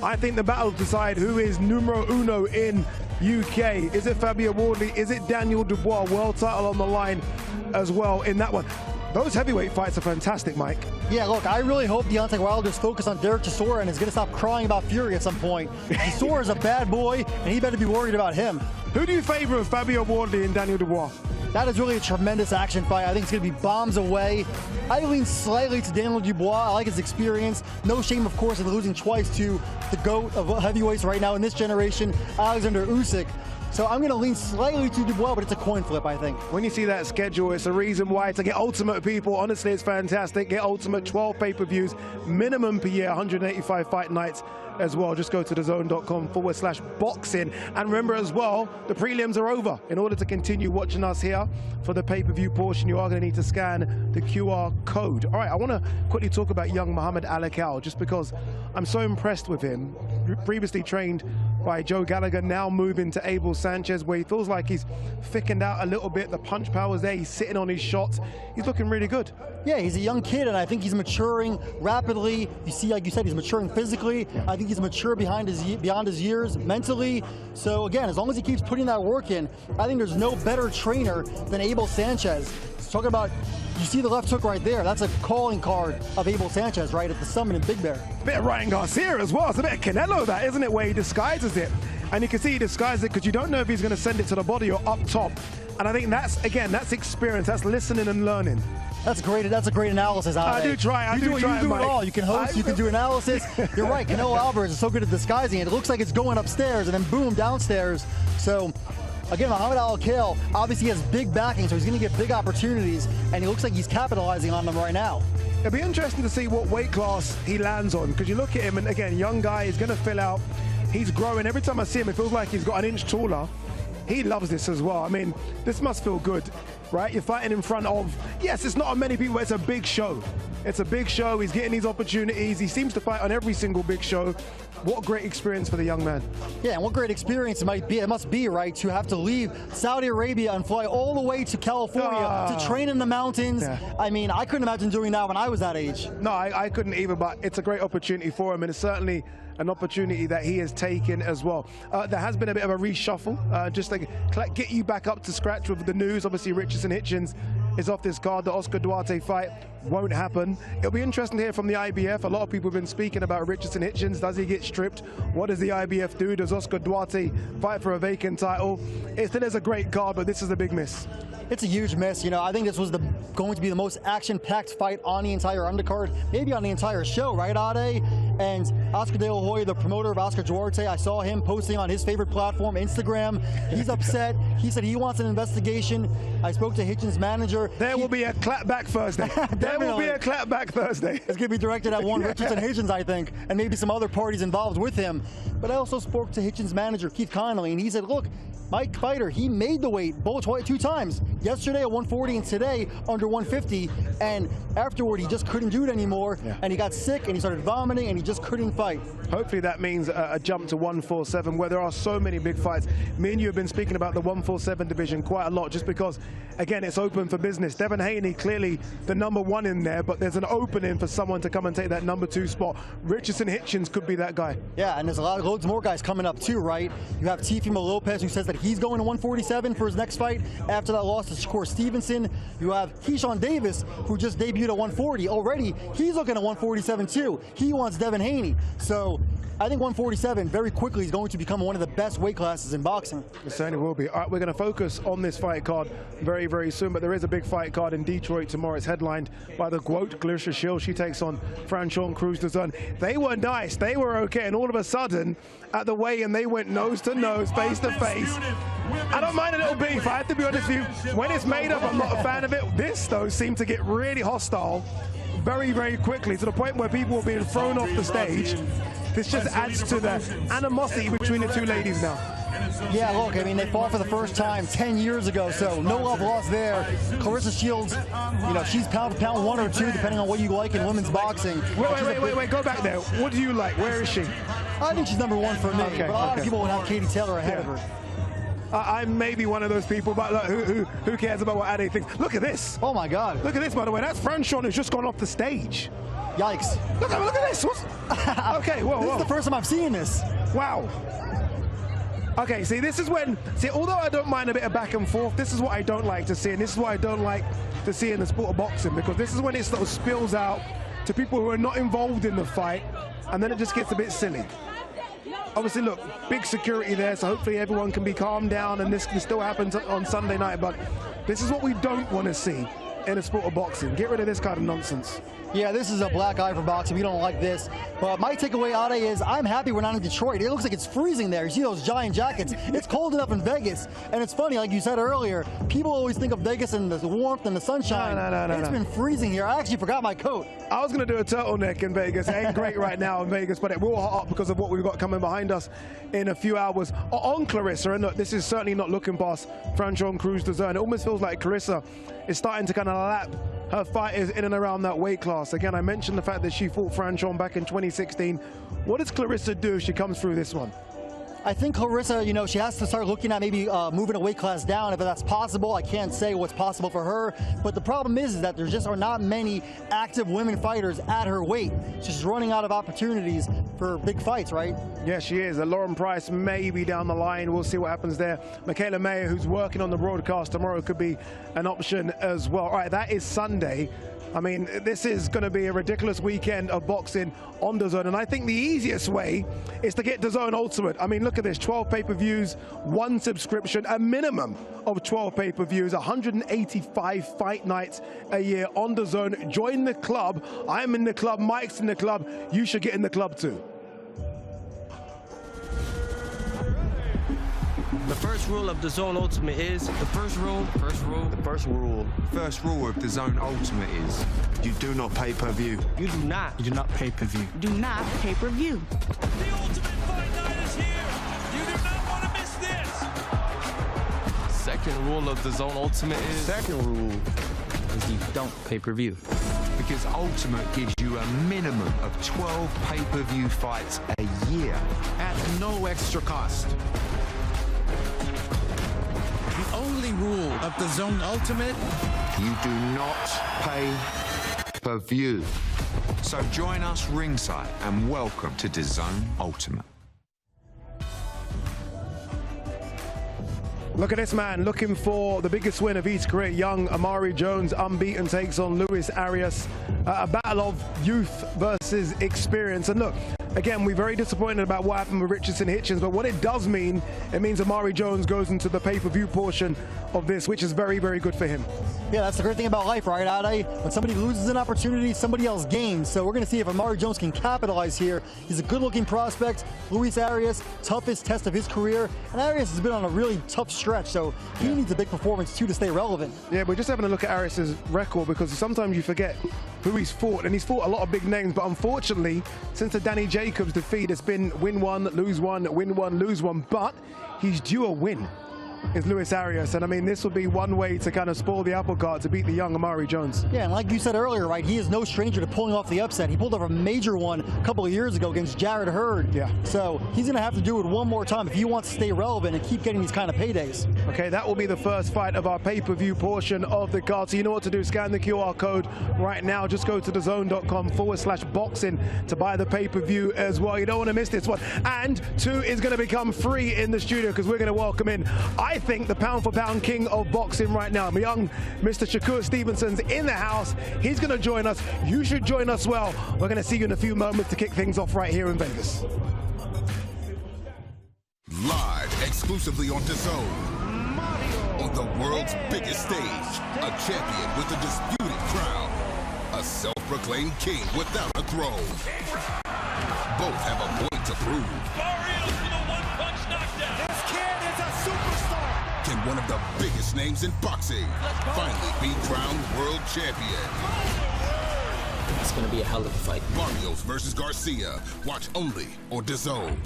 I think the battle to decide who is numero uno in UK. Is it Fabio Wardley? Is it Daniel Dubois? World title on the line as well in that one. Those heavyweight fights are fantastic, Mike. Yeah, look, I really hope Deontay Wilder's focused on Derek Chisora and is going to stop crying about Fury at some point. Chisora is a bad boy, and he better be worried about him. Who do you favor of Fabio Wardley and Daniel Dubois? That is really a tremendous action fight. I think it's going to be bombs away. I lean slightly to Daniel Dubois. I like his experience. No shame, of course, in losing twice to the GOAT of heavyweights right now in this generation, Alexander Usyk. So I'm going to lean slightly to Dubois, but it's a coin flip, I think. When you see that schedule, it's a reason why to get Ultimate, people. Honestly, it's fantastic. Get Ultimate, 12 pay-per-views, minimum per year, 185 fight nights as well. Just go to DAZN.com/boxing. And remember as well, the prelims are over. In order to continue watching us here for the pay-per-view portion, you are going to need to scan the QR code. All right, I want to quickly talk about young Muhammad Alakel, just because I'm so impressed with him. Previously trained by Joe Gallagher, now moving to Abel Sanchez, where he feels like he's thickened out a little bit. The punch power's there. He's sitting on his shots. He's looking really good. Yeah, he's a young kid, and I think he's maturing rapidly. You see, like you said, he's maturing physically. I think he's mature beyond his years mentally. So again, as long as he keeps putting that work in, I think there's no better trainer than Abel Sanchez. Talking about, you see the left hook right there. That's a calling card of Abel Sanchez, right, at the summit in Big Bear. Bit of Ryan Garcia as well. It's a bit of Canelo, that, isn't it, where he disguises it. And you can see he disguises it because you don't know if he's going to send it to the body or up top. And I think that's, again, that's experience. That's listening and learning. That's a great analysis. I do try. You do it all. You can host. You can do analysis. You're right. Canelo Alvarez is so good at disguising it. It looks like it's going upstairs and then boom, downstairs. So again, Muhammad Alakel obviously has big backing, so he's going to get big opportunities, and he looks like he's capitalizing on them right now. It'll be interesting to see what weight class he lands on, because you look at him, and again, young guy, he's going to fill out. He's growing. Every time I see him, it feels like he's got an inch taller. He loves this as well. I mean, this must feel good, right? You're fighting in front of, yes, it's not many people, it's a big show. It's a big show. He's getting these opportunities. He seems to fight on every single big show. What great experience for the young man. Yeah, and what great experience it must be, right, to have to leave Saudi Arabia and fly all the way to California to train in the mountains. Yeah. I mean, I couldn't imagine doing that when I was that age. No, I couldn't either, but it's a great opportunity for him, and it's certainly an opportunity that he has taken as well. There has been a bit of a reshuffle, just to get you back up to scratch with the news. Obviously, Richardson Hitchens is off this card. The Oscar Duarte fight won't happen. It'll be interesting to hear from the IBF. A lot of people have been speaking about Richardson Hitchens. Does he get stripped? What does the IBF do? Does Oscar Duarte fight for a vacant title? It still is a great card, but this is a big miss. It's a huge miss. You know, I think this was going to be the most action-packed fight on the entire undercard, maybe on the entire show, right, Ade? And Oscar De La Hoya, the promoter of Oscar Duarte, I saw him posting on his favorite platform, Instagram. He's upset. He said he wants an investigation. I spoke to Hitchens' manager. There will be a clapback Thursday. There will be a clapback Thursday. It's going to be directed at one Richardson Hitchens, I think, and maybe some other parties involved with him. But I also spoke to Hitchens' manager, Keith Connolly, and he said, look, Mike Fighter, he made the weight both 2 times. Yesterday at 140 and today under 150. And afterward, he just couldn't do it anymore. Yeah. And he got sick and he started vomiting and he just couldn't fight. Hopefully that means a jump to 147, where there are so many big fights. Me and you have been speaking about the 147 division quite a lot, just because, again, it's open for business. Devin Haney, clearly the #1 in there, but there's an opening for someone to come and take that #2 spot. Richardson Hitchens could be that guy. Yeah, and there's loads more guys coming up too, right? You have Teofimo Lopez, who says that he's going to 147 for his next fight after that loss to Shakur Stevenson. You have Keyshawn Davis, who just debuted at 140 already. He's looking at 147 too. He wants Devin Haney. So I think 147 very quickly is going to become one of the best weight classes in boxing. It certainly will be. All right, we're going to focus on this fight card very, very soon, but there is a big fight card in Detroit tomorrow. It's headlined by the GOAT, Clarissa Shields. She takes on Franchon Cruz DAZN. They were nice. They were okay. And all of a sudden, at the weigh-in, they went nose to nose, face to face. I don't mind a little beef. I have to be honest with you. When it's made up, I'm not a fan of it. This, though, seemed to get really hostile very, very quickly, to the point where people were being thrown off the stage. This just adds to the animosity between the two ladies now. Yeah, look, I mean, they fought for the first time 10 years ago, so no love lost there. Clarissa Shields, you know, she's pound for pound 1 or 2, depending on what you like in women's boxing. Wait, go back there. What do you like? Where is she? I think she's #1 for me, but a lot of people would have Katie Taylor ahead of her. I'm maybe one of those people, but look, who cares about what Ade thinks? Look at this. Oh, my God. Look at this, by the way. That's Franchon who's just gone off the stage. Yikes. Look at this. Okay, whoa. This is the first time I've seen this. Wow. Okay, see, this is when, although I don't mind a bit of back and forth, this is what I don't like to see, and this is what I don't like to see in the sport of boxing, because this is when it sort of spills out to people who are not involved in the fight, and then it just gets a bit silly. Obviously, look, big security there, so hopefully everyone can be calmed down, and this can still happen on Sunday night, but this is what we don't want to see. in the sport of boxing. Get rid of this kind of nonsense. Yeah, this is a black eye for boxing. We don't like this. But my takeaway, Ade, is I'm happy we're not in Detroit. It looks like it's freezing there. You see those giant jackets. It's cold enough in Vegas. And it's funny, like you said earlier, people always think of Vegas and the warmth and the sunshine. No. It's been freezing here. I actually forgot my coat. I was going to do a turtleneck in Vegas. It ain't great right now in Vegas, but it will hot up because of what we've got coming behind us in a few hours. On Clarissa, and look, this is certainly not looking past Franchon Cruz DAZN. It almost feels like Clarissa is starting to kind of lap her fighters in and around that weight class. Again, I mentioned the fact that she fought Franchon back in 2016. What does Clarissa do if she comes through this one? I think Clarissa, you know, she has to start looking at maybe moving a weight class down if that's possible. I can't say what's possible for her, but the problem is that there just are not many active women fighters at her weight. She's running out of opportunities for big fights, right? Yeah, she is. Lauren Price may be down the line. We'll see what happens there. Michaela Mayer, who's working on the broadcast tomorrow, could be an option as well. All right, that is Sunday. I mean, this is going to be a ridiculous weekend of boxing on DAZN, and I think the easiest way is to get DAZN Ultimate. I mean, look at this, 12 pay-per-views, 1 subscription, a minimum of 12 pay-per-views, 185 fight nights a year on DAZN. Join the club. I'm in the club, Mike's in the club. You should get in the club too. The first rule of DAZN Ultimate is the first rule of DAZN Ultimate is you do not pay-per-view. You do not pay-per-view. Do not pay-per-view. The Ultimate Fight Night is here. You do not want to miss this. Second rule of DAZN Ultimate is you don't pay-per-view. Because Ultimate gives you a minimum of 12 pay-per-view fights a year at no extra cost. The only rule of DAZN Ultimate, you do not pay per view. So join us ringside and welcome to DAZN Ultimate. Look at this man looking for the biggest win of his career. Young Amari Jones, unbeaten, takes on Luis Arias. A battle of youth versus experience. And look, again, we're very disappointed about what happened with Richardson Hitchens, but what it does mean, it means Amari Jones goes into the pay-per-view portion of this, which is very, very good for him. Yeah, that's the great thing about life, right, Ade? When somebody loses an opportunity, somebody else gains. So we're going to see if Amari Jones can capitalize here. He's a good-looking prospect. Luis Arias, toughest test of his career. And Arias has been on a really tough stretch, so he needs a big performance, too, to stay relevant. Yeah, we're just having a look at Arias' record because sometimes you forget who he's fought, and he's fought a lot of big names, but unfortunately, since the Danny Jacobs defeat, it's been win one, lose one, win one, lose one, but he's due a win. Is Luis Arias, and I mean, this would be one way to kind of spoil the apple cart to beat the young Amari Jones. Yeah, and like you said earlier, right, he is no stranger to pulling off the upset. He pulled off a major one a couple of years ago against Jared Hurd. Yeah. So he's going to have to do it one more time if he wants to stay relevant and keep getting these kind of paydays. Okay, that will be the first fight of our pay-per-view portion of the card. So you know what to do. Scan the QR code right now. Just go to DAZN.com/boxing to buy the pay-per-view as well. You don't want to miss this one. And 2 is going to become free in the studio because we're going to welcome in, I think, the pound-for-pound king of boxing right now. Young Mr. Shakur Stevenson's in the house. He's going to join us. You should join us well. We're going to see you in a few moments to kick things off right here in Vegas. Live exclusively on DAZN. On the world's biggest stage, a champion with a disputed crown. A self-proclaimed king without a throne. Both have a point to prove. Barrios with a one-punch knockdown. This kid is a superstar. Can one of the biggest names in boxing finally be crowned world champion? It's going to be a hell of a fight. Barrios versus Garcia. Watch only on DAZN.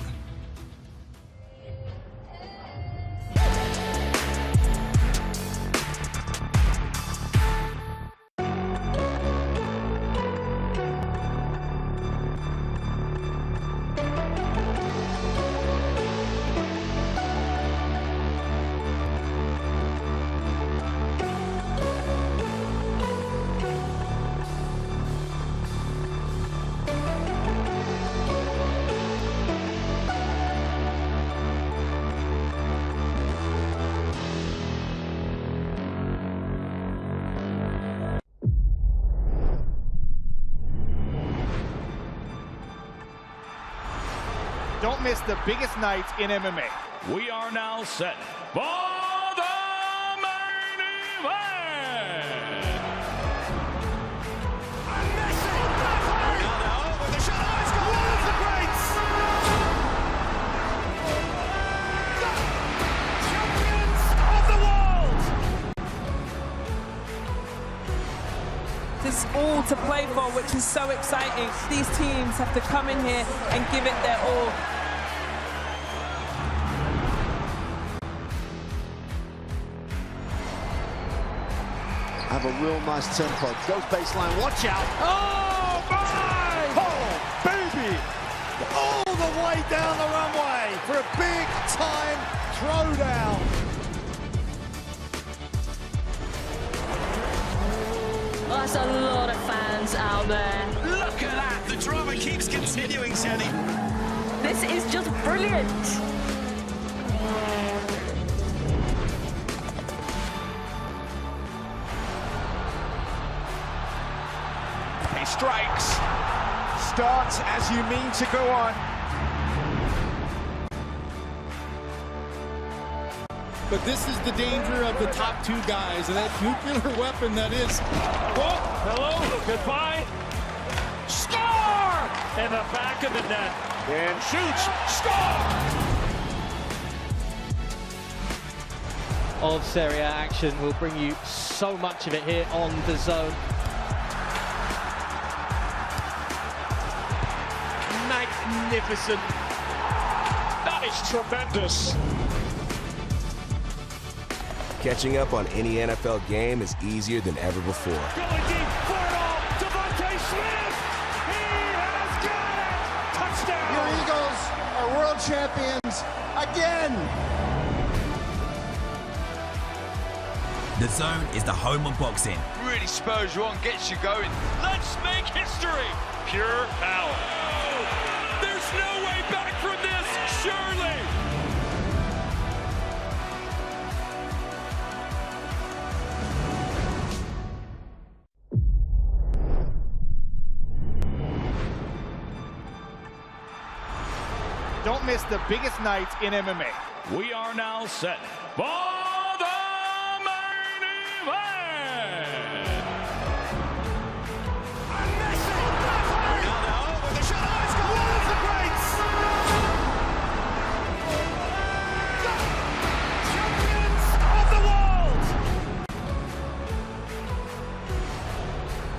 Don't miss the biggest nights in MMA. We are now set for the main event. to play for, which is so exciting. These teams have to come in here and give it their all. Have a real nice tempo. Goes baseline, watch out. Oh, my! Oh, baby! All the way down the runway for a big-time throwdown. That's a lot of fans out there. Look at that! The drama keeps continuing, Sandy. This is just brilliant. He strikes. Starts as you mean to go on. But this is the danger of the top two guys and that nuclear weapon that is. Oh, hello, goodbye. Score! In the back of the net. And shoots. Score! Of Serie A action. We'll bring you so much of it here on DAZN. Magnificent. That is tremendous. Catching up on any NFL game is easier than ever before. Going deep for it all. Devontae Smith. He has got it. Touchdown. Your Eagles are world champions again. DAZN is the home of boxing. Really spurs you on, gets you going. Let's make history. Pure power. There's no way back from this, surely. Don't miss the biggest nights in MMA. We are now set for the main event. Ronaldo with the shot. Let's go. One of the greats. Champions of the world.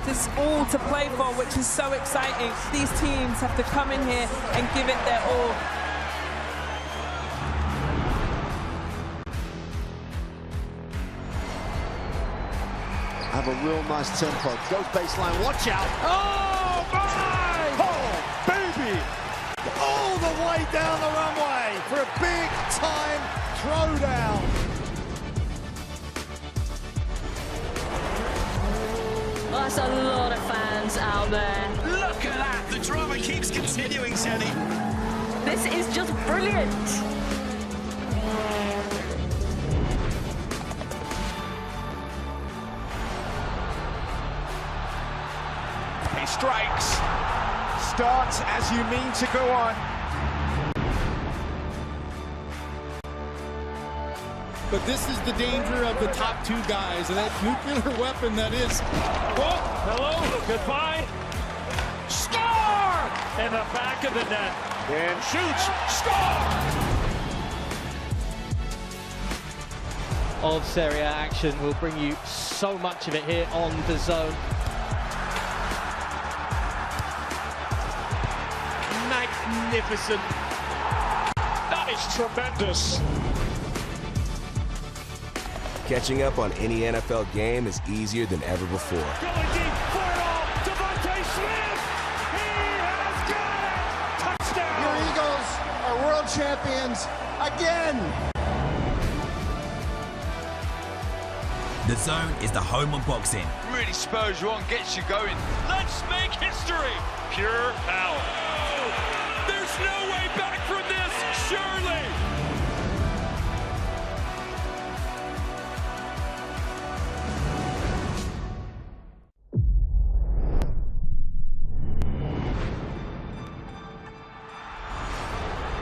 There's all to play for, which is so exciting. These teams have to come in here and give it their all. Have a real nice tempo. Goes baseline, watch out. Oh, my! Oh, baby! All the way down the runway for a big-time throwdown. That's a lot of fans out there. Look at that! The drama keeps continuing, Sandy. This is just brilliant. He strikes. Starts as you mean to go on. But this is the danger of the top two guys and that nuclear weapon that is. Oh, hello, goodbye. Score! In the back of the net. And shoots. Score! Of Serie A action. We'll bring you so much of it here on DAZN. Magnificent. That is tremendous. Catching up on any NFL game is easier than ever before. Going deep for it all. Devontae Smith. He has got it. Touchdown. Your Eagles are world champions again. DAZN is the home of boxing. Really spurs you on, gets you going. Let's make history. Pure power. There's no way back from this, surely.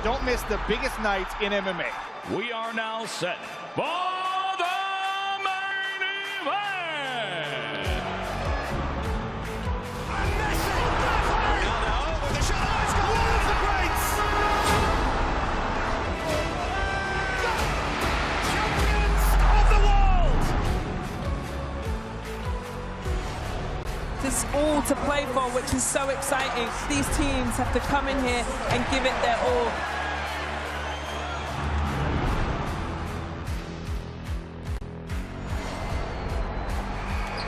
Don't miss the biggest nights in MMA. We are now set for the main event. Ronaldo with the shot. Let's go. One of the greats. Champions of the world. There's all to play for, which is so exciting. These teams have to come in here and give it their all.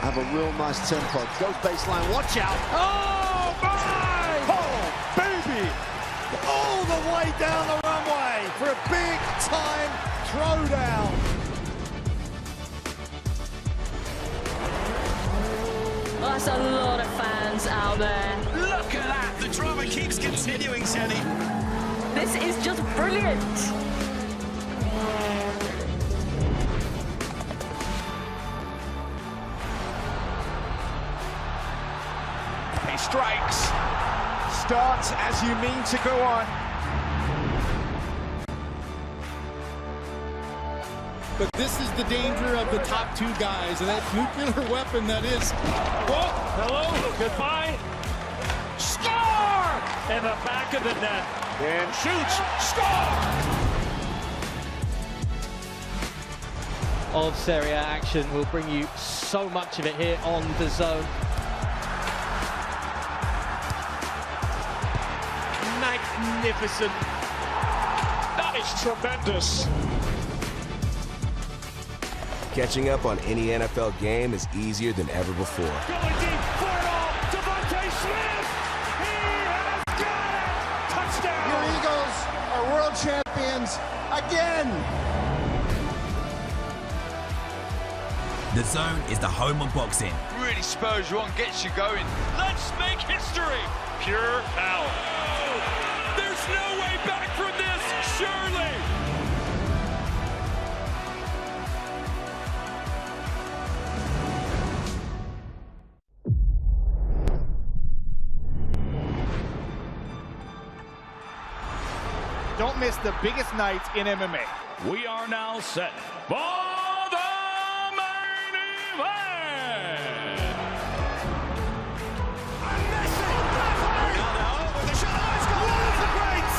Have a real nice tempo. Goes baseline, watch out. Oh, my! Oh, baby! All the way down the runway for a big-time throwdown. Oh, that's a lot of fans out there. Look at that! The drama keeps continuing, Jenny. This is just brilliant. He strikes. Starts as you mean to go on. But this is the danger of the top two guys, and that nuclear weapon that is. Oh, hello, goodbye. Score! In the back of the net. And shoots, score! Of Serie A action. We'll bring you so much of it here on DAZN. Magnificent. That is tremendous. Catching up on any NFL game is easier than ever before. Going deep for it all. Devontae Smith. He has got it. Touchdown. Your Eagles are world champions again. The Zone is the home of boxing. Really spurs you on, gets you going. Let's make history. Pure power. There's no way back from this, surely. Don't miss the biggest night in MMA. We are now set for the main event. With a shot, let's go! One of the greats!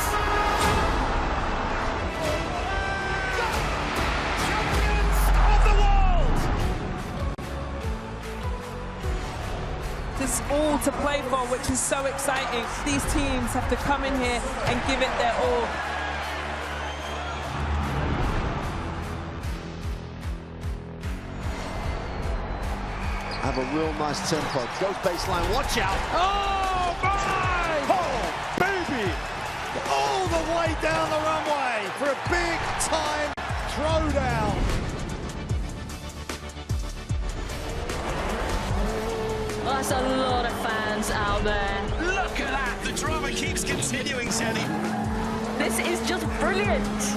Champions of the world! There's all to play for, which is so exciting. These teams have to come in here and give it their all. Have a real nice tempo. Goes baseline, watch out. Oh, my! Oh, baby! All the way down the runway for a big-time throwdown. Oh, that's a lot of fans out there. Look at that! The drama keeps continuing, Jenny. This is just brilliant.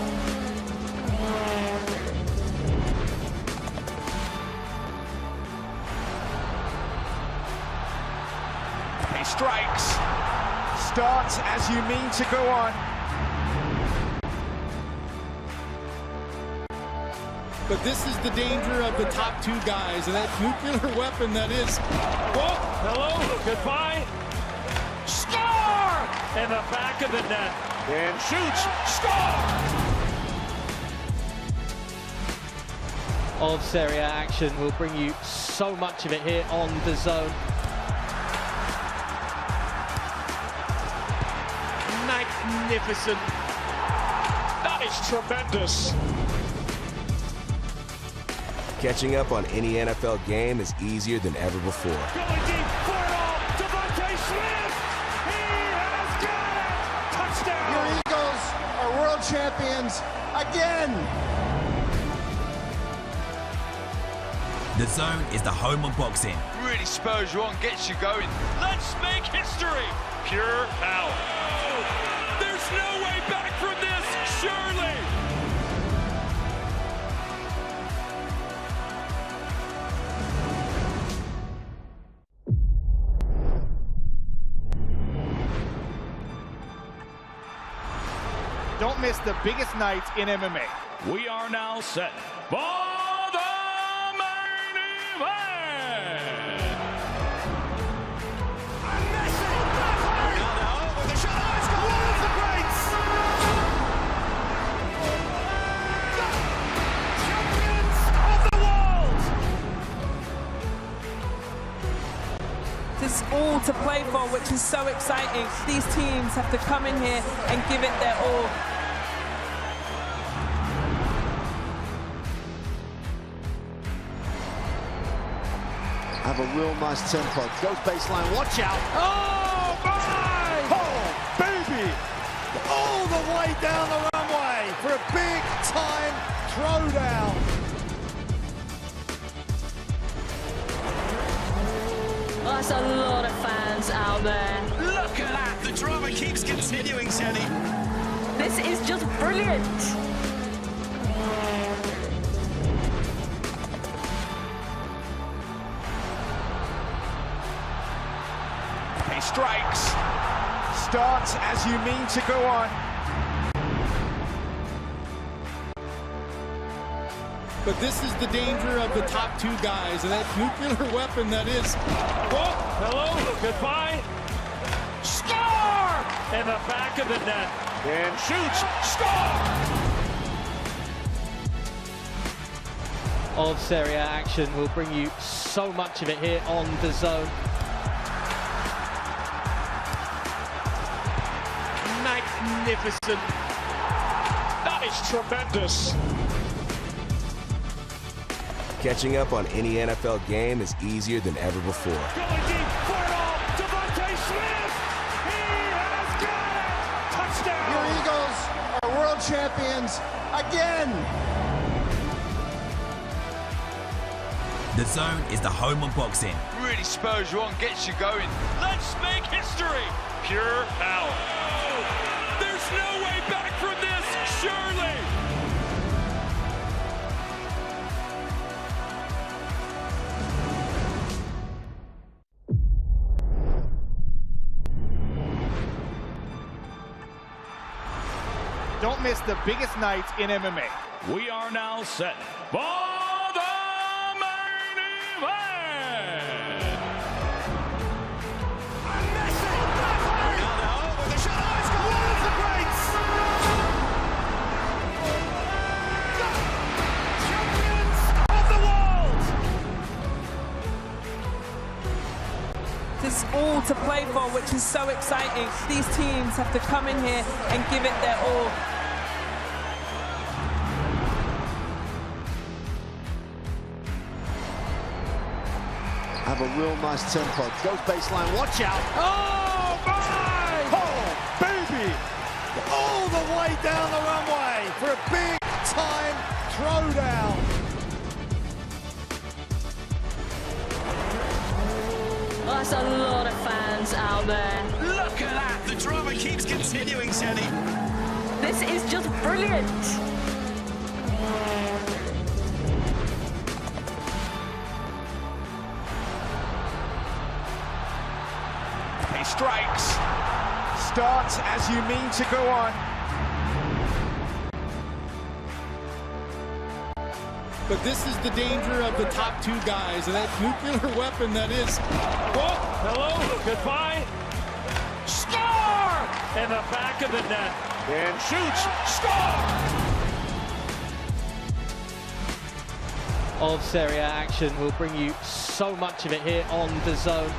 He strikes. Starts as you mean to go on. But this is the danger of the top two guys, and that nuclear weapon that is. Oh, hello, goodbye. Score! In the back of the net. And shoots, score! Of Serie A action. We'll bring you so much of it here on DAZN. Magnificent. That is tremendous. Catching up on any NFL game is easier than ever before. Going deep for it all. Devontae Smith. He has got it. Touchdown. Your Eagles are world champions again. The Zone is the home of boxing. Really spurs you on, gets you going. Let's make history. Pure power. There's no way back from this, surely. Don't miss the biggest night in MMA. We are now set for the main event. With a shot, let's go! One of the greats! Champions of the world! There's all to play for, which is so exciting. These teams have to come in here and give it their all. Have a real nice tempo. Goes baseline, watch out. Oh, my! Oh, baby! All the way down the runway for a big-time throwdown. Oh, that's a lot of fans out there. Look at that! The drama keeps continuing, Jenny. This is just brilliant. He strikes. Starts as you mean to go on. But this is the danger of the top two guys and that nuclear weapon that is. Oh, hello, goodbye. Score! In the back of the net. And shoots, score! Of Serie A action. We'll bring you so much of it here on DAZN. Magnificent. That is tremendous. Catching up on any NFL game is easier than ever before. Going deep for it all. Devontae Smith. He has got it. Touchdown. Your Eagles are world champions again. DAZN is the home of boxing. Really spurs you on, gets you going. Let's make history. Pure power. There's no way back from this, surely. Don't miss the biggest nights in MMA. We are now set for the main event. Champions of the world. There's all to play for, which is so exciting. These teams have to come in here and give it their all. Have a real nice tempo. Goes baseline, watch out. Oh, my! Oh, baby! All the way down the runway for a big-time throwdown. Oh, that's a lot of fans out there. Look at that! The drama keeps continuing, Jenny. This is just brilliant. He strikes. Starts as you mean to go on. But this is the danger of the top two guys and that nuclear weapon that is. Oh, hello, goodbye. Score! In the back of the net. And shoots, score! Of Serie A action. We'll bring you so much of it here on DAZN.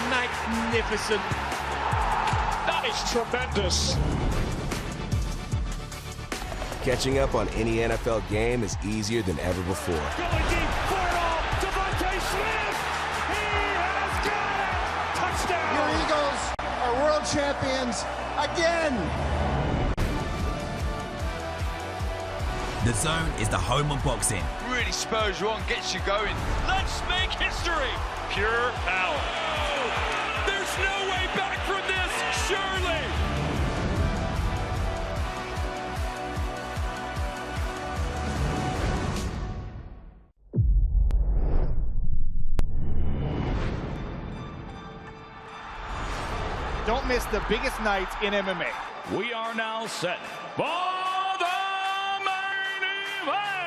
Magnificent. That is tremendous. Catching up on any NFL game is easier than ever before. Going deep for it all. Devontae Smith. He has got it. Touchdown. Your Eagles are world champions again. DAZN is the home of boxing. Really spurs you on, gets you going. Let's make history. Pure power. There's no way back from this, surely. Don't miss the biggest nights in MMA. We are now set for the main event.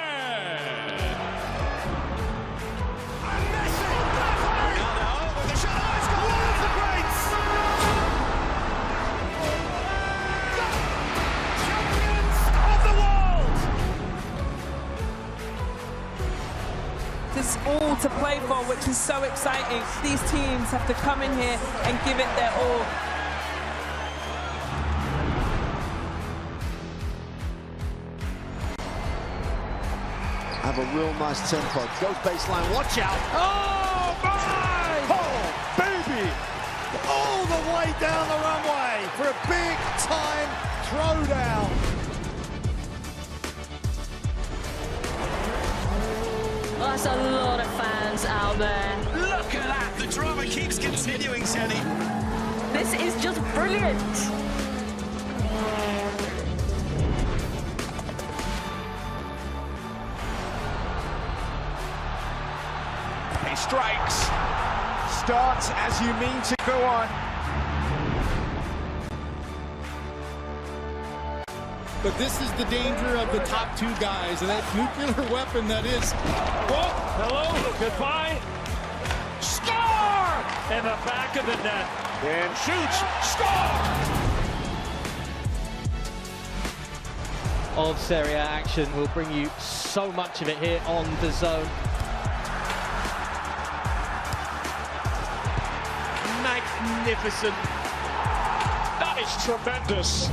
Champions of the world. There's all to play for, which is so exciting. These teams have to come in here and give it their all. Have a real nice tempo. Goes baseline, watch out. Oh, my! Oh, baby! All the way down the runway for a big-time throwdown. That's a lot of fans out there. Look at that. The drama keeps continuing, Jenny. This is just brilliant. He strikes. Starts as you mean to go on. But this is the danger of the top two guys and that nuclear weapon that is. Well, hello, goodbye. Score! In the back of the net. And shoots, score! Of Serie A action. We'll bring you so much of it here on DAZN. Magnificent. That is tremendous.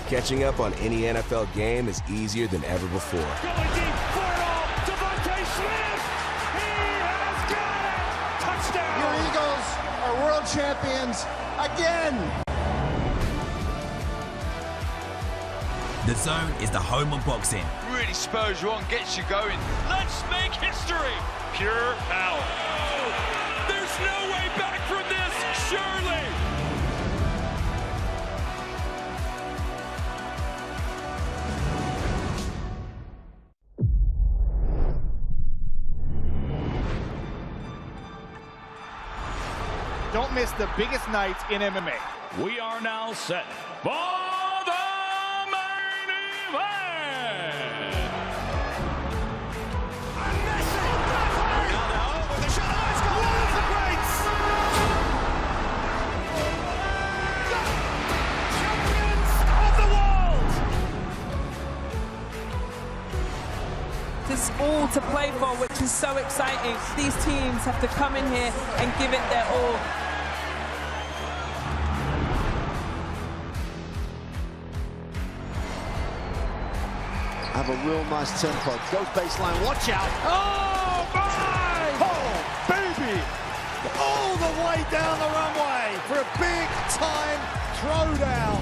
Catching up on any NFL game is easier than ever before. Going deep for it all. Devontae Smith. He has got it. Touchdown. Your Eagles are world champions again. DAZN is the home of boxing. Really spurs you on, gets you going. Let's make history. Pure power. Oh, there's no way back from this, surely. Don't miss the biggest nights in MMA. We are now set for the main event. With a shot, it's got one of the greats. Champions of the world. There's all to play for, which is so exciting. These teams have to come in here and give it their all. Have a real nice tempo. Goes baseline, watch out. Oh, my! Oh, baby! All the way down the runway for a big-time throwdown.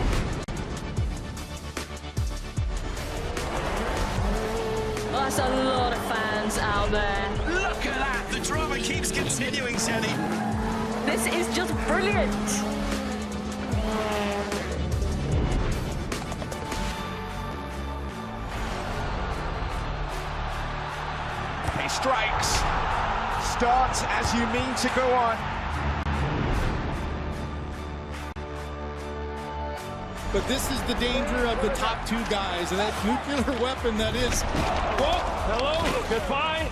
That's a lot of fans out there. Look at that. The drama keeps continuing, Jenny. This is just brilliant. He strikes. Starts as you mean to go on. But this is the danger of the top two guys and that nuclear weapon that is. Well, hello, goodbye.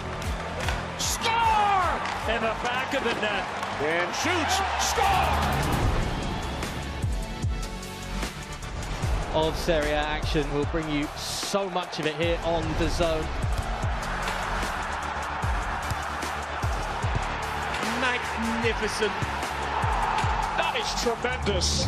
Score! In the back of the net. And shoots, score! Of Serie A action. We'll bring you so much of it here on DAZN. Magnificent. That is tremendous.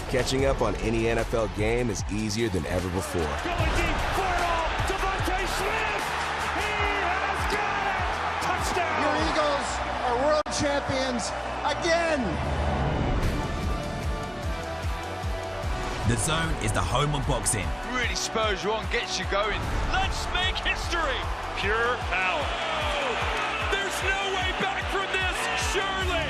Catching up on any NFL game is easier than ever before. Going deep for it all. Devontae Smith. He has got it. Touchdown. Your Eagles are world champions again. DAZN is the home of boxing. Really spurs you on, gets you going. Let's make history. Pure power. Oh, there's no way back from this, surely.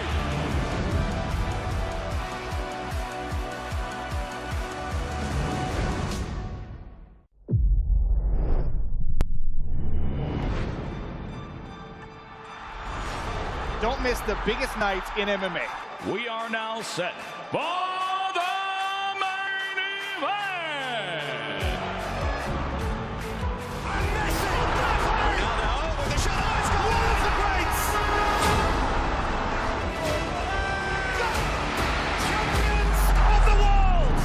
Don't miss the biggest nights in MMA. We are now set for the main event. With a shot, it's got one of the greats. Champions of the world.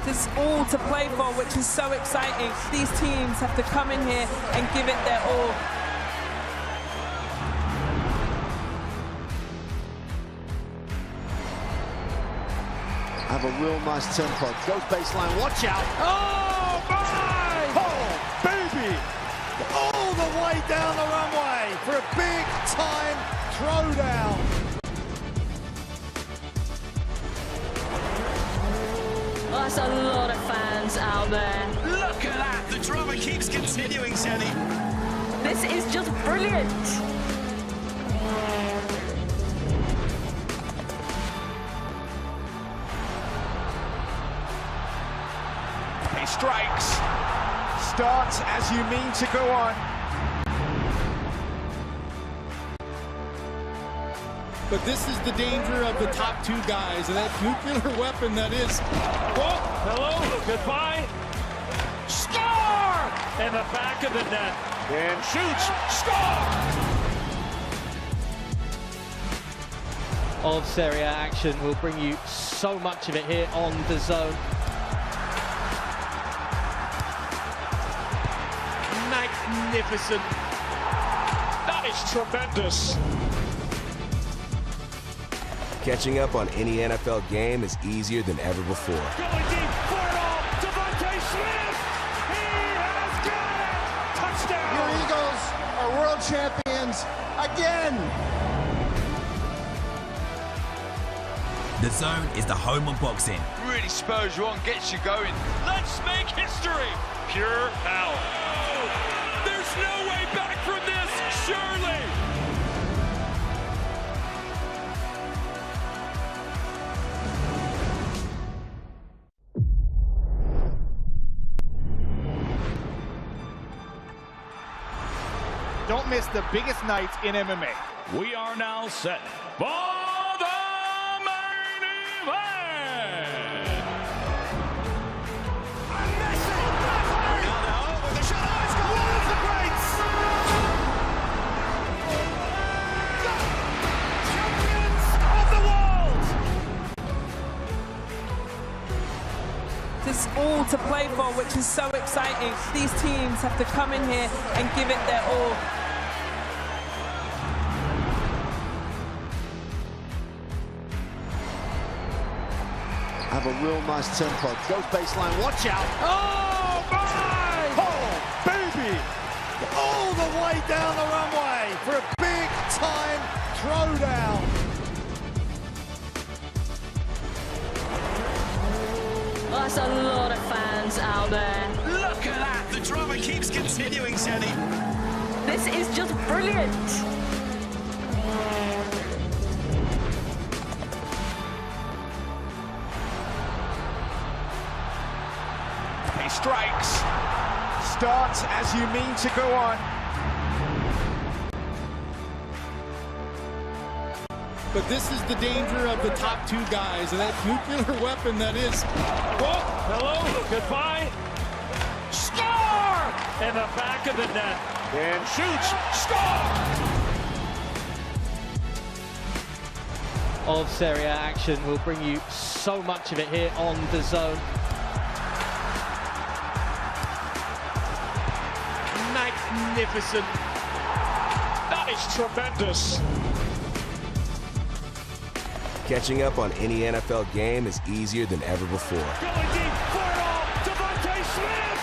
There's all to play for, which is so exciting. These teams have to come in here and give it their all. Have a real nice tempo. Goes baseline, watch out. Oh, my! Oh, baby! All the way down the runway for a big-time throwdown. Oh, that's a lot of fans out there. Look at that. The drama keeps continuing, Sally. This is just brilliant. He strikes. Starts as you mean to go on. But this is the danger of the top two guys and that nuclear weapon that is. Whoa, hello, goodbye. Score! In the back of the net. And shoots, score! Of Serie A action. We'll bring you so much of it here on DAZN. Magnificent. That is tremendous. Catching up on any NFL game is easier than ever before. Going deep for it all. Devontae Smith. He has got it. Touchdown. Your Eagles are world champions again. DAZN is the home of boxing. Really spurs you on, gets you going. Let's make history. Pure power. There's no way back from this, surely. Don't miss the biggest nights in MMA. We are now set for the main event. Ronaldo with a shot. Oh, it's got one of the greats. Champions of the world. There's all to play for, which is so exciting. These teams have to come in here and give it their all. Have a real nice tempo. Goes baseline, watch out. Oh, my! Oh, baby! All the way down the runway for a big-time throwdown. Oh, that's a lot of fans out there. Look at that. The drama keeps continuing, Sally. This is just brilliant. He strikes. Starts as you mean to go on. But this is the danger of the top two guys and that nuclear weapon that is. Whoa, hello, goodbye. Score! In the back of the net. And shoots, score! Of Serie A action. We'll bring you so much of it here on DAZN. Magnificent. That is tremendous. Catching up on any NFL game is easier than ever before. Going deep for it all. Devontae Smith.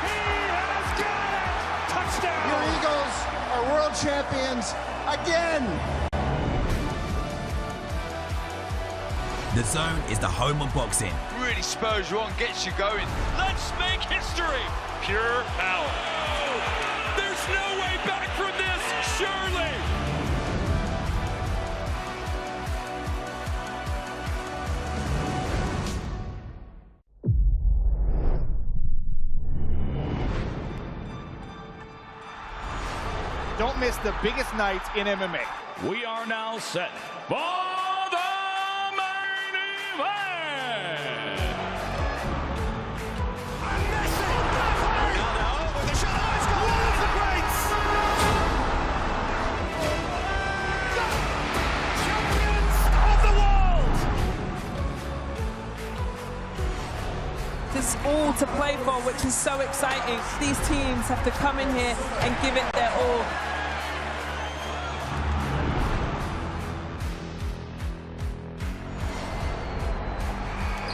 He has got it. Touchdown. Your Eagles are world champions again. DAZN is the home of boxing. Really spurs you on, gets you going. Let's make history. Pure power. There's no way back from this, surely. Don't miss the biggest nights in MMA. We are now set for the main event. Ronaldo with a shot. Oh, it's got one of the greats. Champions of the world. There's all to play for, which is so exciting. These teams have to come in here and give it their all.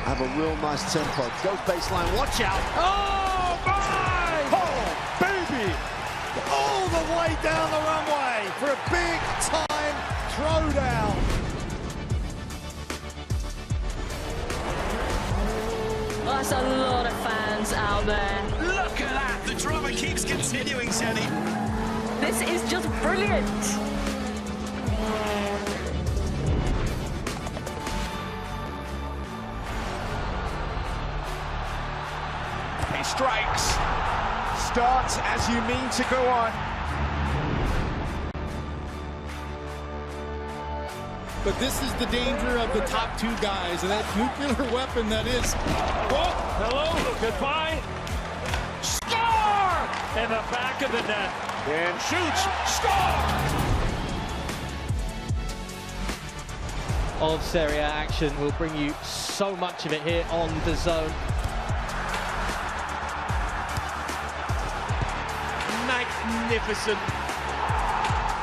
Have a real nice tempo. Goes baseline, watch out. Oh, my! Oh, baby! All the way down the runway for a big-time throwdown. That's a lot of fans out there. Look at that! The drama keeps continuing, Jenny. This is just brilliant. He strikes. Starts as you mean to go on. But this is the danger of the top two guys and that nuclear weapon that is. Oh, hello, goodbye. Score! In the back of the net. And shoots, score! Of Serie A action. We'll bring you so much of it here on DAZN. Magnificent.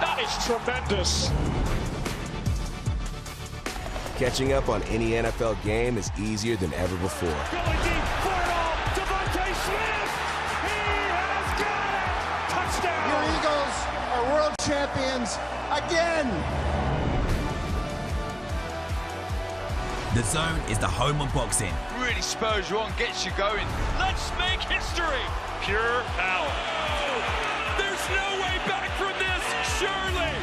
That is tremendous. Catching up on any NFL game is easier than ever before. Going deep for it all. Devontae Smith. He has got it. Touchdown. Your Eagles are world champions again. DAZN is the home of boxing. Really spurs you on, gets you going. Let's make history. Pure power. There's no way back from this, surely.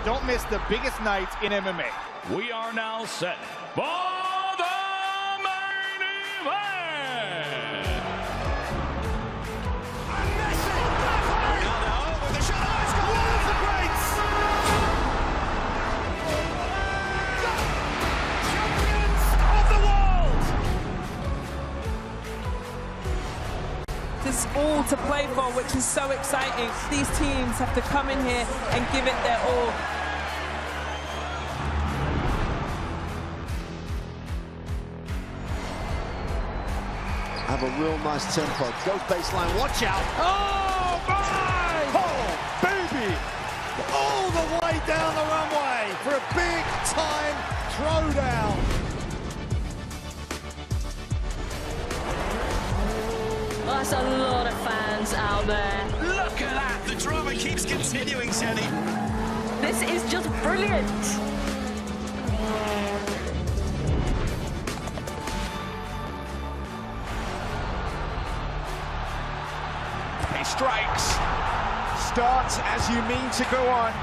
Don't miss the biggest night in MMA. We are now set for the main event. Ronaldo with a shot. Oh, it's got one of the greats. Champions of the world. There's all to play for, which is so exciting. These teams have to come in here and give it their all. Have a real nice tempo. Goes baseline, watch out. Oh, my! Oh, baby! All the way down the runway for a big-time throwdown. That's a lot of fans out there. Look at that! The drama keeps continuing, Jenny. This is just brilliant. He strikes. Starts as you mean to go on.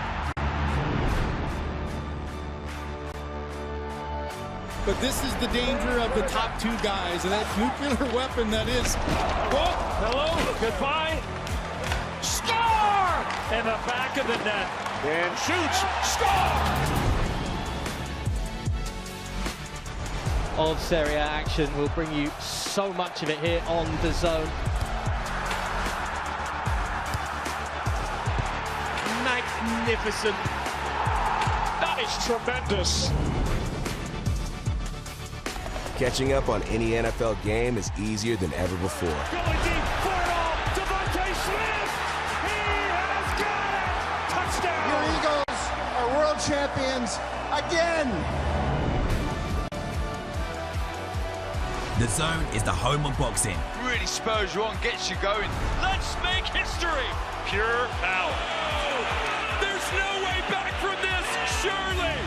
But this is the danger of the top two guys and that nuclear weapon that is. Oh, hello, goodbye. Score! In the back of the net. And shoots, score! Of Serie A action. We'll bring you so much of it here on DAZN. Magnificent. That is tremendous. Catching up on any NFL game is easier than ever before. Going deep for it all. Devontae Smith. He has got it. Touchdown. Your Eagles are world champions again. DAZN is the home of boxing. Really spurs you on, gets you going. Let's make history. Pure power. There's no way back from this, surely.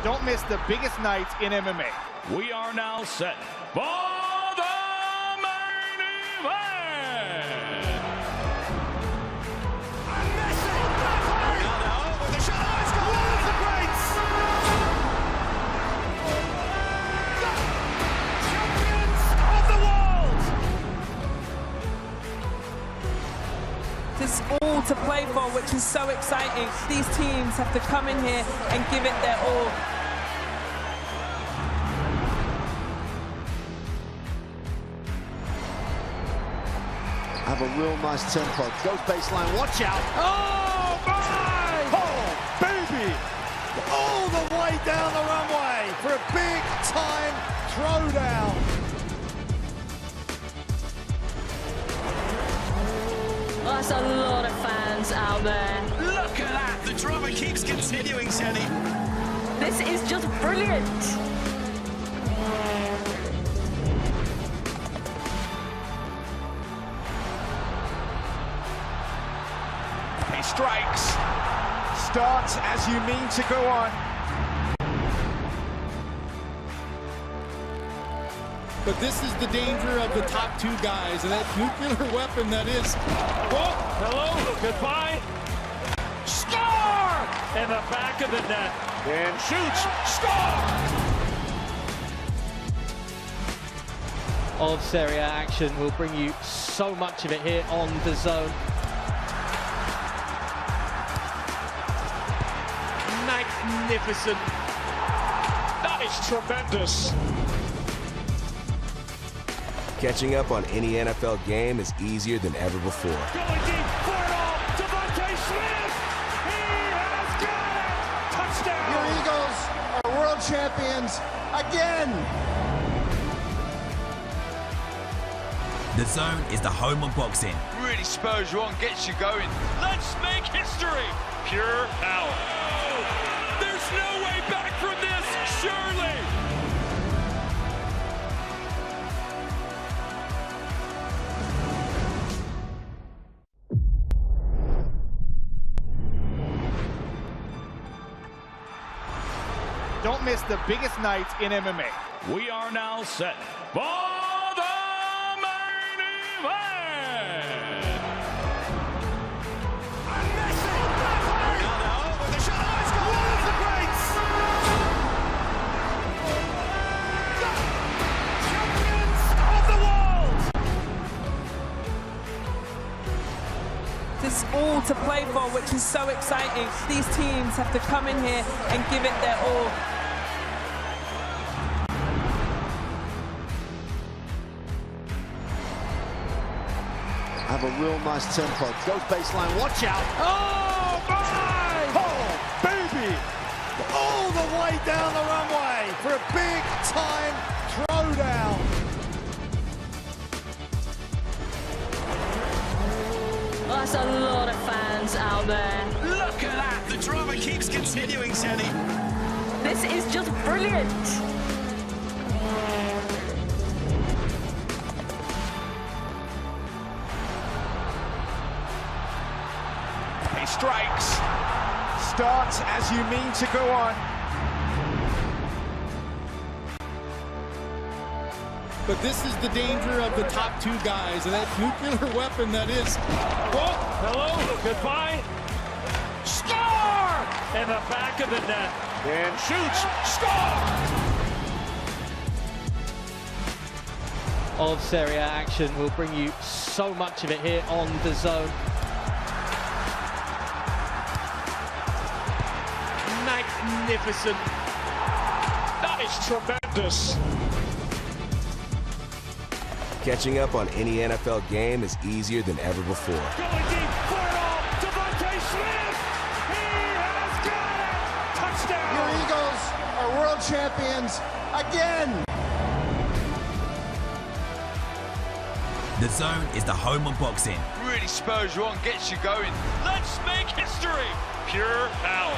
Don't miss the biggest night in MMA. We are now set for the main event. Ronaldo with a shot. Oh, it's got one of the greats. Champions of the world. There's all to play for, which is so exciting. These teams have to come in here and give it their all. Have a real nice tempo. Goes baseline, watch out. Oh, my! Oh, baby! All the way down the runway for a big-time throwdown. Oh, that's a lot of fans out there. Look at that. The drama keeps continuing, Jenny. This is just brilliant. He strikes. Starts as you mean to go on. But this is the danger of the top two guys and that nuclear weapon that is. Whoa, hello, goodbye. Score! In the back of the net. And shoots, score! Of Serie A action. We'll bring you so much of it here on DAZN. Magnificent. That is tremendous. Catching up on any NFL game is easier than ever before. Going deep for it all. Devontae Smith. He has got it. Touchdown. Your Eagles are world champions again. DAZN is the home of boxing. Really spurs you on, gets you going. Let's make history. Pure power. There's no way back from this, surely. Don't miss the biggest nights in MMA. We are now set for the main event. With a shot, oh, it's gone. One of the greats. Champions of the world. There's all to play for, which is so exciting. These teams have to come in here and give it their all. Have a real nice tempo. Goes baseline, watch out. Oh, my! Oh, baby! All the way down the runway for a big-time throwdown. Oh, that's a lot of fans out there. Look at that. The drama keeps continuing, Jenny. This is just brilliant. He strikes. Starts as you mean to go on. But this is the danger of the top two guys and that nuclear weapon that is. Whoa, hello, goodbye. Score! In the back of the net. And shoots, score! Of Serie A action. We'll bring you so much of it here on DAZN. Magnificent. That is tremendous. Catching up on any NFL game is easier than ever before. Going deep for it all. Devontae Smith. He has got it. Touchdown. Your Eagles are world champions again. DAZN is the home of boxing. Really spurs you on, gets you going. Let's make history. Pure power.